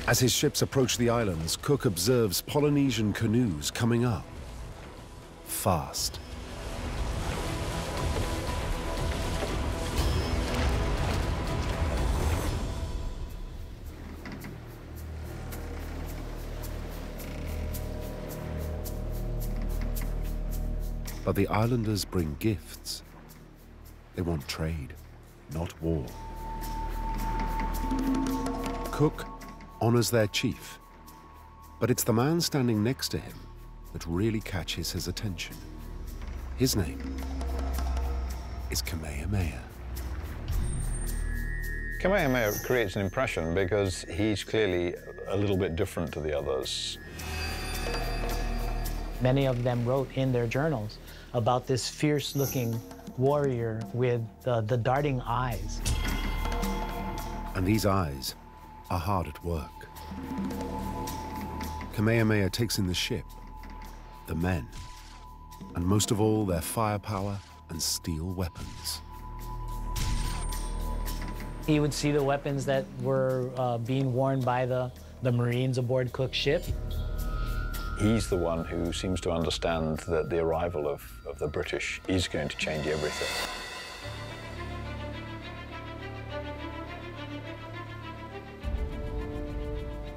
As his ships approach the islands, Cook observes Polynesian canoes coming up, fast. But the islanders bring gifts. They want trade, not war. Cook honors their chief, but it's the man standing next to him that really catches his attention. His name is Kamehameha. Kamehameha creates an impression because he's clearly a little bit different to the others. Many of them wrote in their journals about this fierce-looking warrior with the darting eyes. And these eyes are hard at work. Kamehameha takes in the ship, the men, and most of all, their firepower and steel weapons. He would see the weapons that were being worn by the Marines aboard Cook's ship. He's the one who seems to understand that the arrival of the British is going to change everything.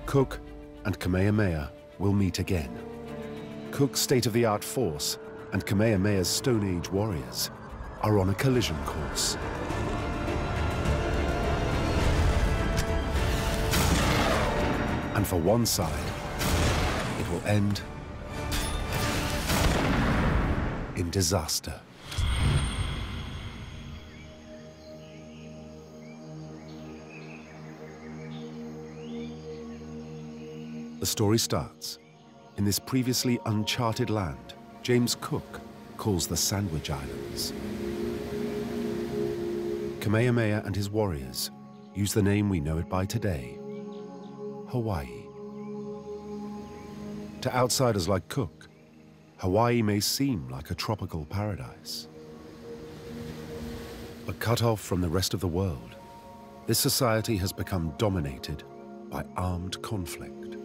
Cook and Kamehameha will meet again. Cook's state-of-the-art force and Kamehameha's Stone Age warriors are on a collision course. And for one side, it will end in disaster. The story starts in this previously uncharted land James Cook calls the Sandwich Islands. Kamehameha and his warriors use the name we know it by today, Hawaii. To outsiders like Cook, Hawaii may seem like a tropical paradise. But cut off from the rest of the world, this society has become dominated by armed conflict.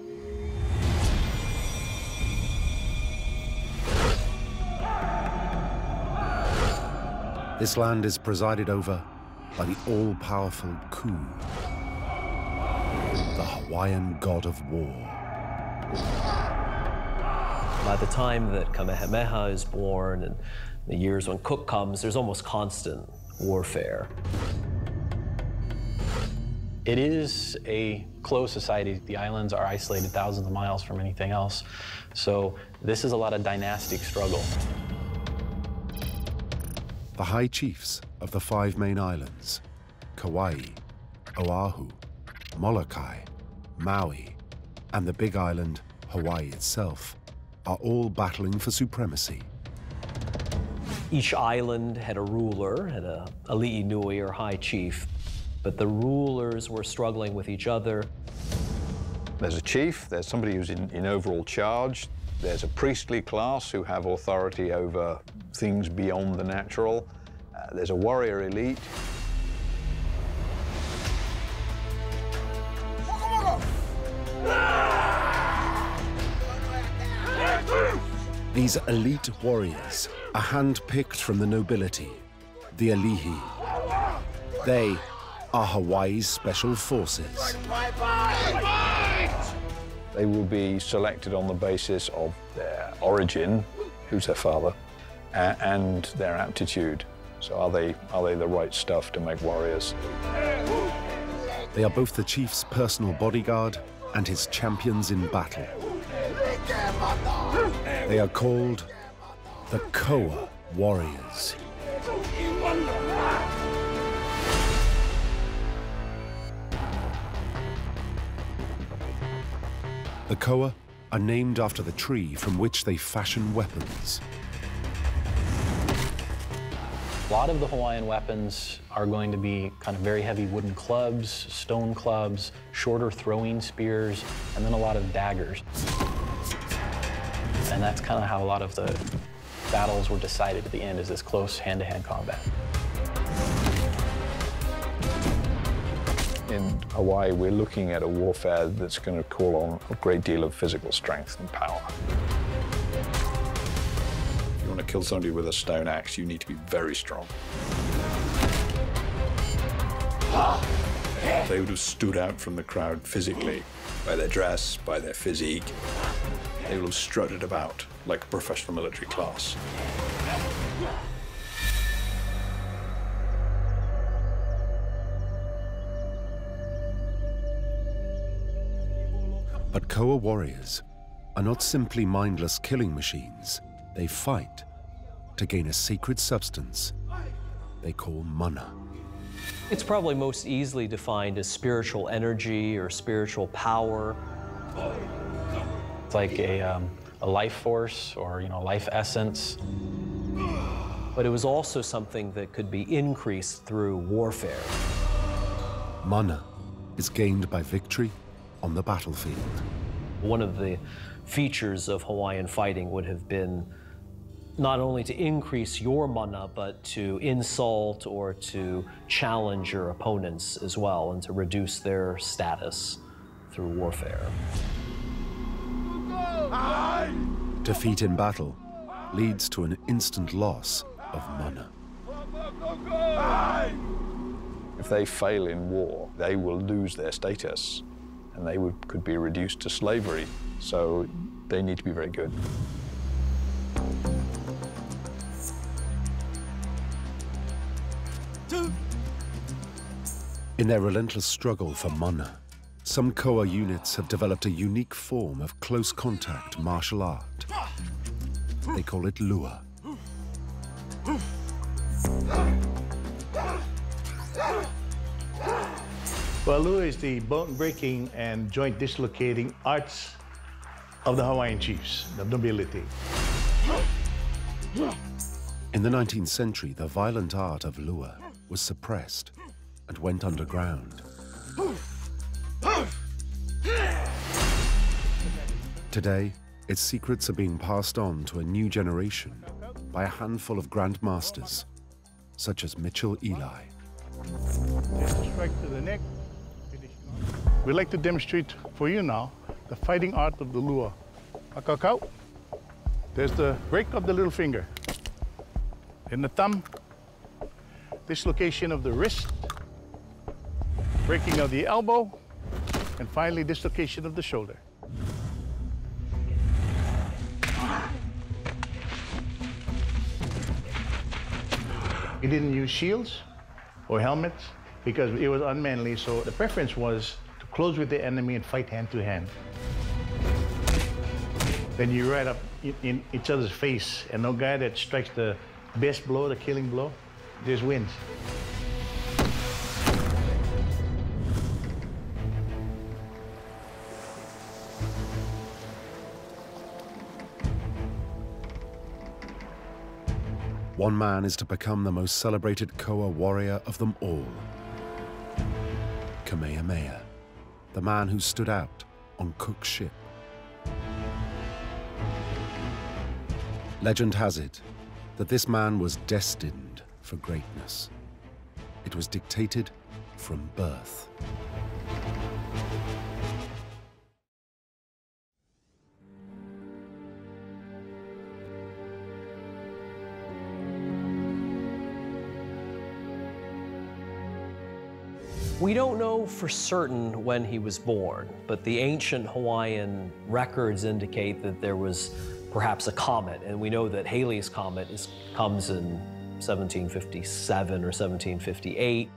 This land is presided over by the all-powerful Ku, the Hawaiian god of war. By the time that Kamehameha is born and the years when Cook comes, there's almost constant warfare. It is a closed society. The islands are isolated thousands of miles from anything else. So this is a lot of dynastic struggle. The high chiefs of the 5 main islands, Kauai, Oahu, Molokai, Maui, and the big island, Hawaii itself, are all battling for supremacy. Each island had a ruler, had a ali'i nui or high chief, but the rulers were struggling with each other. There's a chief, there's somebody who's in overall charge, there's a priestly class who have authority over things beyond the natural, there's a warrior elite. These elite warriors are hand-picked from the nobility, the ali'i. They are Hawaii's special forces. They will be selected on the basis of their origin, who's their father, and their aptitude. So are they the right stuff to make warriors? They are both the chief's personal bodyguard and his champions in battle. They are called the Koa Warriors. The Koa are named after the tree from which they fashion weapons. A lot of the Hawaiian weapons are going to be kind of very heavy wooden clubs, stone clubs, shorter throwing spears, and then a lot of daggers. And that's kind of how a lot of the battles were decided at the end, is this close hand-to-hand combat. In Hawaii, we're looking at a warfare that's going to call on a great deal of physical strength and power. If you want to kill somebody with a stone axe, you need to be very strong. They would have stood out from the crowd physically, by their dress, by their physique. They would have strutted about like a professional military class. But Koa warriors are not simply mindless killing machines. They fight to gain a sacred substance they call mana. It's probably most easily defined as spiritual energy or spiritual power. It's like a life force or, life essence. But it was also something that could be increased through warfare. Mana is gained by victory on the battlefield. One of the features of Hawaiian fighting would have been not only to increase your mana, but to insult or to challenge your opponents as well, and to reduce their status through warfare. Defeat in battle leads to an instant loss of mana. If they fail in war, they will lose their status, and they could be reduced to slavery. So they need to be very good. In their relentless struggle for mana, some Koa units have developed a unique form of close contact martial art. They call it lua. Well, lua is the bone-breaking and joint dislocating arts of the Hawaiian chiefs, the nobility. In the 19th century, the violent art of lua was suppressed and went underground. Today, its secrets are being passed on to a new generation by a handful of grandmasters, such as Mitchell Eli. Strike to the neck. We'd like to demonstrate for you now the fighting art of the lua. Akakau. There's the break of the little finger. In the thumb, dislocation of the wrist, breaking of the elbow, and finally dislocation of the shoulder. We didn't use shields or helmets because it was unmanly, so the preference was to close with the enemy and fight hand to hand. Then you right up in each other's face, and no guy that strikes the best blow, the killing blow, just wins. One man is to become the most celebrated Koa warrior of them all. Kamehameha, the man who stood out on Cook's ship. Legend has it that this man was destined for greatness. It was dictated from birth. We don't know for certain when he was born, but the ancient Hawaiian records indicate that there was perhaps a comet, and we know that Halley's Comet comes in 1757 or 1758.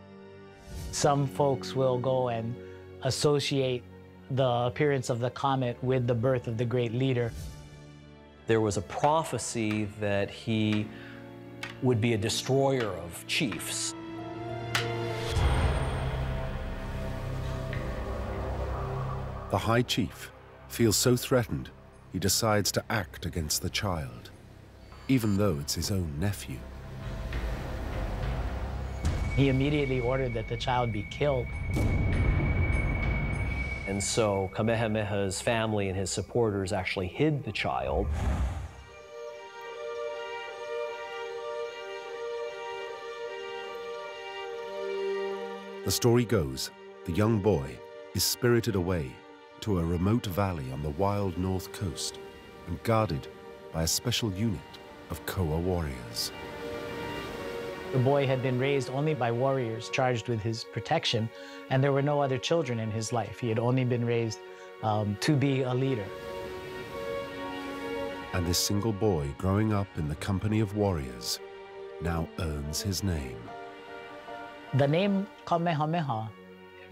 Some folks will go and associate the appearance of the comet with the birth of the great leader. There was a prophecy that he would be a destroyer of chiefs. The High Chief feels so threatened, he decides to act against the child, even though it's his own nephew. He immediately ordered that the child be killed. And so Kamehameha's family and his supporters actually hid the child. The story goes, the young boy is spirited away to a remote valley on the wild north coast and guarded by a special unit of Koa warriors. The boy had been raised only by warriors charged with his protection, and there were no other children in his life. He had only been raised to be a leader. And this single boy growing up in the company of warriors now earns his name. The name Kamehameha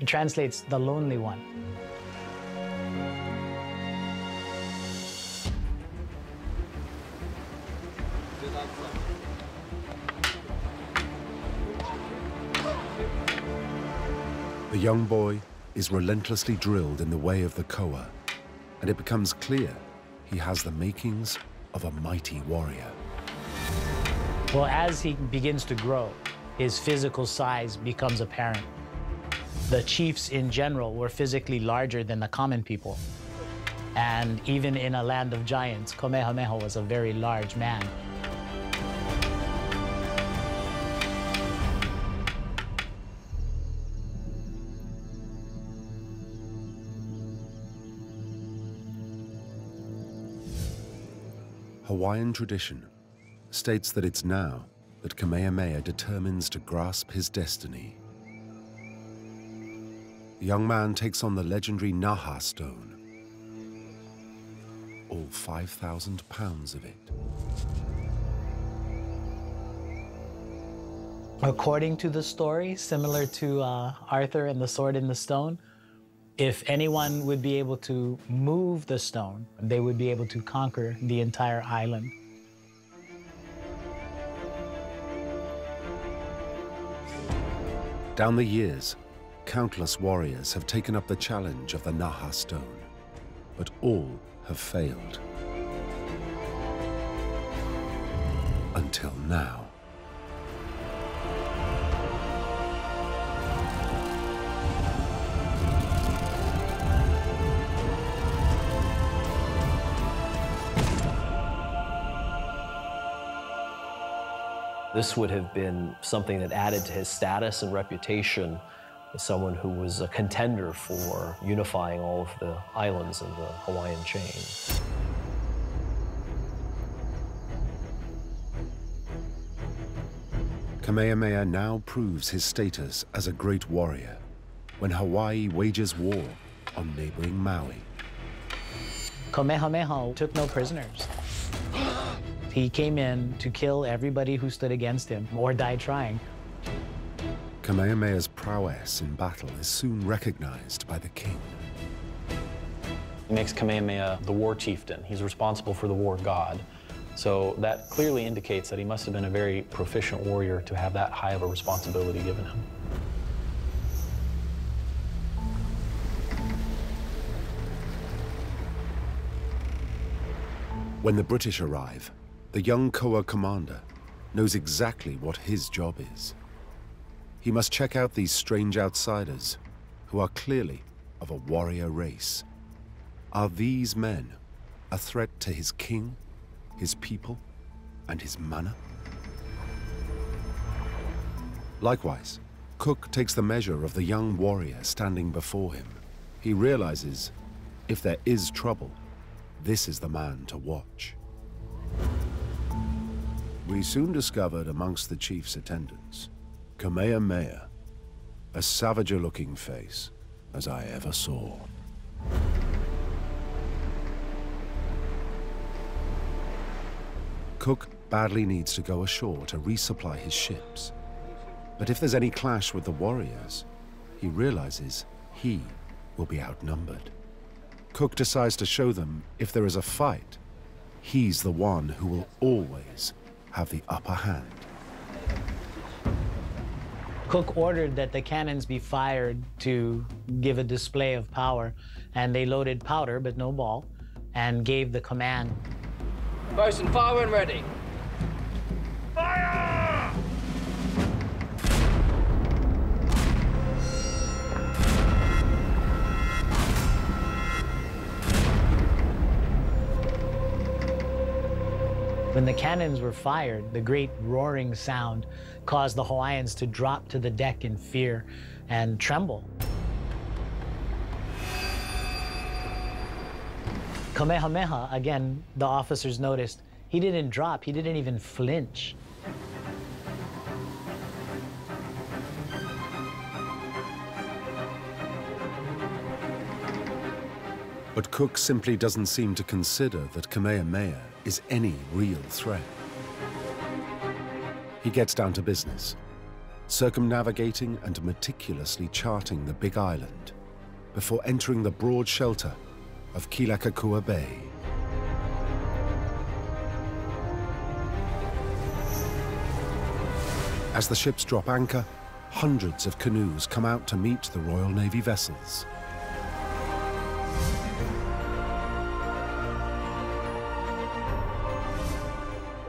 translates the lonely one. The young boy is relentlessly drilled in the way of the Koa, and it becomes clear he has the makings of a mighty warrior. Well, as he begins to grow, his physical size becomes apparent. The chiefs in general were physically larger than the common people. And even in a land of giants, Kamehameha was a very large man. Hawaiian tradition states that it's now that Kamehameha determines to grasp his destiny. The young man takes on the legendary Naha stone, all 5,000 pounds of it. According to the story, similar to Arthur and the sword in the stone, if anyone would be able to move the stone, they would be able to conquer the entire island. Down the years, countless warriors have taken up the challenge of the Naha stone, but all have failed. Until now. This would have been something that added to his status and reputation as someone who was a contender for unifying all of the islands in the Hawaiian chain. Kamehameha now proves his status as a great warrior when Hawaii wages war on neighboring Maui. Kamehameha took no prisoners. He came in to kill everybody who stood against him or died trying. Kamehameha's prowess in battle is soon recognized by the king. He makes Kamehameha the war chieftain. He's responsible for the war god. So that clearly indicates that he must have been a very proficient warrior to have that high of a responsibility given him. When the British arrive, the young Koa commander knows exactly what his job is. He must check out these strange outsiders who are clearly of a warrior race. Are these men a threat to his king, his people, and his mana? Likewise, Cook takes the measure of the young warrior standing before him. He realizes, if there is trouble, this is the man to watch. We soon discovered amongst the chief's attendants, Kamehameha a savager-looking face as I ever saw. Cook badly needs to go ashore to resupply his ships. But if there's any clash with the warriors, he realizes he will be outnumbered. Cook decides to show them if there is a fight, he's the one who will always have the upper hand. Cook ordered that the cannons be fired to give a display of power, and they loaded powder, but no ball, and gave the command. Bosun, fire when ready. Fire! When the cannons were fired, the great roaring sound caused the Hawaiians to drop to the deck in fear and tremble. Kamehameha, again, the officers noticed, he didn't drop, he didn't even flinch. But Cook simply doesn't seem to consider that Kamehameha is any real threat. He gets down to business, circumnavigating and meticulously charting the Big Island before entering the broad shelter of Kealakekua Bay. As the ships drop anchor, hundreds of canoes come out to meet the Royal Navy vessels.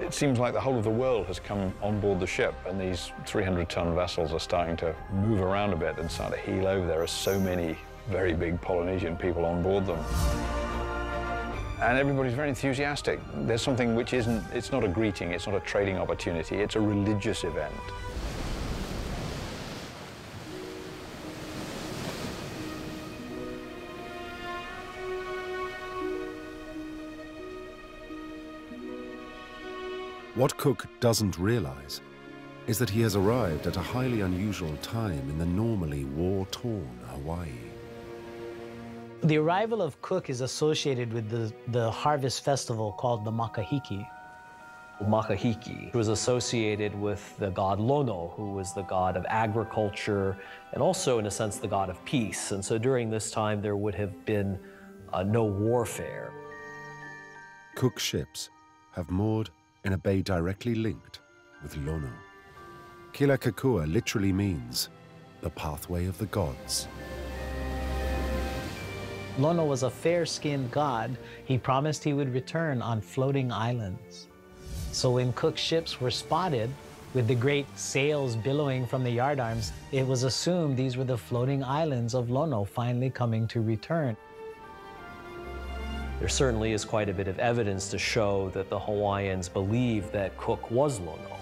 It seems like the whole of the world has come on board the ship, and these 300-ton vessels are starting to move around a bit and start to heel over. There are so many very big Polynesian people on board them. And everybody's very enthusiastic. There's something which isn't, it's not a greeting, it's not a trading opportunity, it's a religious event. What Cook doesn't realize is that he has arrived at a highly unusual time in the normally war-torn Hawaii. The arrival of Cook is associated with the harvest festival called the Makahiki. Makahiki was associated with the god Lono, who was the god of agriculture and also, in a sense, the god of peace. And so during this time, there would have been no warfare. Cook's ships have moored in a bay directly linked with Lono. Kealakekua literally means the pathway of the gods. Lono was a fair-skinned god. He promised he would return on floating islands. So when Cook's ships were spotted with the great sails billowing from the yardarms, it was assumed these were the floating islands of Lono finally coming to return. There certainly is quite a bit of evidence to show that the Hawaiians believed that Cook was Lono.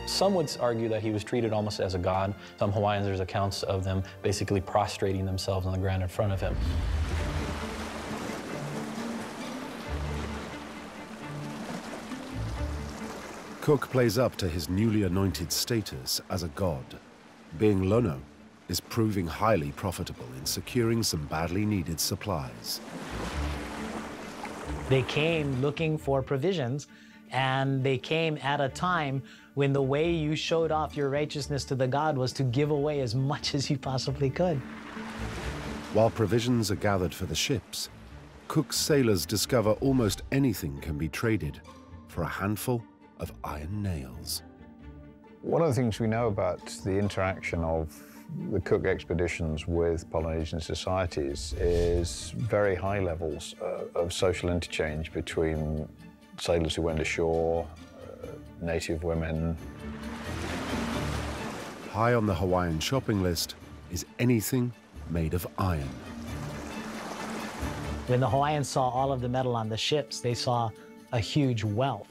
Some would argue that he was treated almost as a god. Some Hawaiians, there's accounts of them basically prostrating themselves on the ground in front of him. Cook plays up to his newly anointed status as a god. Being Lono is proving highly profitable in securing some badly needed supplies. They came looking for provisions, and they came at a time when the way you showed off your righteousness to the god was to give away as much as you possibly could. While provisions are gathered for the ships, Cook's sailors discover almost anything can be traded for a handful of iron nails. One of the things we know about the interaction of the Cook expeditions with Polynesian societies is very high levels of social interchange between sailors who went ashore, native women. High on the Hawaiian shopping list is anything made of iron. When the Hawaiians saw all of the metal on the ships, they saw a huge wealth.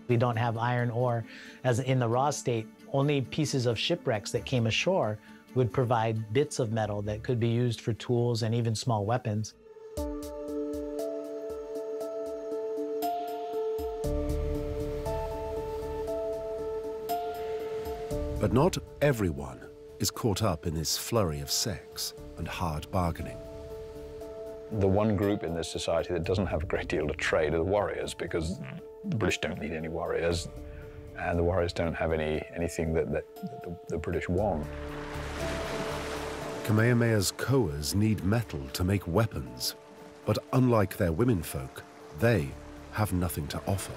We don't have iron ore as in the raw state. Only pieces of shipwrecks that came ashore would provide bits of metal that could be used for tools and even small weapons. But not everyone is caught up in this flurry of sex and hard bargaining. The one group in this society that doesn't have a great deal to trade are the warriors, because the British don't need any warriors, and the warriors don't have anything that the British want. Kamehameha's Koas need metal to make weapons, but unlike their womenfolk, they have nothing to offer.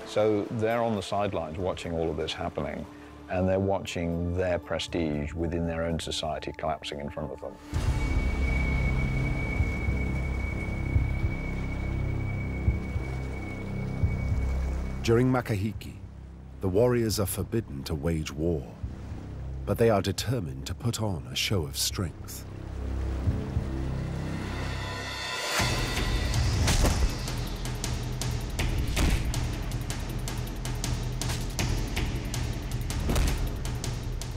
So they're on the sidelines watching all of this happening, and they're watching their prestige within their own society collapsing in front of them. During Makahiki, the warriors are forbidden to wage war, but they are determined to put on a show of strength.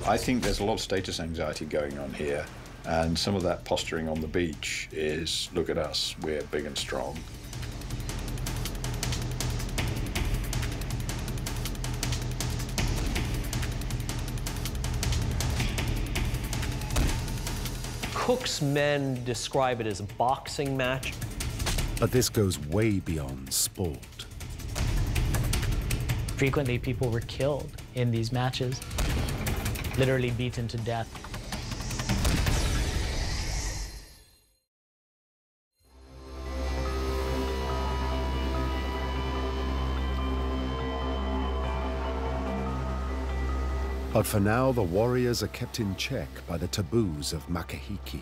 I think there's a lot of status anxiety going on here, and some of that posturing on the beach is, look at us, we're big and strong. Cook's men describe it as a boxing match. But this goes way beyond sport. Frequently, people were killed in these matches, literally beaten to death. But for now, the warriors are kept in check by the taboos of Makahiki.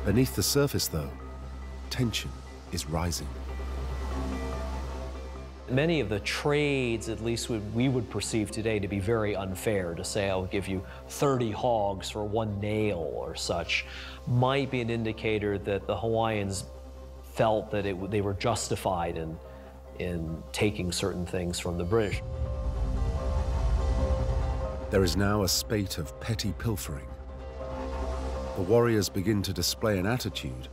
Beneath the surface, though, tension is rising. Many of the trades, at least we would perceive today to be very unfair, to say I'll give you 30 hogs for one nail or such, might be an indicator that the Hawaiians felt that they were justified in taking certain things from the British. There is now a spate of petty pilfering. The warriors begin to display an attitude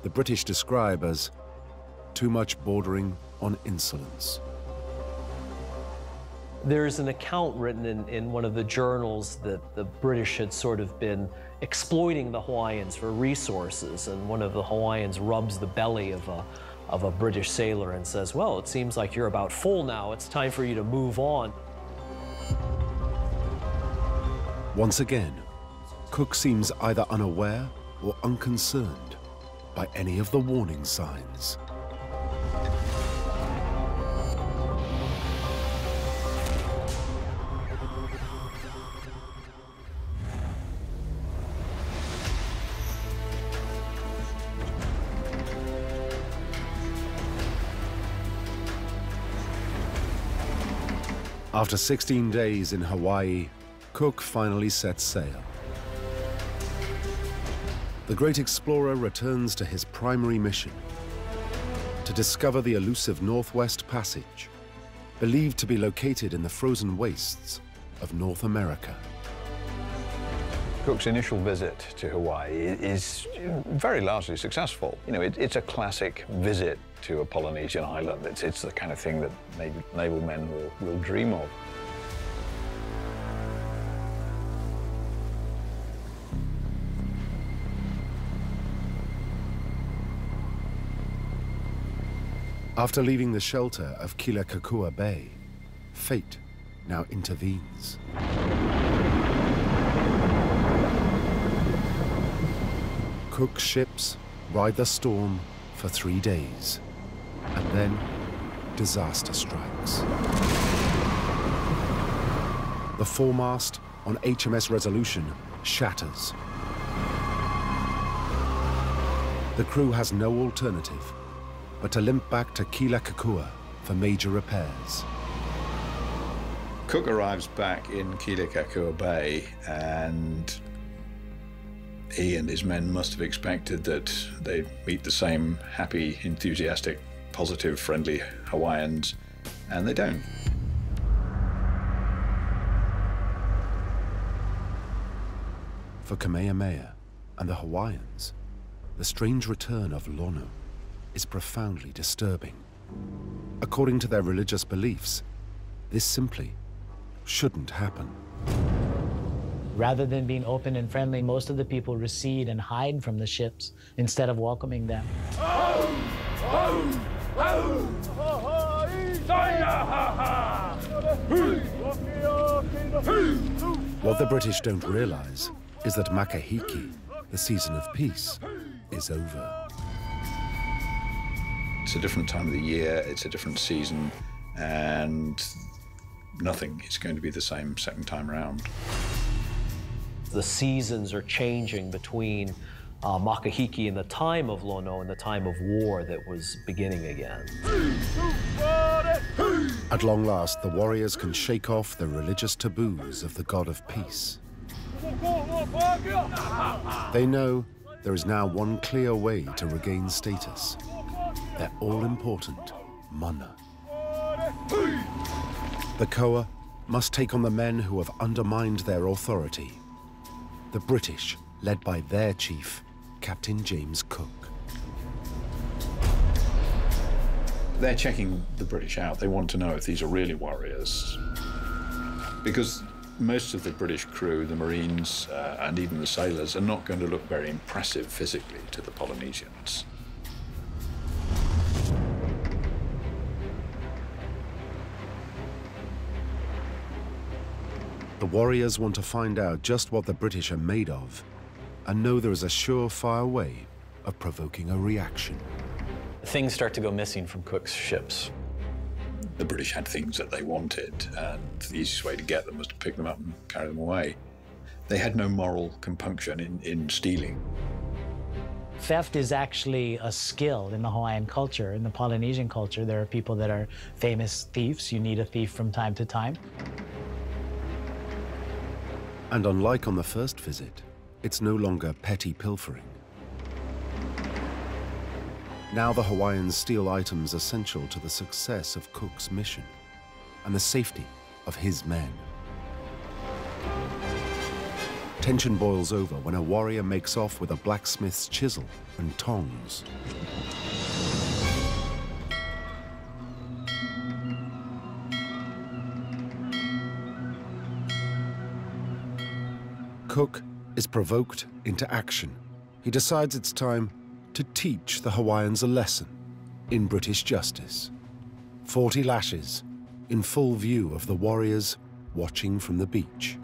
the British describe as too much bordering on insolence. There's an account written in one of the journals that the British had sort of been exploiting the Hawaiians for resources, and one of the Hawaiians rubs the belly of a British sailor and says, well, it seems like you're about full now, it's time for you to move on. Once again, Cook seems either unaware or unconcerned by any of the warning signs. After 16 days in Hawaii, Cook finally sets sail. The great explorer returns to his primary mission, to discover the elusive Northwest Passage, believed to be located in the frozen wastes of North America. Cook's initial visit to Hawaii is very largely successful. You know, it's a classic visit to a Polynesian island. It's the kind of thing that naval men will dream of. After leaving the shelter of Kealakekua Bay, fate now intervenes. Cook's ships ride the storm for 3 days, and then disaster strikes. The foremast on HMS Resolution shatters. The crew has no alternative but to limp back to Kealakekua for major repairs. Cook arrives back in Kealakekua Bay, and he and his men must have expected that they'd meet the same happy, enthusiastic, positive, friendly Hawaiians, and they don't. For Kamehameha and the Hawaiians, the strange return of Lono is profoundly disturbing. According to their religious beliefs, this simply shouldn't happen. Rather than being open and friendly, most of the people recede and hide from the ships instead of welcoming them. What the British don't realize is that Makahiki, the season of peace, is over. It's a different time of the year, it's a different season, and nothing is going to be the same second time around. The seasons are changing between Makahiki and the time of Lono and the time of war that was beginning again. At long last, the warriors can shake off the religious taboos of the god of peace. They know there is now one clear way to regain status. Their all-important mana. The Koa must take on the men who have undermined their authority. The British, led by their chief, Captain James Cook. They're checking the British out. They want to know if these are really warriors. Because most of the British crew, the Marines, and even the sailors, are not going to look very impressive physically to the Polynesians. The warriors want to find out just what the British are made of, and know there is a surefire way of provoking a reaction. Things start to go missing from Cook's ships. The British had things that they wanted, and the easiest way to get them was to pick them up and carry them away. They had no moral compunction in stealing. Theft is actually a skill in the Hawaiian culture. In the Polynesian culture, there are people that are famous thieves. You need a thief from time to time. And unlike on the first visit, it's no longer petty pilfering. Now the Hawaiians steal items essential to the success of Cook's mission and the safety of his men. Tension boils over when a warrior makes off with a blacksmith's chisel and tongs. Cook is provoked into action. He decides it's time to teach the Hawaiians a lesson in British justice. 40 lashes in full view of the warriors watching from the beach.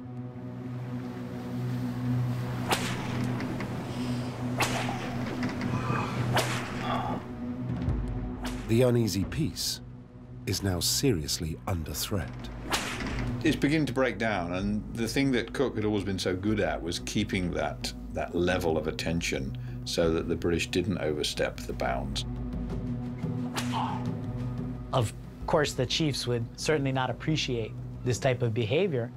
The uneasy peace is now seriously under threat. It's beginning to break down, and the thing that Cook had always been so good at was keeping that level of attention so that the British didn't overstep the bounds. Of course, the chiefs would certainly not appreciate this type of behavior.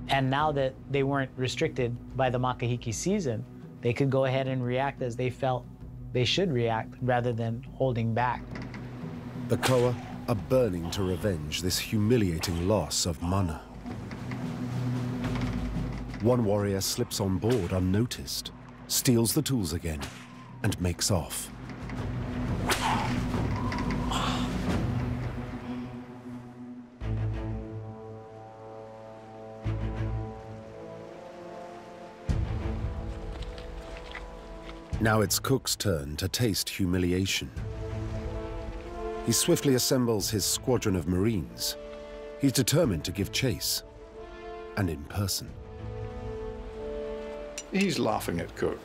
And now that they weren't restricted by the Makahiki season, they could go ahead and react as they felt they should react rather than holding back. The Koa are burning to revenge this humiliating loss of mana. One warrior slips on board unnoticed, steals the tools again, and makes off. Now it's Cook's turn to taste humiliation. He swiftly assembles his squadron of Marines. He's determined to give chase, and in person. He's laughing at Cook,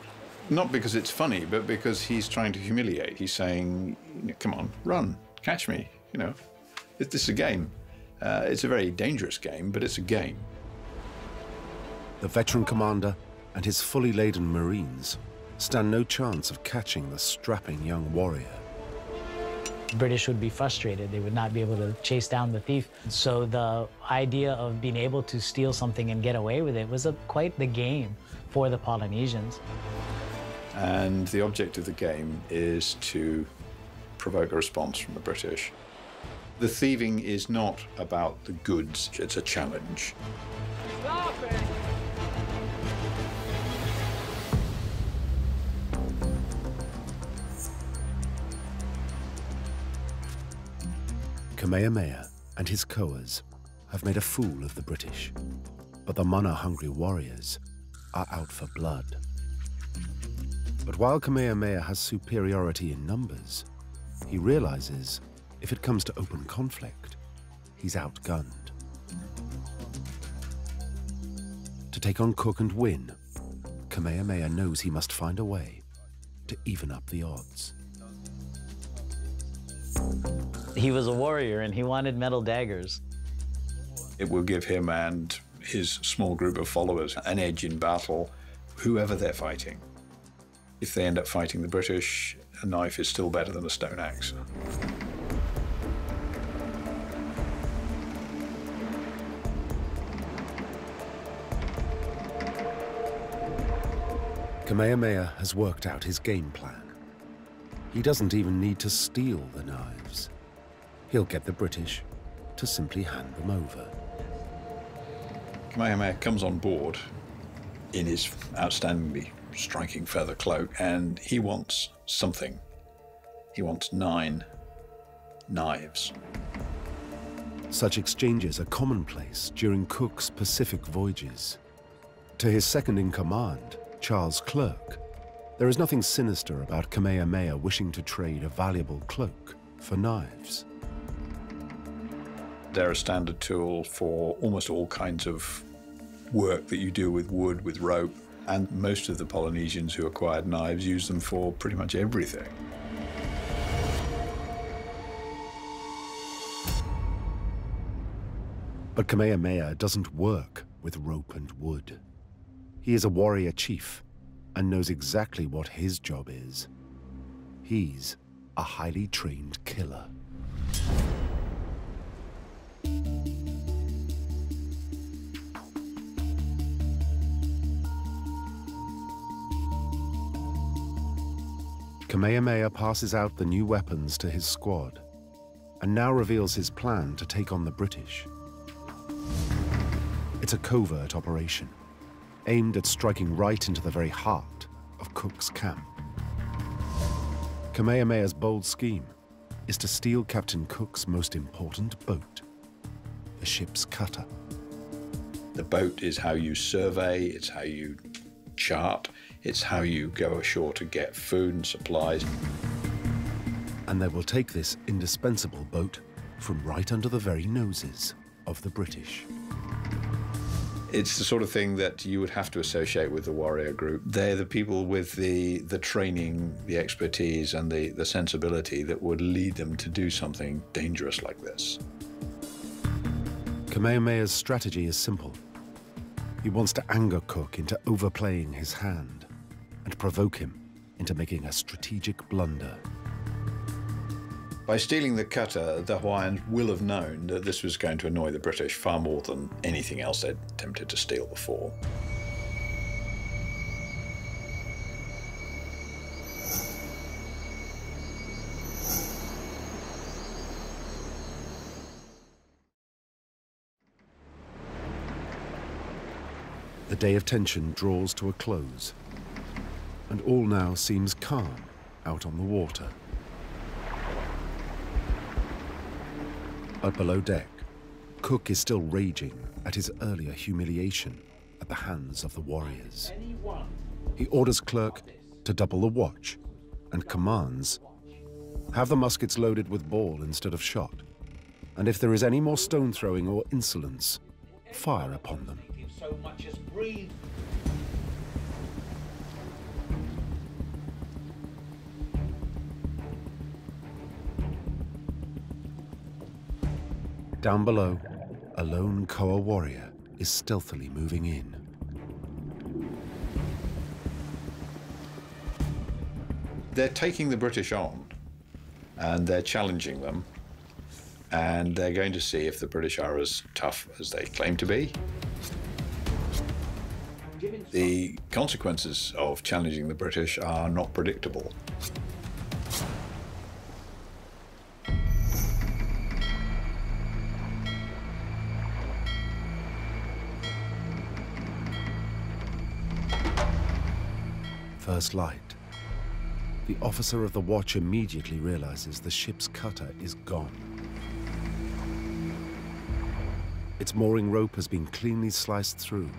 not because it's funny, but because he's trying to humiliate. He's saying, come on, run, catch me, you know. This is a game. It's a very dangerous game, but it's a game. The veteran commander and his fully laden Marines stand no chance of catching the strapping young warrior. The British would be frustrated. They would not be able to chase down the thief. So the idea of being able to steal something and get away with it was quite the game for the Polynesians. And the object of the game is to provoke a response from the British. The thieving is not about the goods, it's a challenge. Stop it! Kamehameha and his Koas have made a fool of the British. But the mana-hungry warriors are out for blood. But while Kamehameha has superiority in numbers, he realizes if it comes to open conflict, he's outgunned. To take on Cook and win, Kamehameha knows he must find a way to even up the odds. He was a warrior and he wanted metal daggers. It will give him and his small group of followers an edge in battle, whoever they're fighting. If they end up fighting the British, a knife is still better than a stone axe. Kamehameha has worked out his game plan. He doesn't even need to steal the knives. He'll get the British to simply hand them over. Kamehameha comes on board in his outstandingly striking feather cloak, and he wants something. He wants 9 knives. Such exchanges are commonplace during Cook's Pacific voyages. To his second-in-command, Charles Clerk, there is nothing sinister about Kamehameha wishing to trade a valuable cloak for knives. They're a standard tool for almost all kinds of work that you do with wood, with rope, and most of the Polynesians who acquired knives use them for pretty much everything. But Kamehameha doesn't work with rope and wood. He is a warrior chief and knows exactly what his job is. He's a highly trained killer. Kamehameha passes out the new weapons to his squad and now reveals his plan to take on the British. It's a covert operation, aimed at striking right into the very heart of Cook's camp. Kamehameha's bold scheme is to steal Captain Cook's most important boat, the ship's cutter. The boat is how you survey, it's how you chart, it's how you go ashore to get food and supplies. And they will take this indispensable boat from right under the very noses of the British. It's the sort of thing that you would have to associate with the warrior group. They're the people with the training, the expertise, and the sensibility that would lead them to do something dangerous like this. Kamehameha's strategy is simple. He wants to anger Cook into overplaying his hand and provoke him into making a strategic blunder. By stealing the cutter, the Hawaiians will have known that this was going to annoy the British far more than anything else they'd attempted to steal before. The day of tension draws to a close, and all now seems calm out on the water. But below deck, Cook is still raging at his earlier humiliation at the hands of the warriors. He orders Clerk to double the watch and commands, have the muskets loaded with ball instead of shot, and if there is any more stone throwing or insolence, fire upon them. So much as breathe. Down below, a lone Koa warrior is stealthily moving in. They're taking the British on, and they're challenging them, and they're going to see if the British are as tough as they claim to be. The consequences of challenging the British are not predictable. First light. The officer of the watch immediately realizes the ship's cutter is gone. its mooring rope has been cleanly sliced through,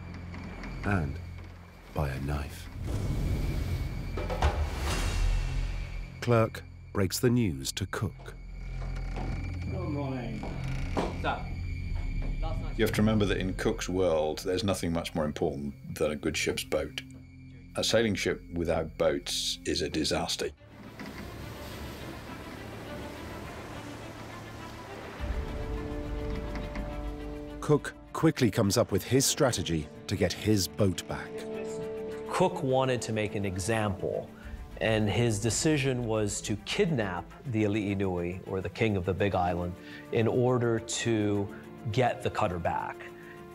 and by a knife. Clerk breaks the news to Cook. Good morning. You have to remember that in Cook's world, there's nothing much more important than a good ship's boat. A sailing ship without boats is a disaster. Cook quickly comes up with his strategy to get his boat back. Cook wanted to make an example, and his decision was to kidnap the Ali'inui, or the king of the Big Island, in order to get the cutter back.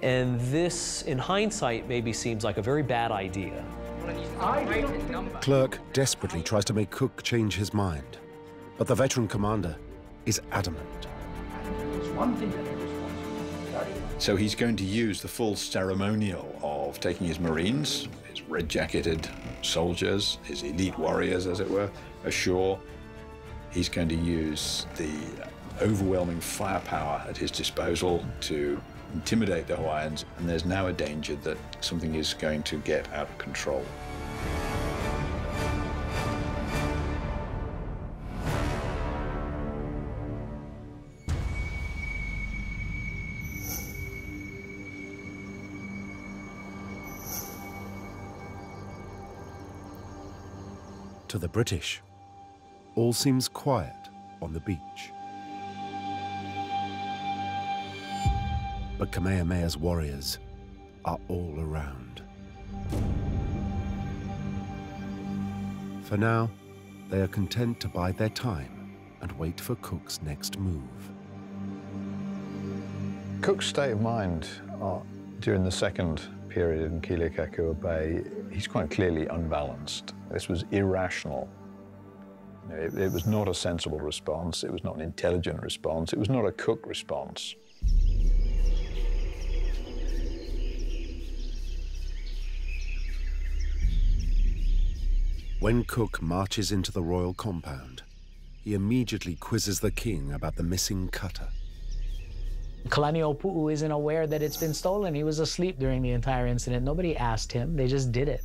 And this, in hindsight, maybe seems like a very bad idea. Clerk desperately tries to make Cook change his mind, but the veteran commander is adamant. So he's going to use the full ceremonial of taking his Marines, his red-jacketed soldiers, his elite warriors, as it were, ashore. He's going to use the overwhelming firepower at his disposal to intimidate the Hawaiians, and there's now a danger that something is going to get out of control. To the British, all seems quiet on the beach. But Kamehameha's warriors are all around. For now, they are content to bide their time and wait for Cook's next move. Cook's state of mind during the second period in Kealakekua Bay, he's quite clearly unbalanced. This was irrational. It was not a sensible response. It was not an intelligent response. It was not a Cook response. When Cook marches into the royal compound, he immediately quizzes the king about the missing cutter. Kalani'opu'u isn't aware that it's been stolen. He was asleep during the entire incident. Nobody asked him. They just did it.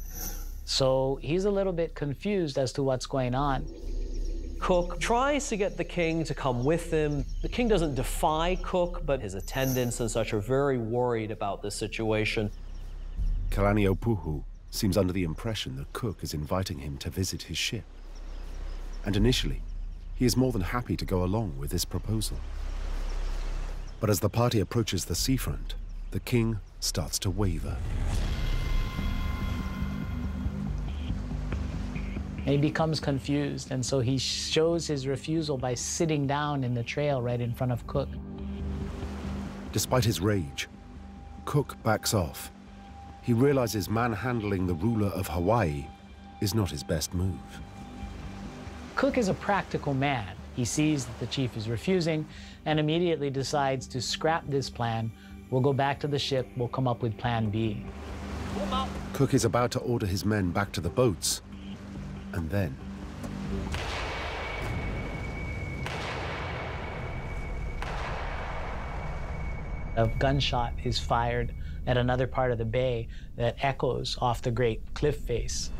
So he's a little bit confused as to what's going on. Cook tries to get the king to come with him. The king doesn't defy Cook, but his attendants and such are very worried about this situation. Kalani'opu'u seems under the impression that Cook is inviting him to visit his ship. And initially, he is more than happy to go along with this proposal. But as the party approaches the seafront, the king starts to waver. He becomes confused, and so he shows his refusal by sitting down in the trail right in front of Cook. Despite his rage, Cook backs off. He realizes manhandling the ruler of Hawaii is not his best move. Cook is a practical man. He sees that the chief is refusing and immediately decides to scrap this plan. We'll go back to the ship, we'll come up with plan B. Cook is about to order his men back to the boats, and then a gunshot is fired at another part of the bay that echoes off the great cliff face.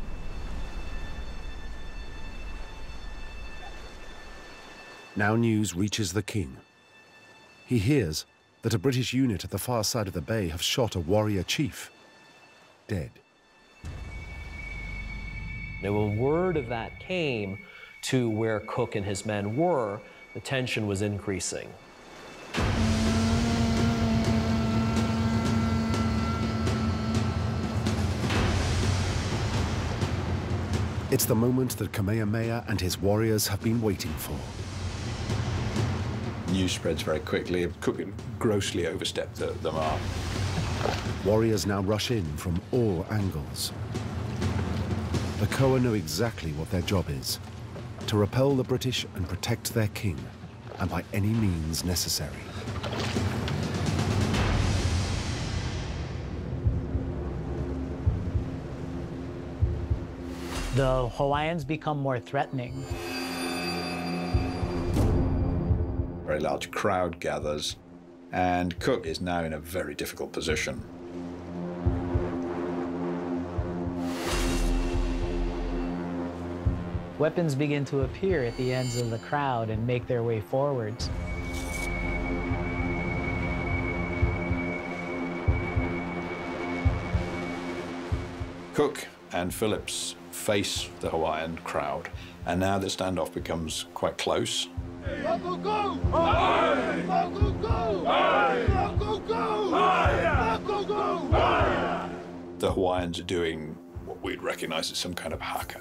Now news reaches the king. He hears that a British unit at the far side of the bay have shot a warrior chief, dead. Now, when word of that came to where Cook and his men were, the tension was increasing. It's the moment that Kamehameha and his warriors have been waiting for. News spreads very quickly. Cook had grossly overstepped the mark. Warriors now rush in from all angles. The Koa know exactly what their job is: to repel the British and protect their king, and by any means necessary. The Hawaiians become more threatening. A very large crowd gathers. And Cook is now in a very difficult position. Weapons begin to appear at the ends of the crowd and make their way forwards. Cook and Phillips face the Hawaiian crowd, and now the standoff becomes quite close. The Hawaiians are doing what we'd recognize as some kind of haka.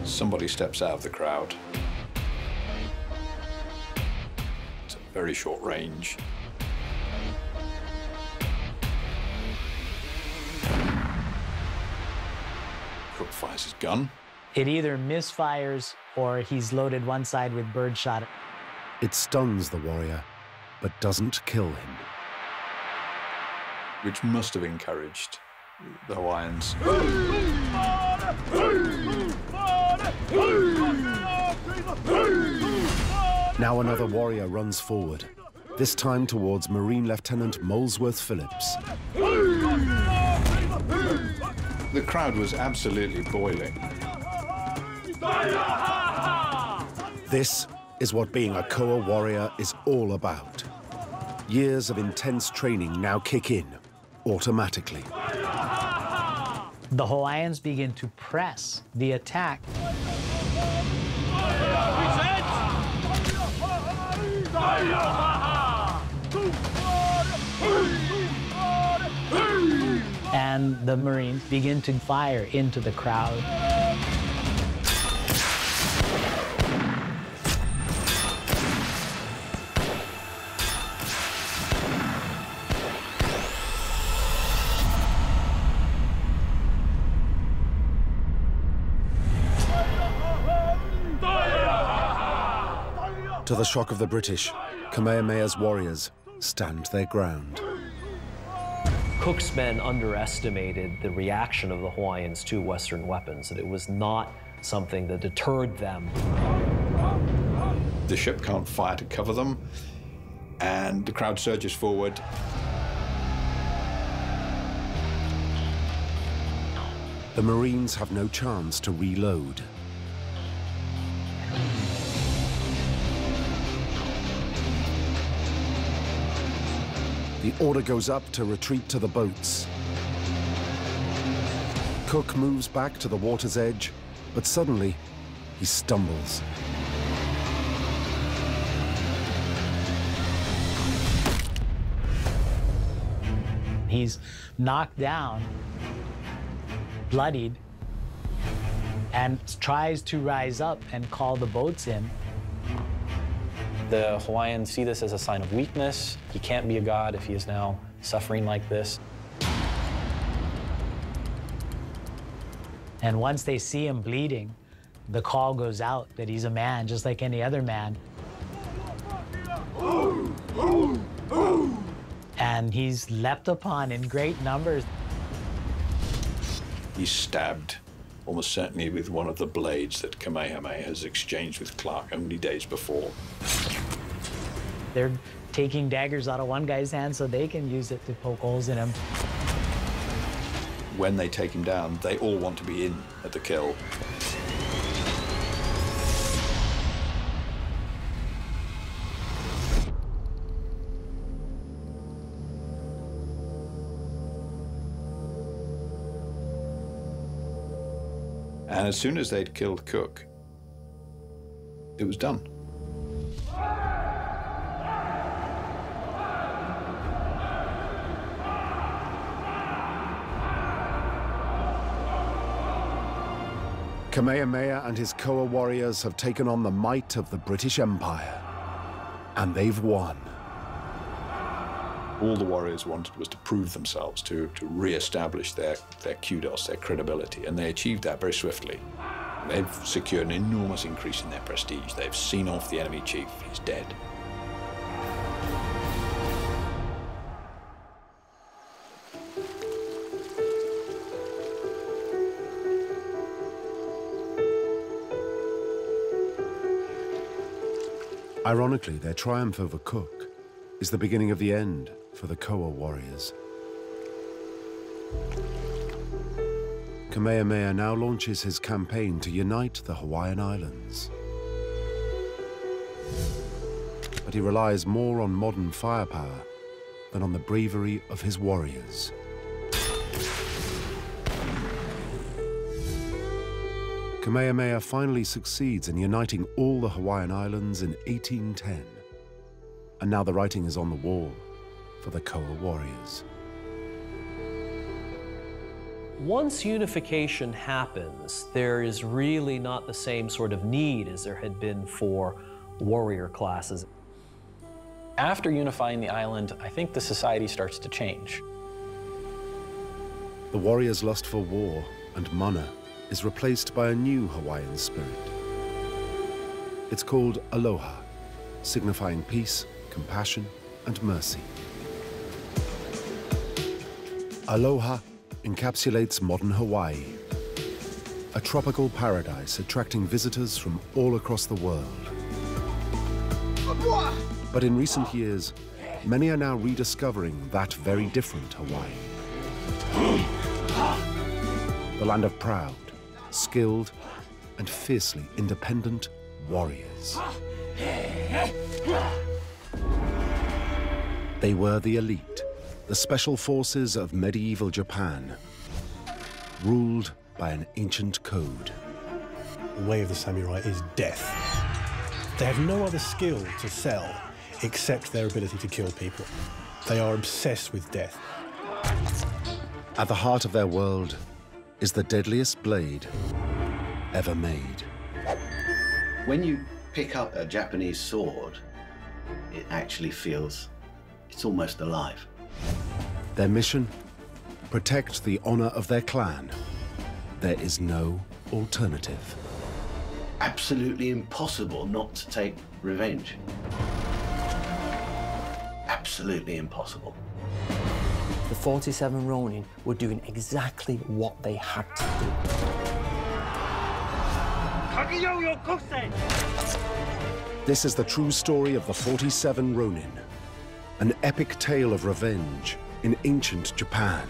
Somebody steps out of the crowd. It's a very short range. Cook fires his gun. It either misfires or he's loaded one side with birdshot. It stuns the warrior, but doesn't kill him. Which must have encouraged the Hawaiians. Now another warrior runs forward, this time towards Marine Lieutenant Molesworth Phillips. The crowd was absolutely boiling. This is what being a Koa warrior is all about. Years of intense training now kick in, automatically. The Hawaiians begin to press the attack. And the Marines begin to fire into the crowd. To the shock of the British, Kamehameha's warriors stand their ground. Cook's men underestimated the reaction of the Hawaiians to Western weapons, that it was not something that deterred them. The ship can't fire to cover them, and the crowd surges forward. The Marines have no chance to reload. The order goes up to retreat to the boats. Cook moves back to the water's edge, but suddenly he stumbles. He's knocked down, bloodied, and tries to rise up and call the boats in. The Hawaiians see this as a sign of weakness. He can't be a god if he is now suffering like this. And once they see him bleeding, the call goes out that he's a man, just like any other man. And he's leapt upon in great numbers. He's stabbed, almost certainly with one of the blades that Kamehameha has exchanged with Clark only days before. They're taking daggers out of one guy's hand so they can use it to poke holes in him. When they take him down, they all want to be in at the kill. And as soon as they'd killed Cook, it was done. Kamehameha and his Koa warriors have taken on the might of the British Empire, and they've won. All the warriors wanted was to prove themselves, to re-establish their kudos, their credibility, and they achieved that very swiftly. They've secured an enormous increase in their prestige. They've seen off the enemy chief. He's dead. Ironically, their triumph over Cook is the beginning of the end for the Koa warriors. Kamehameha now launches his campaign to unite the Hawaiian Islands. But he relies more on modern firepower than on the bravery of his warriors. Kamehameha finally succeeds in uniting all the Hawaiian Islands in 1810. And now the writing is on the wall for the Koa warriors. Once unification happens, there is really not the same sort of need as there had been for warrior classes. After unifying the island, I think the society starts to change. The warriors' lust for war and mana is replaced by a new Hawaiian spirit. It's called aloha, signifying peace, compassion, and mercy. Aloha encapsulates modern Hawaii, a tropical paradise attracting visitors from all across the world. But in recent years, many are now rediscovering that very different Hawaii. The land of proud, skilled, and fiercely independent warriors. They were the elite, the special forces of medieval Japan, ruled by an ancient code. The way of the samurai is death. They have no other skill to sell except their ability to kill people. They are obsessed with death. At the heart of their world is the deadliest blade ever made. When you pick up a Japanese sword, it actually feels, it's almost alive. Their mission? Protect the honor of their clan. There is no alternative. Absolutely impossible not to take revenge. Absolutely impossible. The 47 Ronin were doing exactly what they had to do. This is the true story of the 47 Ronin, an epic tale of revenge in ancient Japan,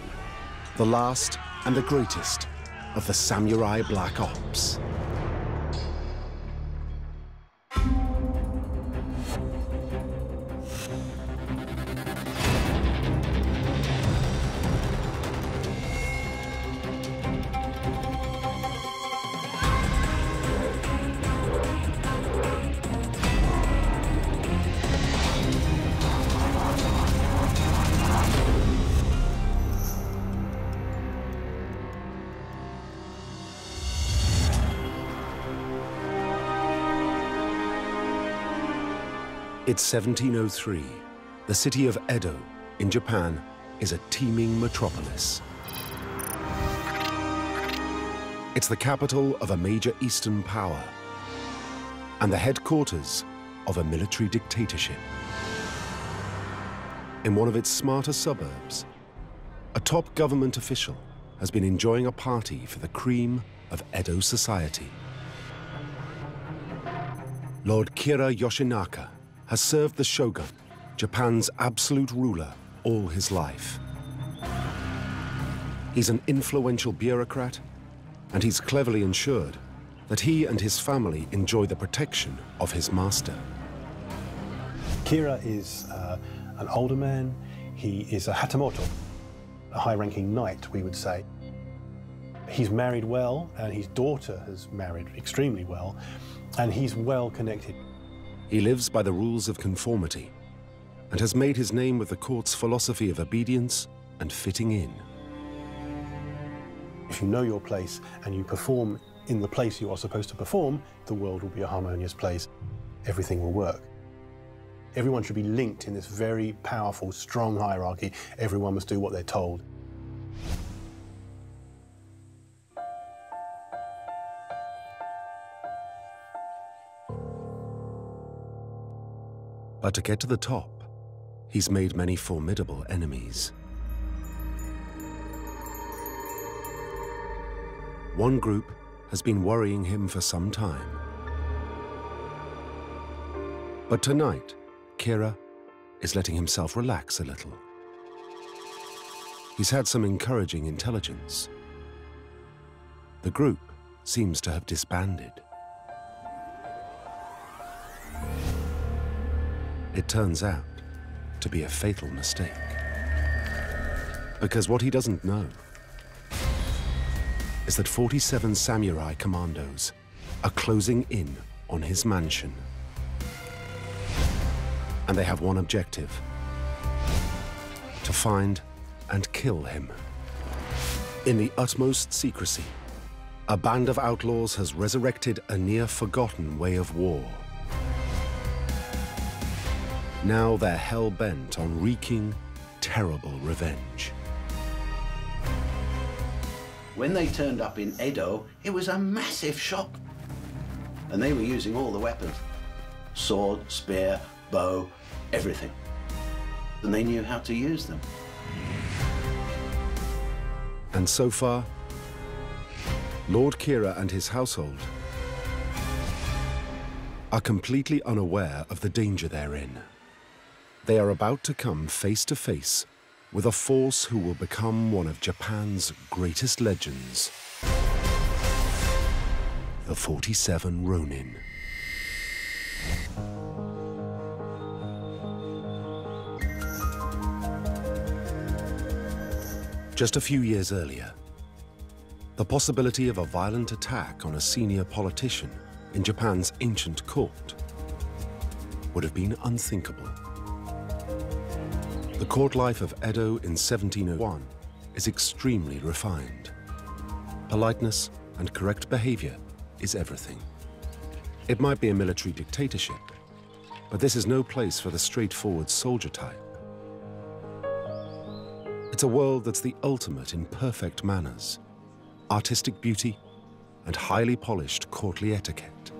the last and the greatest of the samurai black ops. It's 1703. The city of Edo in Japan is a teeming metropolis. It's the capital of a major Eastern power and the headquarters of a military dictatorship. In one of its smarter suburbs, a top government official has been enjoying a party for the cream of Edo society. Lord Kira Yoshinaka has served the shogun, Japan's absolute ruler, all his life. He's an influential bureaucrat, and he's cleverly ensured that he and his family enjoy the protection of his master. Kira is an older man. He is a hatamoto, a high-ranking knight, we would say. He's married well, and his daughter has married extremely well, and he's well connected. He lives by the rules of conformity and has made his name with the court's philosophy of obedience and fitting in. If you know your place and you perform in the place you are supposed to perform, the world will be a harmonious place. Everything will work. Everyone should be linked in this very powerful, strong hierarchy. Everyone must do what they're told. But to get to the top, he's made many formidable enemies. One group has been worrying him for some time. But tonight, Kira is letting himself relax a little. He's had some encouraging intelligence. The group seems to have disbanded. It turns out to be a fatal mistake. Because what he doesn't know is that 47 samurai commandos are closing in on his mansion. And they have one objective: to find and kill him. In the utmost secrecy, a band of outlaws has resurrected a near-forgotten way of war. Now they're hell-bent on wreaking terrible revenge. When they turned up in Edo, it was a massive shock. And they were using all the weapons. Sword, spear, bow, everything. And they knew how to use them. And so far, Lord Kira and his household are completely unaware of the danger they're in. They are about to come face to face with a force who will become one of Japan's greatest legends, the 47 Ronin. Just a few years earlier, the possibility of a violent attack on a senior politician in Japan's ancient court would have been unthinkable. The court life of Edo in 1701 is extremely refined. Politeness and correct behavior is everything. It might be a military dictatorship, but this is no place for the straightforward soldier type. It's a world that's the ultimate in perfect manners, artistic beauty, and highly polished courtly etiquette.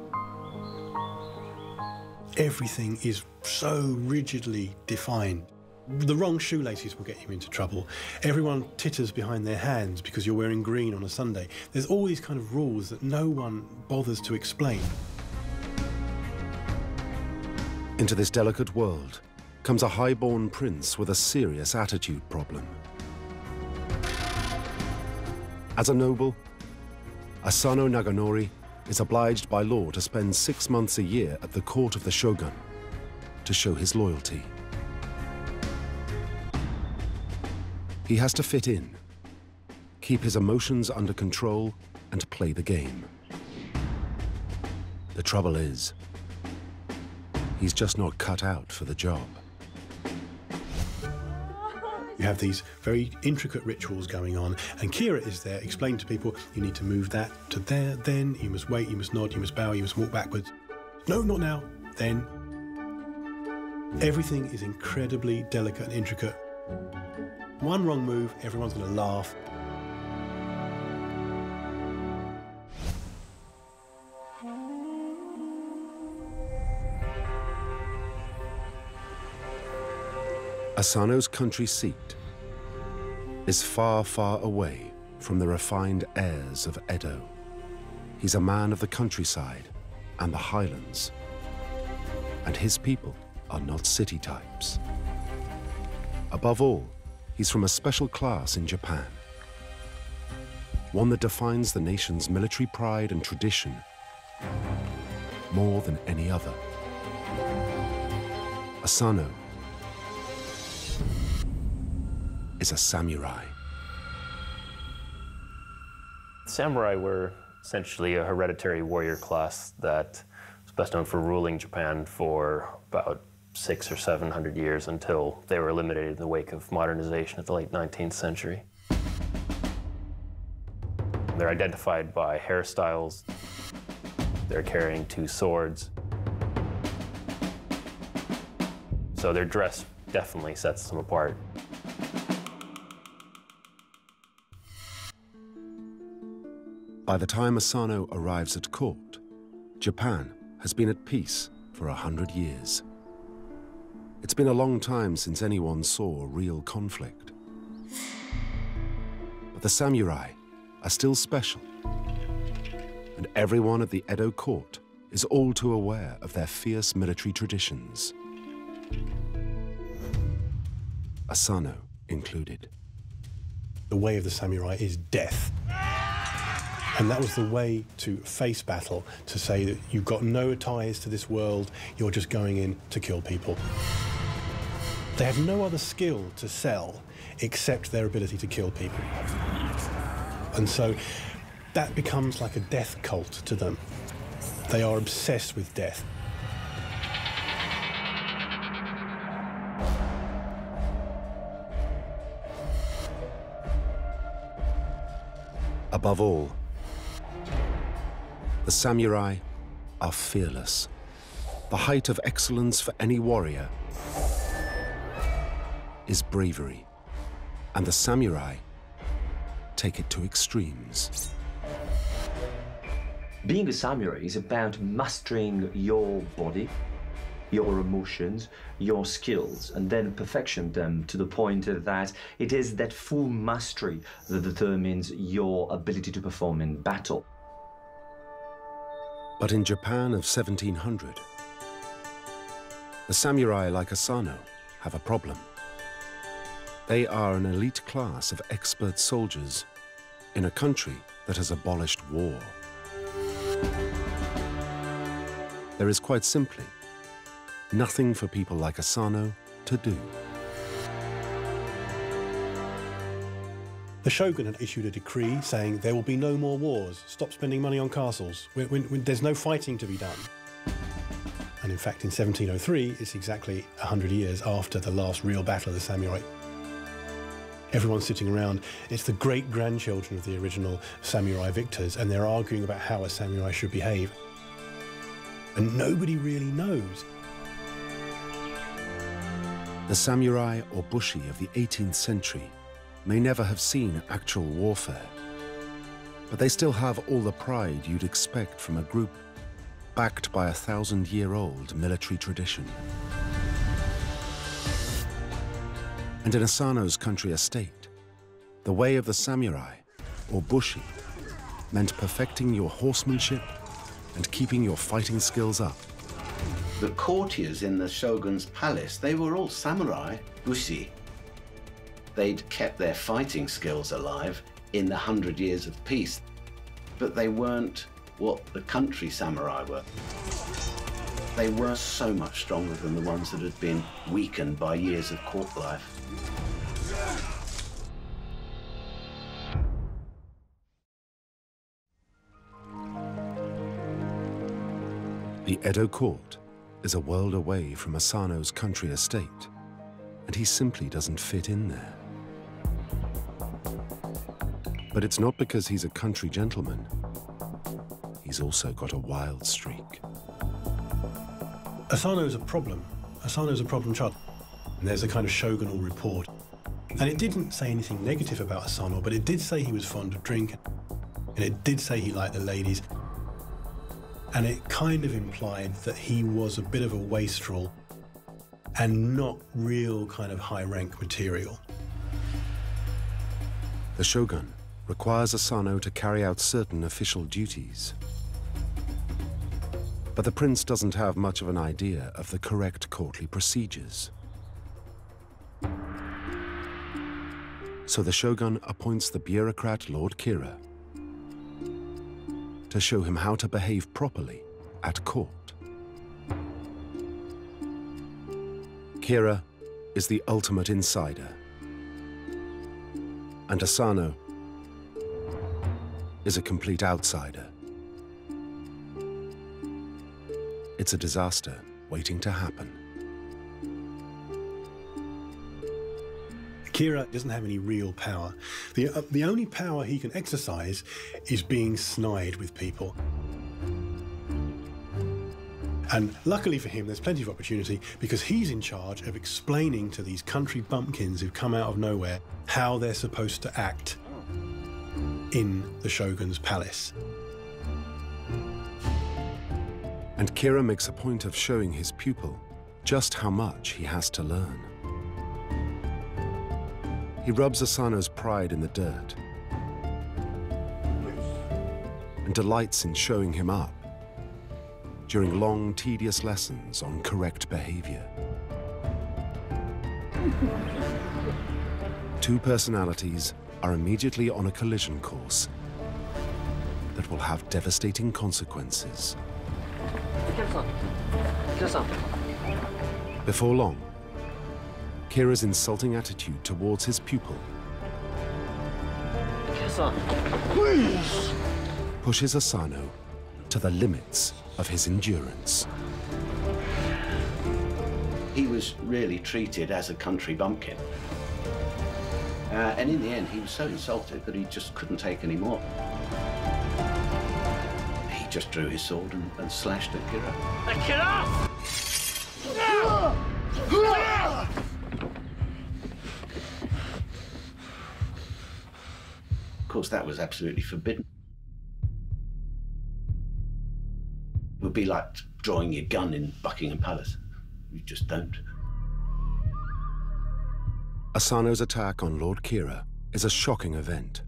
Everything is so rigidly defined. The wrong shoelaces will get you into trouble. Everyone titters behind their hands because you're wearing green on a Sunday. There's all these kind of rules that no one bothers to explain. Into this delicate world comes a high-born prince with a serious attitude problem. As a noble, Asano Naganori is obliged by law to spend 6 months a year at the court of the shogun to show his loyalty. He has to fit in, keep his emotions under control, and play the game. The trouble is, he's just not cut out for the job. You have these very intricate rituals going on, and Kira is there explaining to people, you need to move that to there, then, you must wait, you must nod, you must bow, you must walk backwards. No, not now, then. Everything is incredibly delicate and intricate. One wrong move, everyone's going to laugh. Asano's country seat is far, far away from the refined airs of Edo. He's a man of the countryside and the highlands, and his people are not city types. Above all, he's from a special class in Japan, one that defines the nation's military pride and tradition more than any other. Asano is a samurai. Samurai were essentially a hereditary warrior class that was best known for ruling Japan for about 600 or 700 years until they were eliminated in the wake of modernization at the late 19th century. They're identified by hairstyles. They're carrying 2 swords. So their dress definitely sets them apart. By the time Asano arrives at court, Japan has been at peace for 100 years. It's been a long time since anyone saw real conflict. But the samurai are still special, and everyone at the Edo court is all too aware of their fierce military traditions, Asano included. The way of the samurai is death. And that was the way to face battle, to say that you've got no ties to this world, you're just going in to kill people. They have no other skill to sell except their ability to kill people. And so that becomes like a death cult to them. They are obsessed with death. Above all, the samurai are fearless. The height of excellence for any warrior is bravery, and the samurai take it to extremes. Being a samurai is about mastering your body, your emotions, your skills, and then perfection them to the point that it is that full mastery that determines your ability to perform in battle. But in Japan of 1700, the samurai like Asano have a problem. They are an elite class of expert soldiers in a country that has abolished war. There is quite simply nothing for people like Asano to do. The shogun had issued a decree saying there will be no more wars, stop spending money on castles, when there's no fighting to be done. And in fact, in 1703, it's exactly 100 years after the last real battle of the samurai. Everyone's sitting around, it's the great-grandchildren of the original samurai victors, and they're arguing about how a samurai should behave. And nobody really knows. The samurai or bushi of the 18th century may never have seen actual warfare, but they still have all the pride you'd expect from a group backed by a 1,000-year-old military tradition. And in Asano's country estate, the way of the samurai, or bushi, meant perfecting your horsemanship and keeping your fighting skills up. The courtiers in the shogun's palace, they were all samurai, bushi. They'd kept their fighting skills alive in the 100 years of peace, but they weren't what the country samurai were. They were so much stronger than the ones that had been weakened by years of court life. The Edo court is a world away from Asano's country estate, and he simply doesn't fit in there. But it's not because he's a country gentleman. He's also got a wild streak. Asano's a problem. Asano's a problem child. And there's a kind of shogunal report. And it didn't say anything negative about Asano, but it did say he was fond of drink. And it did say he liked the ladies. And it kind of implied that he was a bit of a wastrel and not real kind of high-rank material. The shogun requires Asano to carry out certain official duties. But the prince doesn't have much of an idea of the correct courtly procedures. So the shogun appoints the bureaucrat Lord Kira to show him how to behave properly at court. Kira is the ultimate insider, and Asano is a complete outsider. It's a disaster waiting to happen. Kira doesn't have any real power. The only power he can exercise is being snide with people. And luckily for him, there's plenty of opportunity because he's in charge of explaining to these country bumpkins who've come out of nowhere how they're supposed to act in the shogun's palace. And Kira makes a point of showing his pupil just how much he has to learn. He rubs Asano's pride in the dirt and delights in showing him up during long, tedious lessons on correct behavior. Two personalities are immediately on a collision course that will have devastating consequences. Before long, Kira's insulting attitude towards his pupil pushes Asano to the limits of his endurance. He was really treated as a country bumpkin. And in the end, he was so insulted that he just couldn't take any more. He just drew his sword and slashed at Kira. Kira! Of course, that was absolutely forbidden. It would be like drawing your gun in Buckingham Palace. You just don't. Asano's attack on Lord Kira is a shocking event.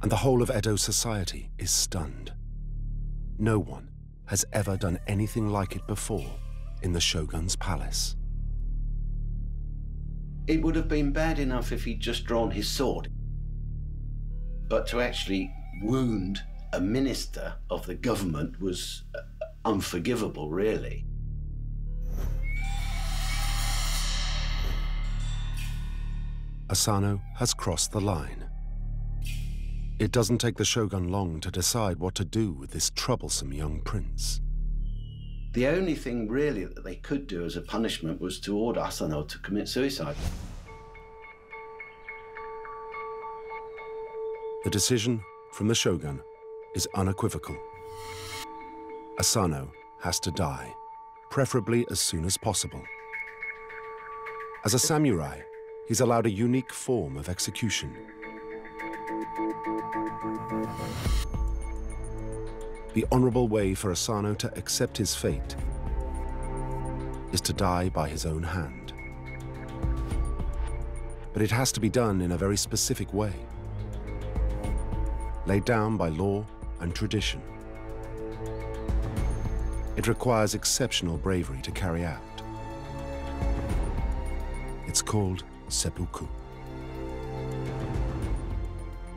And the whole of Edo society is stunned. No one has ever done anything like it before in the shogun's palace. It would have been bad enough if he'd just drawn his sword. But to actually wound a minister of the government was unforgivable, really. Asano has crossed the line. It doesn't take the shogun long to decide what to do with this troublesome young prince. The only thing really that they could do as a punishment was to order Asano to commit suicide. The decision from the shogun is unequivocal. Asano has to die, preferably as soon as possible. As a samurai, he's allowed a unique form of execution. The honorable way for Asano to accept his fate is to die by his own hand. But it has to be done in a very specific way, laid down by law and tradition. It requires exceptional bravery to carry out. It's called seppuku.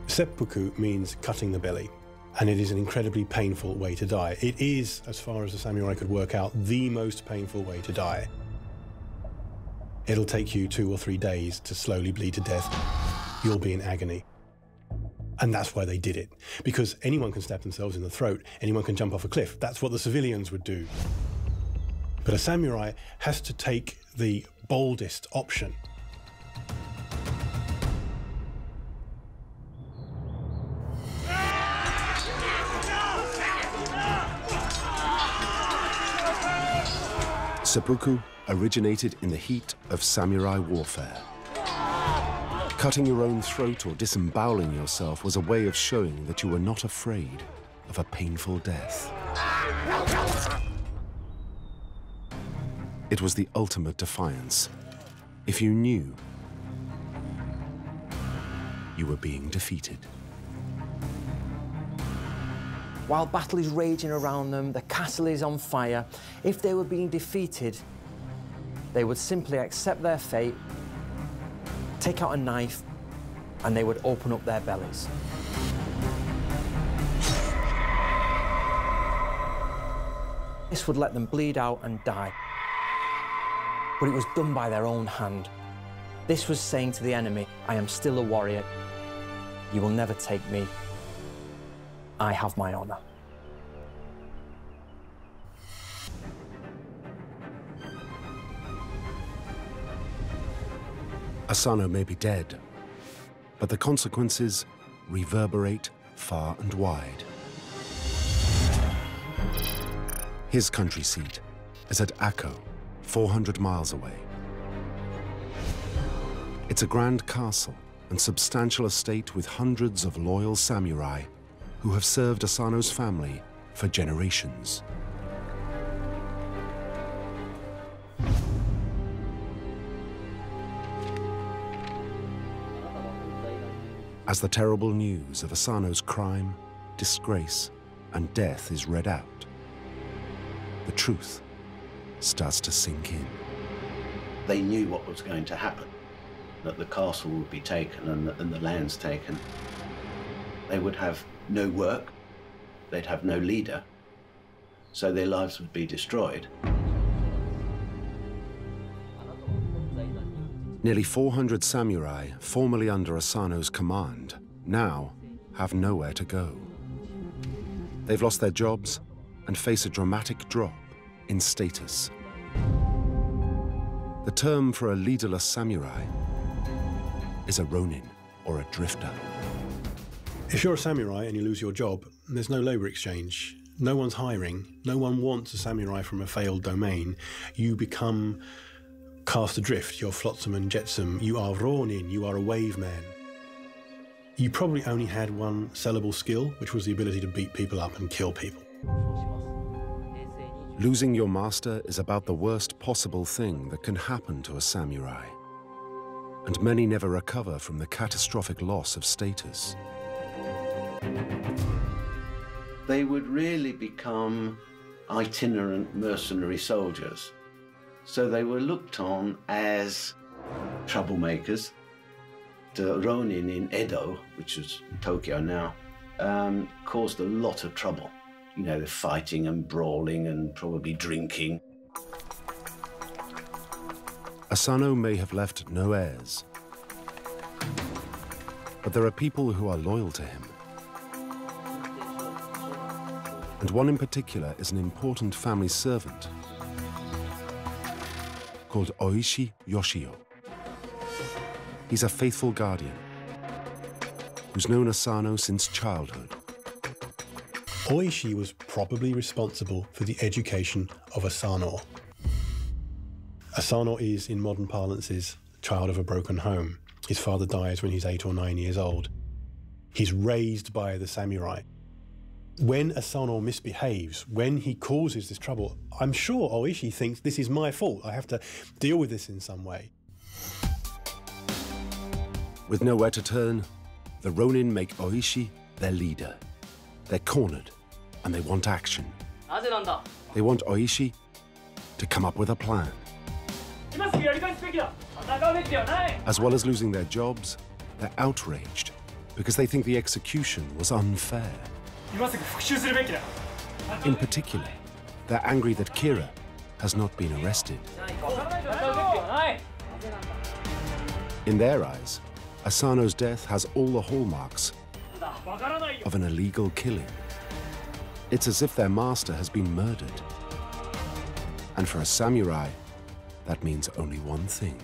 Seppuku means cutting the belly, and it is an incredibly painful way to die. It is, as far as a samurai could work out, the most painful way to die. It'll take you 2 or 3 days to slowly bleed to death. You'll be in agony. And that's why they did it. Because anyone can stab themselves in the throat, anyone can jump off a cliff. That's what the civilians would do. But a samurai has to take the boldest option. Seppuku originated in the heat of samurai warfare. Cutting your own throat or disemboweling yourself was a way of showing that you were not afraid of a painful death. It was the ultimate defiance. If you knew, you were being defeated. While battle is raging around them, the castle is on fire, if they were being defeated, they would simply accept their fate, take out a knife, and they would open up their bellies. This would let them bleed out and die. But it was done by their own hand. This was saying to the enemy, I am still a warrior. You will never take me. I have my honor. Asano may be dead, but the consequences reverberate far and wide. His country seat is at Akko, 400 miles away. It's a grand castle and substantial estate with hundreds of loyal samurai who have served Asano's family for generations. As the terrible news of Asano's crime, disgrace, and death is read out. The truth starts to sink in. They knew what was going to happen, that the castle would be taken and the lands taken. They would have no work, they'd have no leader, so their lives would be destroyed. Nearly 400 samurai, formerly under Asano's command, now have nowhere to go. They've lost their jobs and face a dramatic drop in status. The term for a leaderless samurai is a ronin, or a drifter. If you're a samurai and you lose your job, there's no labor exchange. No one's hiring. No one wants a samurai from a failed domain. You become cast adrift. You're flotsam and jetsam. You are ronin. You are a wave man. You probably only had one sellable skill, which was the ability to beat people up and kill people. Losing your master is about the worst possible thing that can happen to a samurai. And many never recover from the catastrophic loss of status. They would really become itinerant mercenary soldiers. So they were looked on as troublemakers. The ronin in Edo, which is Tokyo now, caused a lot of trouble. You know, they're fighting and brawling and probably drinking. Asano may have left no heirs, but there are people who are loyal to him. And one in particular is an important family servant called Oishi Yoshio. He's a faithful guardian who's known Asano since childhood. Oishi was probably responsible for the education of Asano. Asano is, in modern parlances, child of a broken home. His father dies when he's 8 or 9 years old. He's raised by the samurai. When Asano misbehaves, when he causes this trouble, I'm sure Oishi thinks this is my fault. I have to deal with this in some way. With nowhere to turn, the Ronin make Oishi their leader. They're cornered, and they want action. They want Oishi to come up with a plan. As well as losing their jobs, they're outraged because they think the execution was unfair. In particular, they're angry that Kira has not been arrested. In their eyes, Asano's death has all the hallmarks of an illegal killing. It's as if their master has been murdered. And for a samurai, that means only one thing.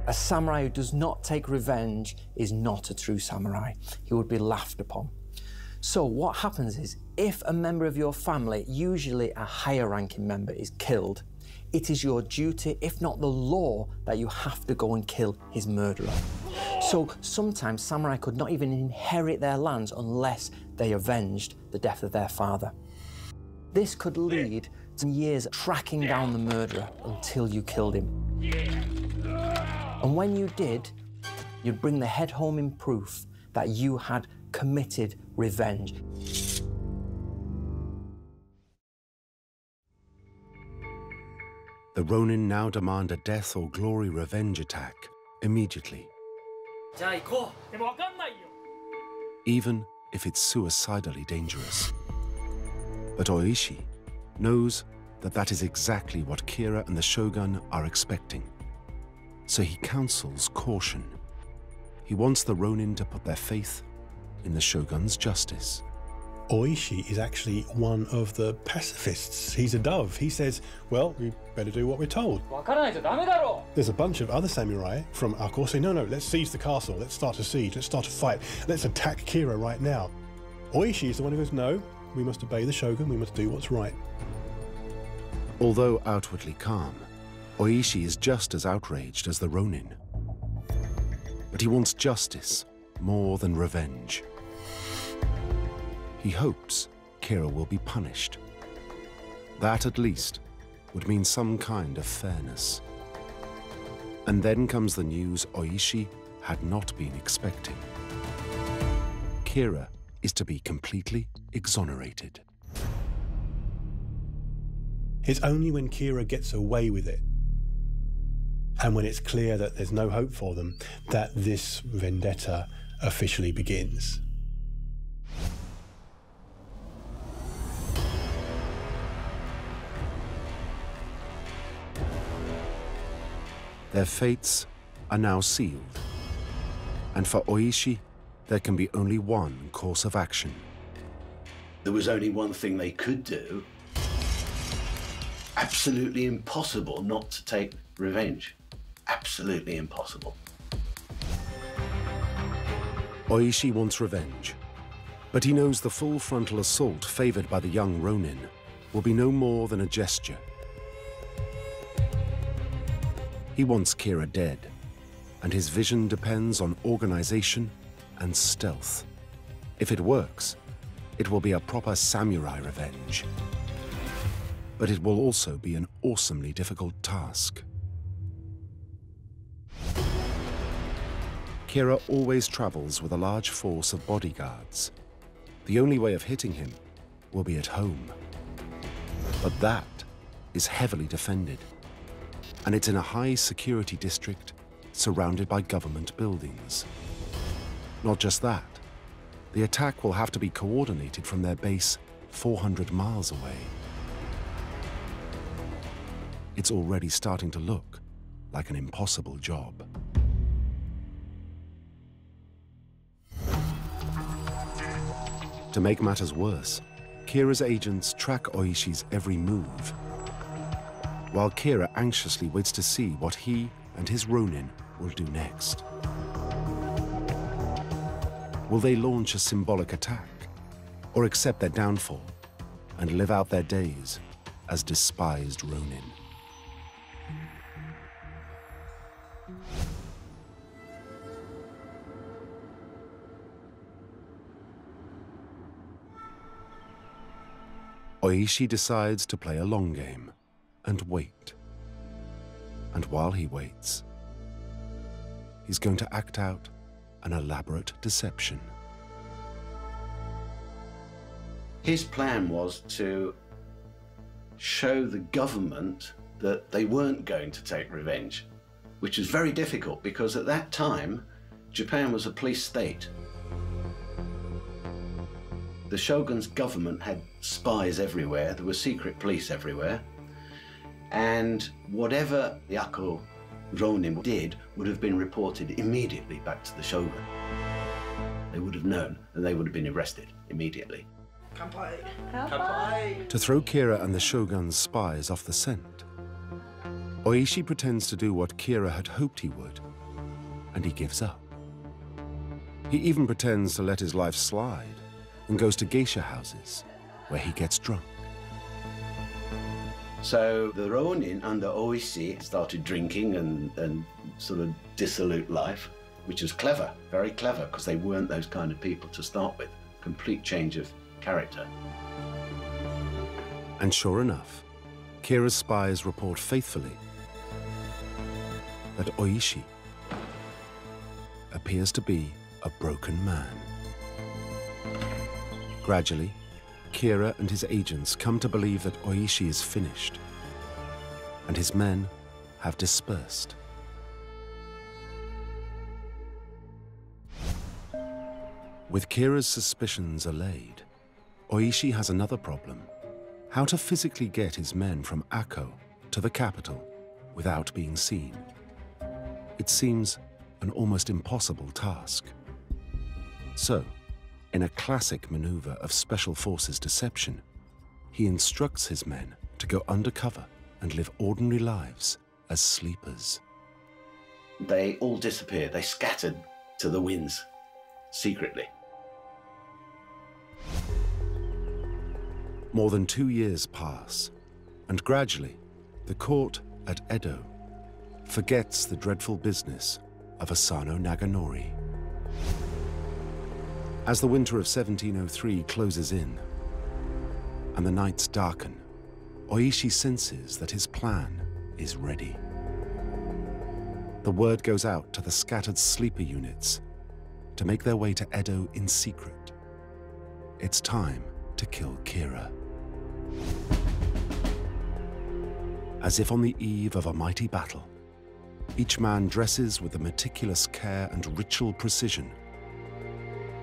A samurai who does not take revenge is not a true samurai. He would be laughed upon. So what happens is, if a member of your family, usually a higher ranking member, is killed, it is your duty, if not the law, that you have to go and kill his murderer. So sometimes samurai could not even inherit their lands unless they avenged the death of their father. This could lead to years tracking down the murderer until you killed him. And when you did, you'd bring the head home in proof that you had committed revenge. The Ronin now demand a death or glory revenge attack immediately, even if it's suicidally dangerous. But Oishi knows that that is exactly what Kira and the Shogun are expecting. So he counsels caution. He wants the Ronin to put their faith in the Shogun's justice. Oishi is actually one of the pacifists. He's a dove. He says, well, we better do what we're told. There's a bunch of other samurai from our course saying, no, let's seize the castle. Let's start a siege. Let's start a fight. Let's attack Kira right now. Oishi is the one who goes, no, we must obey the Shogun. We must do what's right. Although outwardly calm, Oishi is just as outraged as the Ronin. But he wants justice more than revenge. He hopes Kira will be punished. That, at least, would mean some kind of fairness. And then comes the news Oishi had not been expecting. Kira is to be completely exonerated. It's only when Kira gets away with it, and when it's clear that there's no hope for them, that this vendetta officially begins. Their fates are now sealed, and for Oishi, there can be only one course of action. There was only one thing they could do. Absolutely impossible not to take revenge. Absolutely impossible. Oishi wants revenge, but he knows the full frontal assault favored by the young Ronin will be no more than a gesture. He wants Kira dead, and his vision depends on organization and stealth. If it works, it will be a proper samurai revenge. But it will also be an awesomely difficult task. Kira always travels with a large force of bodyguards. The only way of hitting him will be at home. But that is heavily defended, and it's in a high-security district surrounded by government buildings. Not just that, the attack will have to be coordinated from their base 400 miles away. It's already starting to look like an impossible job. To make matters worse, Kira's agents track Oishi's every move, while Kira anxiously waits to see what he and his Ronin will do next. Will they launch a symbolic attack, or accept their downfall and live out their days as despised Ronin? Oishi decides to play a long game and wait. And while he waits, he's going to act out an elaborate deception. His plan was to show the government that they weren't going to take revenge, which was very difficult because at that time, Japan was a police state. The shogun's government had spies everywhere, there were secret police everywhere, and whatever the Akko Ronin did would have been reported immediately back to the shogun. They would have known, and they would have been arrested immediately. To throw Kira and the shogun's spies off the scent, Oishi pretends to do what Kira had hoped he would, and he gives up. He even pretends to let his life slide and goes to geisha houses, where he gets drunk. So the Ronin under Oishi started drinking and sort of dissolute life, which was clever, very clever, because they weren't those kind of people to start with. Complete change of character. And sure enough, Kira's spies report faithfully that Oishi appears to be a broken man. Gradually, Kira and his agents come to believe that Oishi is finished, and his men have dispersed. With Kira's suspicions allayed, Oishi has another problem: how to physically get his men from Akko to the capital without being seen. It seems an almost impossible task. So, in a classic maneuver of Special Forces deception, he instructs his men to go undercover and live ordinary lives as sleepers. They all disappeared. They scattered to the winds, secretly. More than 2 years pass, and gradually, the court at Edo forgets the dreadful business of Asano Naganori. As the winter of 1703 closes in, and the nights darken, Oishi senses that his plan is ready. The word goes out to the scattered sleeper units to make their way to Edo in secret it's time to kill Kira. As if on the eve of a mighty battle, each man dresses with the meticulous care and ritual precision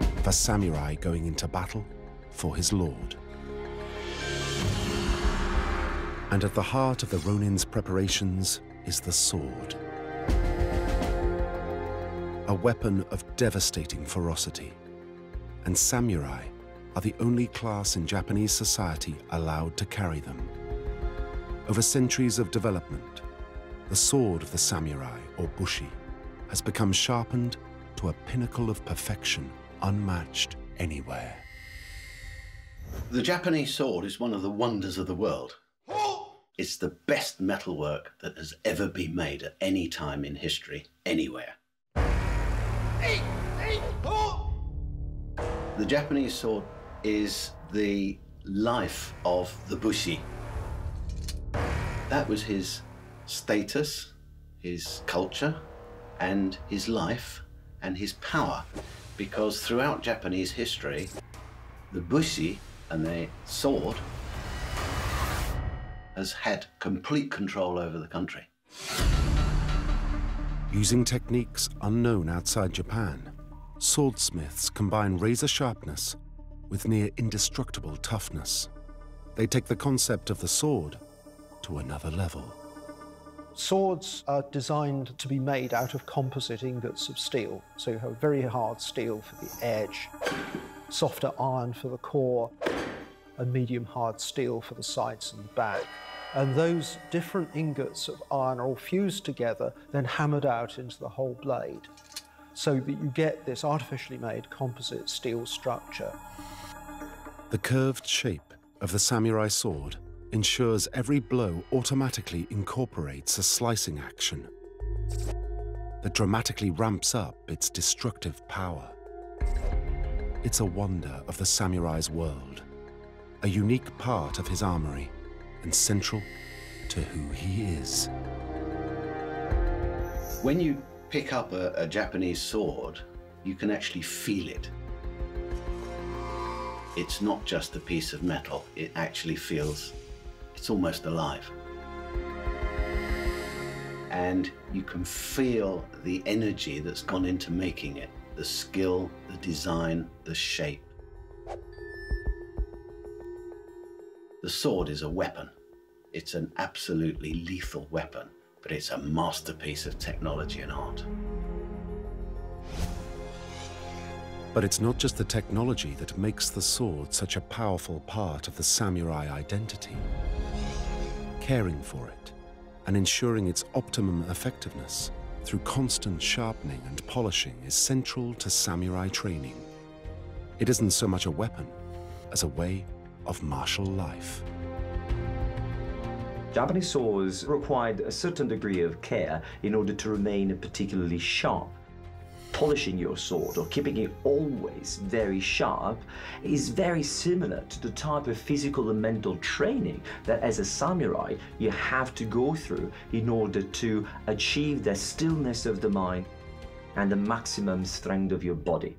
of a samurai going into battle for his lord. And at the heart of the Ronin's preparations is the sword. A weapon of devastating ferocity. And samurai are the only class in Japanese society allowed to carry them. Over centuries of development, the sword of the samurai, or bushi, has become sharpened to a pinnacle of perfection unmatched anywhere. The Japanese sword is one of the wonders of the world. It's the best metalwork that has ever been made at any time in history, anywhere. The Japanese sword is the life of the bushi. That was his status, his culture, and his life, and his power. Because throughout Japanese history, the bushi and the sword has had complete control over the country. Using techniques unknown outside Japan, swordsmiths combine razor sharpness with near indestructible toughness. They take the concept of the sword to another level. Swords are designed to be made out of composite ingots of steel. So you have very hard steel for the edge, softer iron for the core, and medium hard steel for the sides and the back. And those different ingots of iron are all fused together, then hammered out into the whole blade, so that you get this artificially made composite steel structure. The curved shape of the samurai sword ensures every blow automatically incorporates a slicing action that dramatically ramps up its destructive power. It's a wonder of the samurai's world, a unique part of his armory, and central to who he is. When you pick up a Japanese sword, you can actually feel it. It's not just a piece of metal, it actually feels, it's almost alive. And you can feel the energy that's gone into making it, the skill, the design, the shape. The sword is a weapon. It's an absolutely lethal weapon, but it's a masterpiece of technology and art. But it's not just the technology that makes the sword such a powerful part of the samurai identity. Caring for it and ensuring its optimum effectiveness through constant sharpening and polishing is central to samurai training. It isn't so much a weapon as a way of martial life. Japanese swords required a certain degree of care in order to remain particularly sharp. Polishing your sword or keeping it always very sharp is very similar to the type of physical and mental training that as a samurai you have to go through in order to achieve the stillness of the mind and the maximum strength of your body.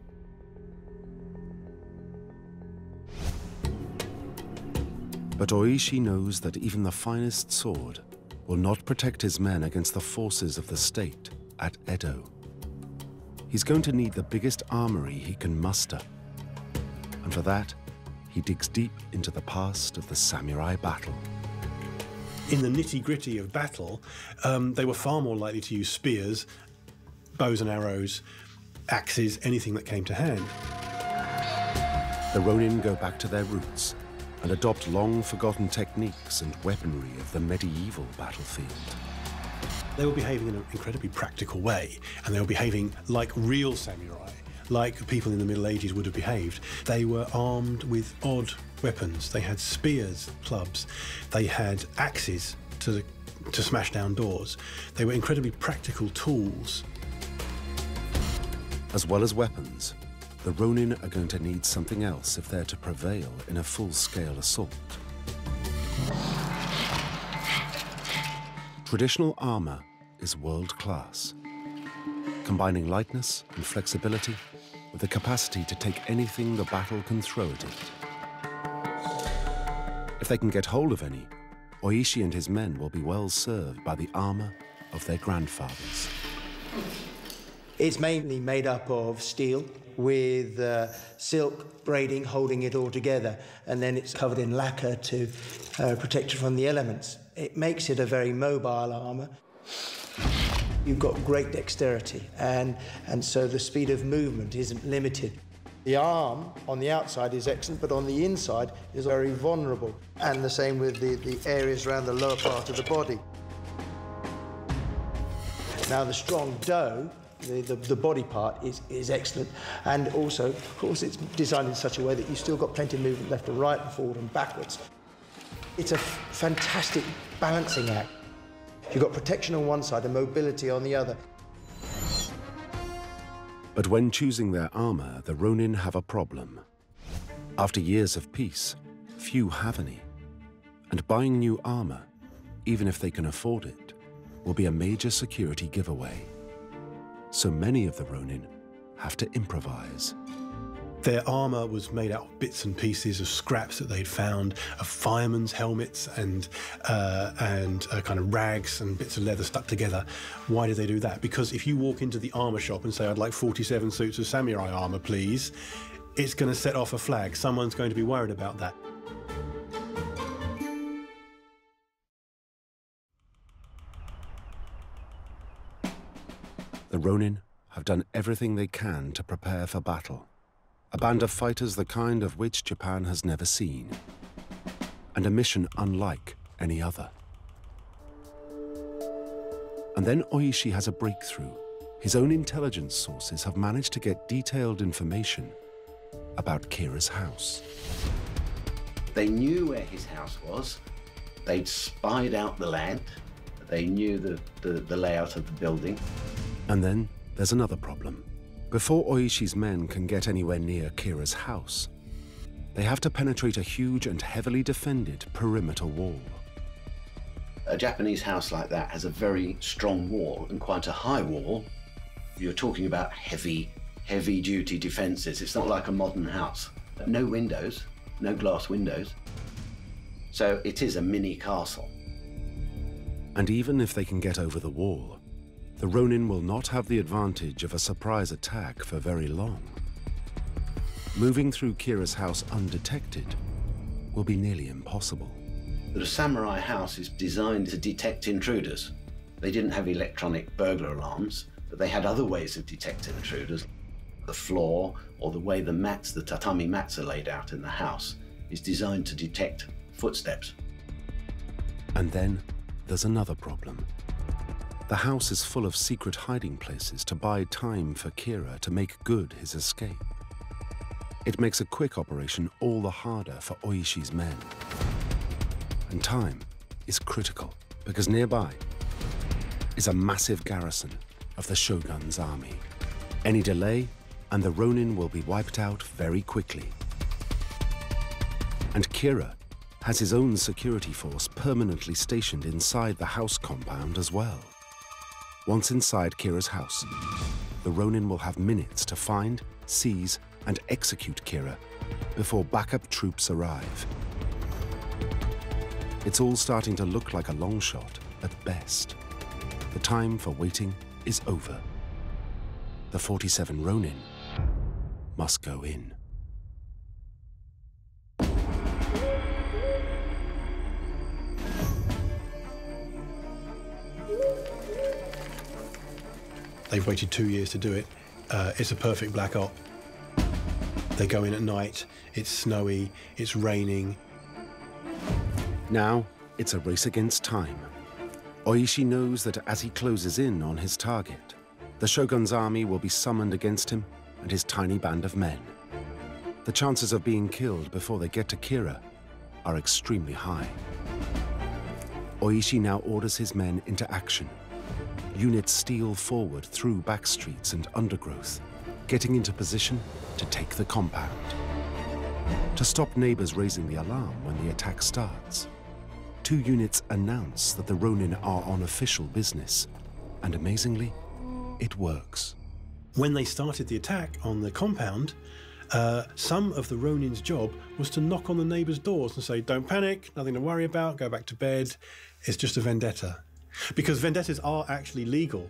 But Oishi knows that even the finest sword will not protect his men against the forces of the state at Edo. He's going to need the biggest armory he can muster. And for that, he digs deep into the past of the samurai battle. In the nitty-gritty of battle, they were far more likely to use spears, bows and arrows, axes, anything that came to hand. The Ronin go back to their roots and adopt long-forgotten techniques and weaponry of the medieval battlefield. They were behaving in an incredibly practical way, and they were behaving like real samurai, like people in the Middle Ages would have behaved. They were armed with odd weapons. They had spears, clubs. They had axes to smash down doors. They were incredibly practical tools. As well as weapons, the Ronin are going to need something else if they're to prevail in a full-scale assault. Traditional armor is world-class, combining lightness and flexibility with the capacity to take anything the battle can throw at it. If they can get hold of any, Oishi and his men will be well served by the armor of their grandfathers. It's mainly made up of steel with silk braiding holding it all together, and then it's covered in lacquer to protect it from the elements. It makes it a very mobile armor. You've got great dexterity, and so the speed of movement isn't limited. The arm on the outside is excellent, but on the inside is very vulnerable, and the same with the areas around the lower part of the body. Now, the strong dough, the body part is excellent, and also, of course, it's designed in such a way that you've still got plenty of movement left and right and forward and backwards. It's a fantastic balancing act. You've got protection on one side and mobility on the other. But when choosing their armor, the Ronin have a problem. After years of peace, few have any. And buying new armor, even if they can afford it, will be a major security giveaway. So many of the Ronin have to improvise. Their armour was made out of bits and pieces of scraps that they'd found, of firemen's helmets and kind of rags and bits of leather stuck together. Why did they do that? Because if you walk into the armour shop and say, I'd like 47 suits of samurai armour, please, it's going to set off a flag. Someone's going to be worried about that. The Ronin have done everything they can to prepare for battle. A band of fighters the kind of which Japan has never seen, and a mission unlike any other. And then Oishi has a breakthrough. His own intelligence sources have managed to get detailed information about Kira's house. They knew where his house was. They'd spied out the land. They knew the layout of the building. And then there's another problem. Before Oishi's men can get anywhere near Kira's house, they have to penetrate a huge and heavily defended perimeter wall. A Japanese house like that has a very strong wall, and quite a high wall. You're talking about heavy-duty defences. It's not like a modern house. No windows, no glass windows. So it is a mini castle. And even if they can get over the wall, the Ronin will not have the advantage of a surprise attack for very long. Moving through Kira's house undetected will be nearly impossible. The samurai house is designed to detect intruders. They didn't have electronic burglar alarms, but they had other ways of detecting intruders. The floor, or the way the mats, the tatami mats, are laid out in the house, is designed to detect footsteps. And then there's another problem. The house is full of secret hiding places to buy time for Kira to make good his escape. It makes a quick operation all the harder for Oishi's men. And time is critical, because nearby is a massive garrison of the Shogun's army. Any delay, and the Ronin will be wiped out very quickly. And Kira has his own security force permanently stationed inside the house compound as well. Once inside Kira's house, the Ronin will have minutes to find, seize, and execute Kira before backup troops arrive. It's all starting to look like a long shot at best. The time for waiting is over. The 47 Ronin must go in. They've waited 2 years to do it. It's a perfect black op. They go in at night, it's snowy, it's raining. Now, it's a race against time. Oishi knows that as he closes in on his target, the Shogun's army will be summoned against him and his tiny band of men. The chances of being killed before they get to Kira are extremely high. Oishi now orders his men into action. Units steal forward through back streets and undergrowth, getting into position to take the compound. To stop neighbors raising the alarm when the attack starts, 2 units announce that the Ronin are on official business, and amazingly, it works. When they started the attack on the compound, some of the Ronin's job was to knock on the neighbours' doors and say, don't panic, nothing to worry about, go back to bed, it's just a vendetta. Because vendettas are actually legal,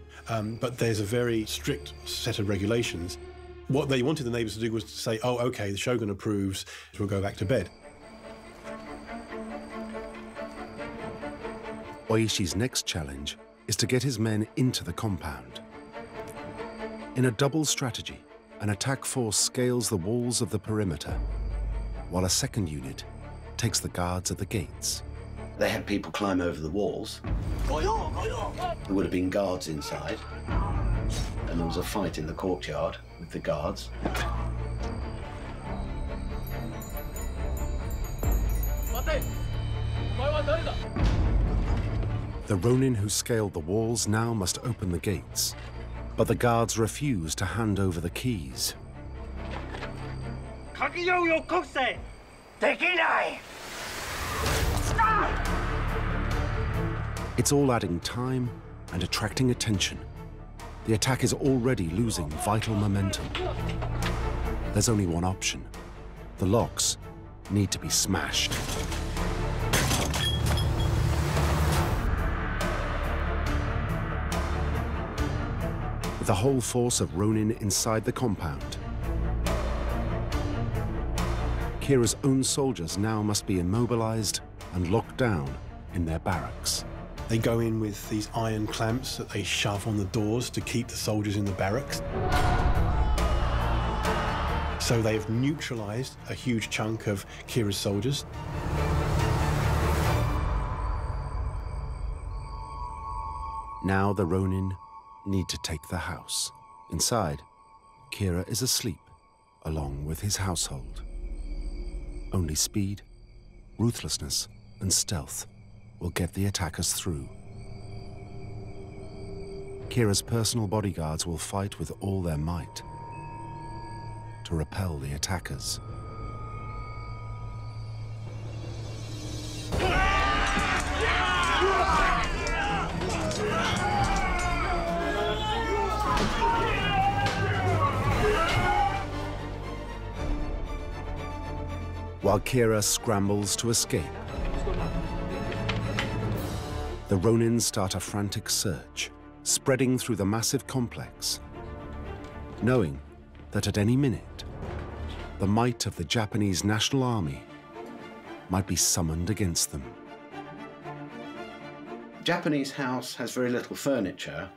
but there's a very strict set of regulations. What they wanted the neighbours to do was to say, oh, OK, the Shogun approves, we'll go back to bed. Oishi's next challenge is to get his men into the compound. In a double strategy, an attack force scales the walls of the perimeter, while a second unit takes the guards at the gates. They had people climb over the walls. There would have been guards inside, and there was a fight in the courtyard with the guards. The Ronin who scaled the walls now must open the gates, but the guards refuse to hand over the keys. It's all adding time and attracting attention. The attack is already losing vital momentum. There's only one option. The locks need to be smashed. With the whole force of Ronin inside the compound, Kira's own soldiers now must be immobilized and locked down in their barracks. They go in with these iron clamps that they shove on the doors to keep the soldiers in the barracks. So they've neutralized a huge chunk of Kira's soldiers. Now the Ronin need to take the house. Inside, Kira is asleep, along with his household. Only speed, ruthlessness, and stealth will get the attackers through. Kira's personal bodyguards will fight with all their might to repel the attackers. While Kira scrambles to escape, the Ronin start a frantic search, spreading through the massive complex, knowing that at any minute, the might of the Japanese National Army might be summoned against them. Japanese house has very little furniture.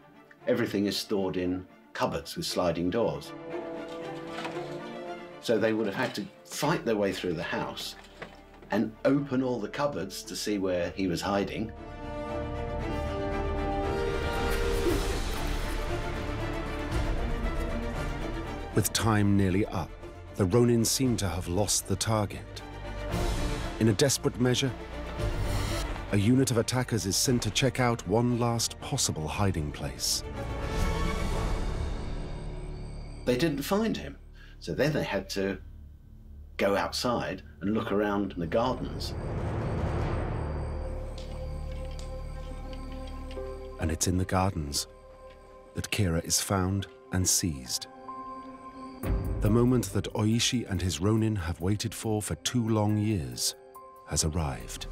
Everything is stored in cupboards with sliding doors. So they would have had to fight their way through the house and open all the cupboards to see where he was hiding. With time nearly up, the Ronin seem to have lost the target. In a desperate measure, a unit of attackers is sent to check out one last possible hiding place. They didn't find him, so then they had to go outside and look around in the gardens. And it's in the gardens that Kira is found and seized. The moment that Oishi and his Ronin have waited for 2 long years has arrived.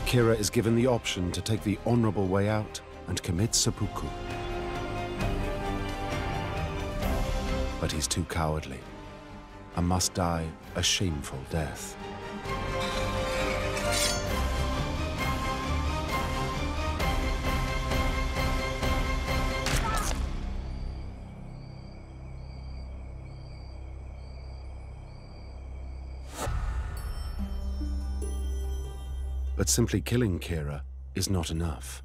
Kira is given the option to take the honorable way out and commit seppuku. But he's too cowardly and must die a shameful death. But simply killing Kira is not enough.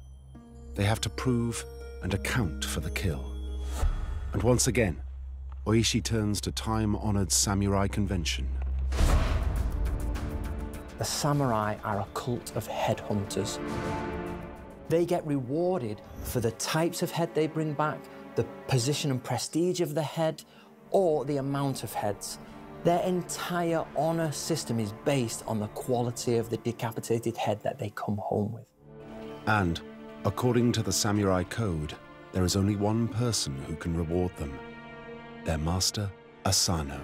They have to prove and account for the kill. And once again, Oishi turns to time-honored samurai convention. The samurai are a cult of headhunters. They get rewarded for the types of head they bring back, the position and prestige of the head, or the amount of heads. Their entire honor system is based on the quality of the decapitated head that they come home with. And, according to the samurai code, there is only one person who can reward them: their master, Asano.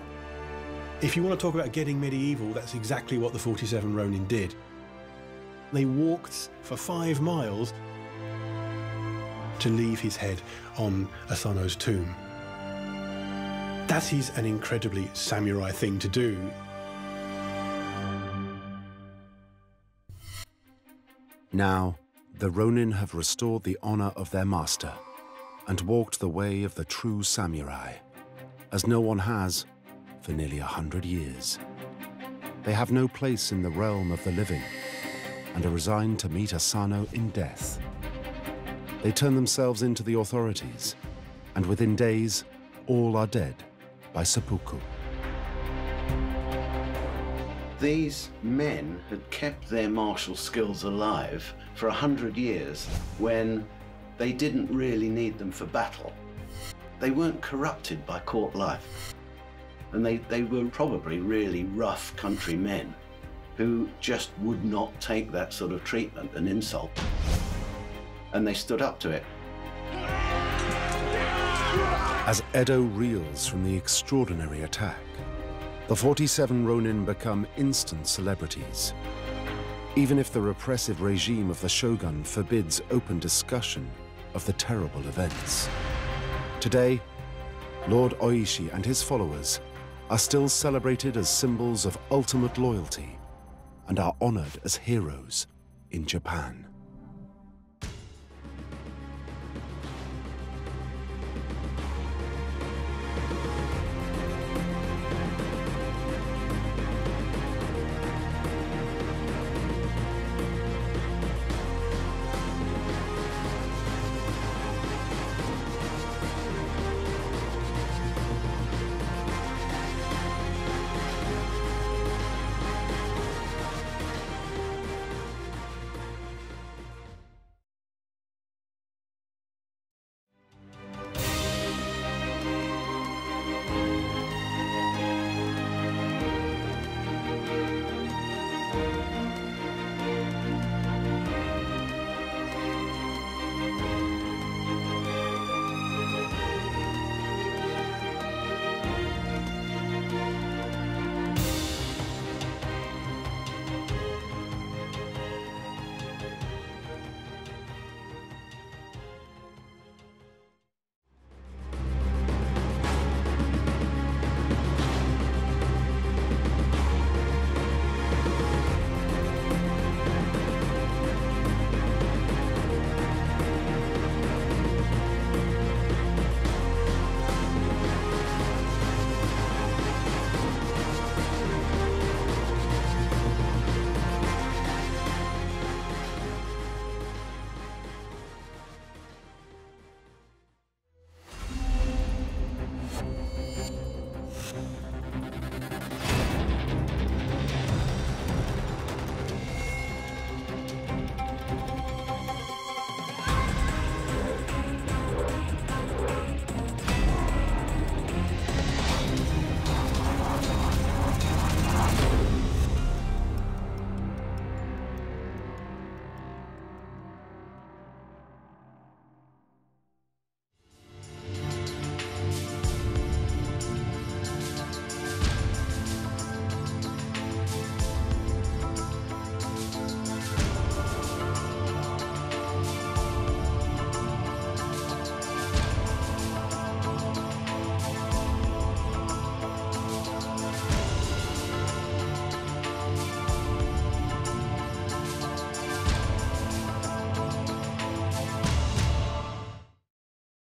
If you want to talk about getting medieval, that's exactly what the 47 Ronin did. They walked for 5 miles to leave his head on Asano's tomb. That is an incredibly samurai thing to do. Now, the Ronin have restored the honor of their master and walked the way of the true samurai, as no one has for nearly 100 years. They have no place in the realm of the living and are resigned to meet Asano in death. They turn themselves into the authorities, and within days, all are dead by seppuku. These men had kept their martial skills alive for 100 years when they didn't really need them for battle. They weren't corrupted by court life. And they were probably really rough country men who just would not take that sort of treatment and insult. And they stood up to it. As Edo reels from the extraordinary attack, the 47 Ronin become instant celebrities. Even if the repressive regime of the shogun forbids open discussion of the terrible events. Today, Lord Oishi and his followers are still celebrated as symbols of ultimate loyalty and are honored as heroes in Japan.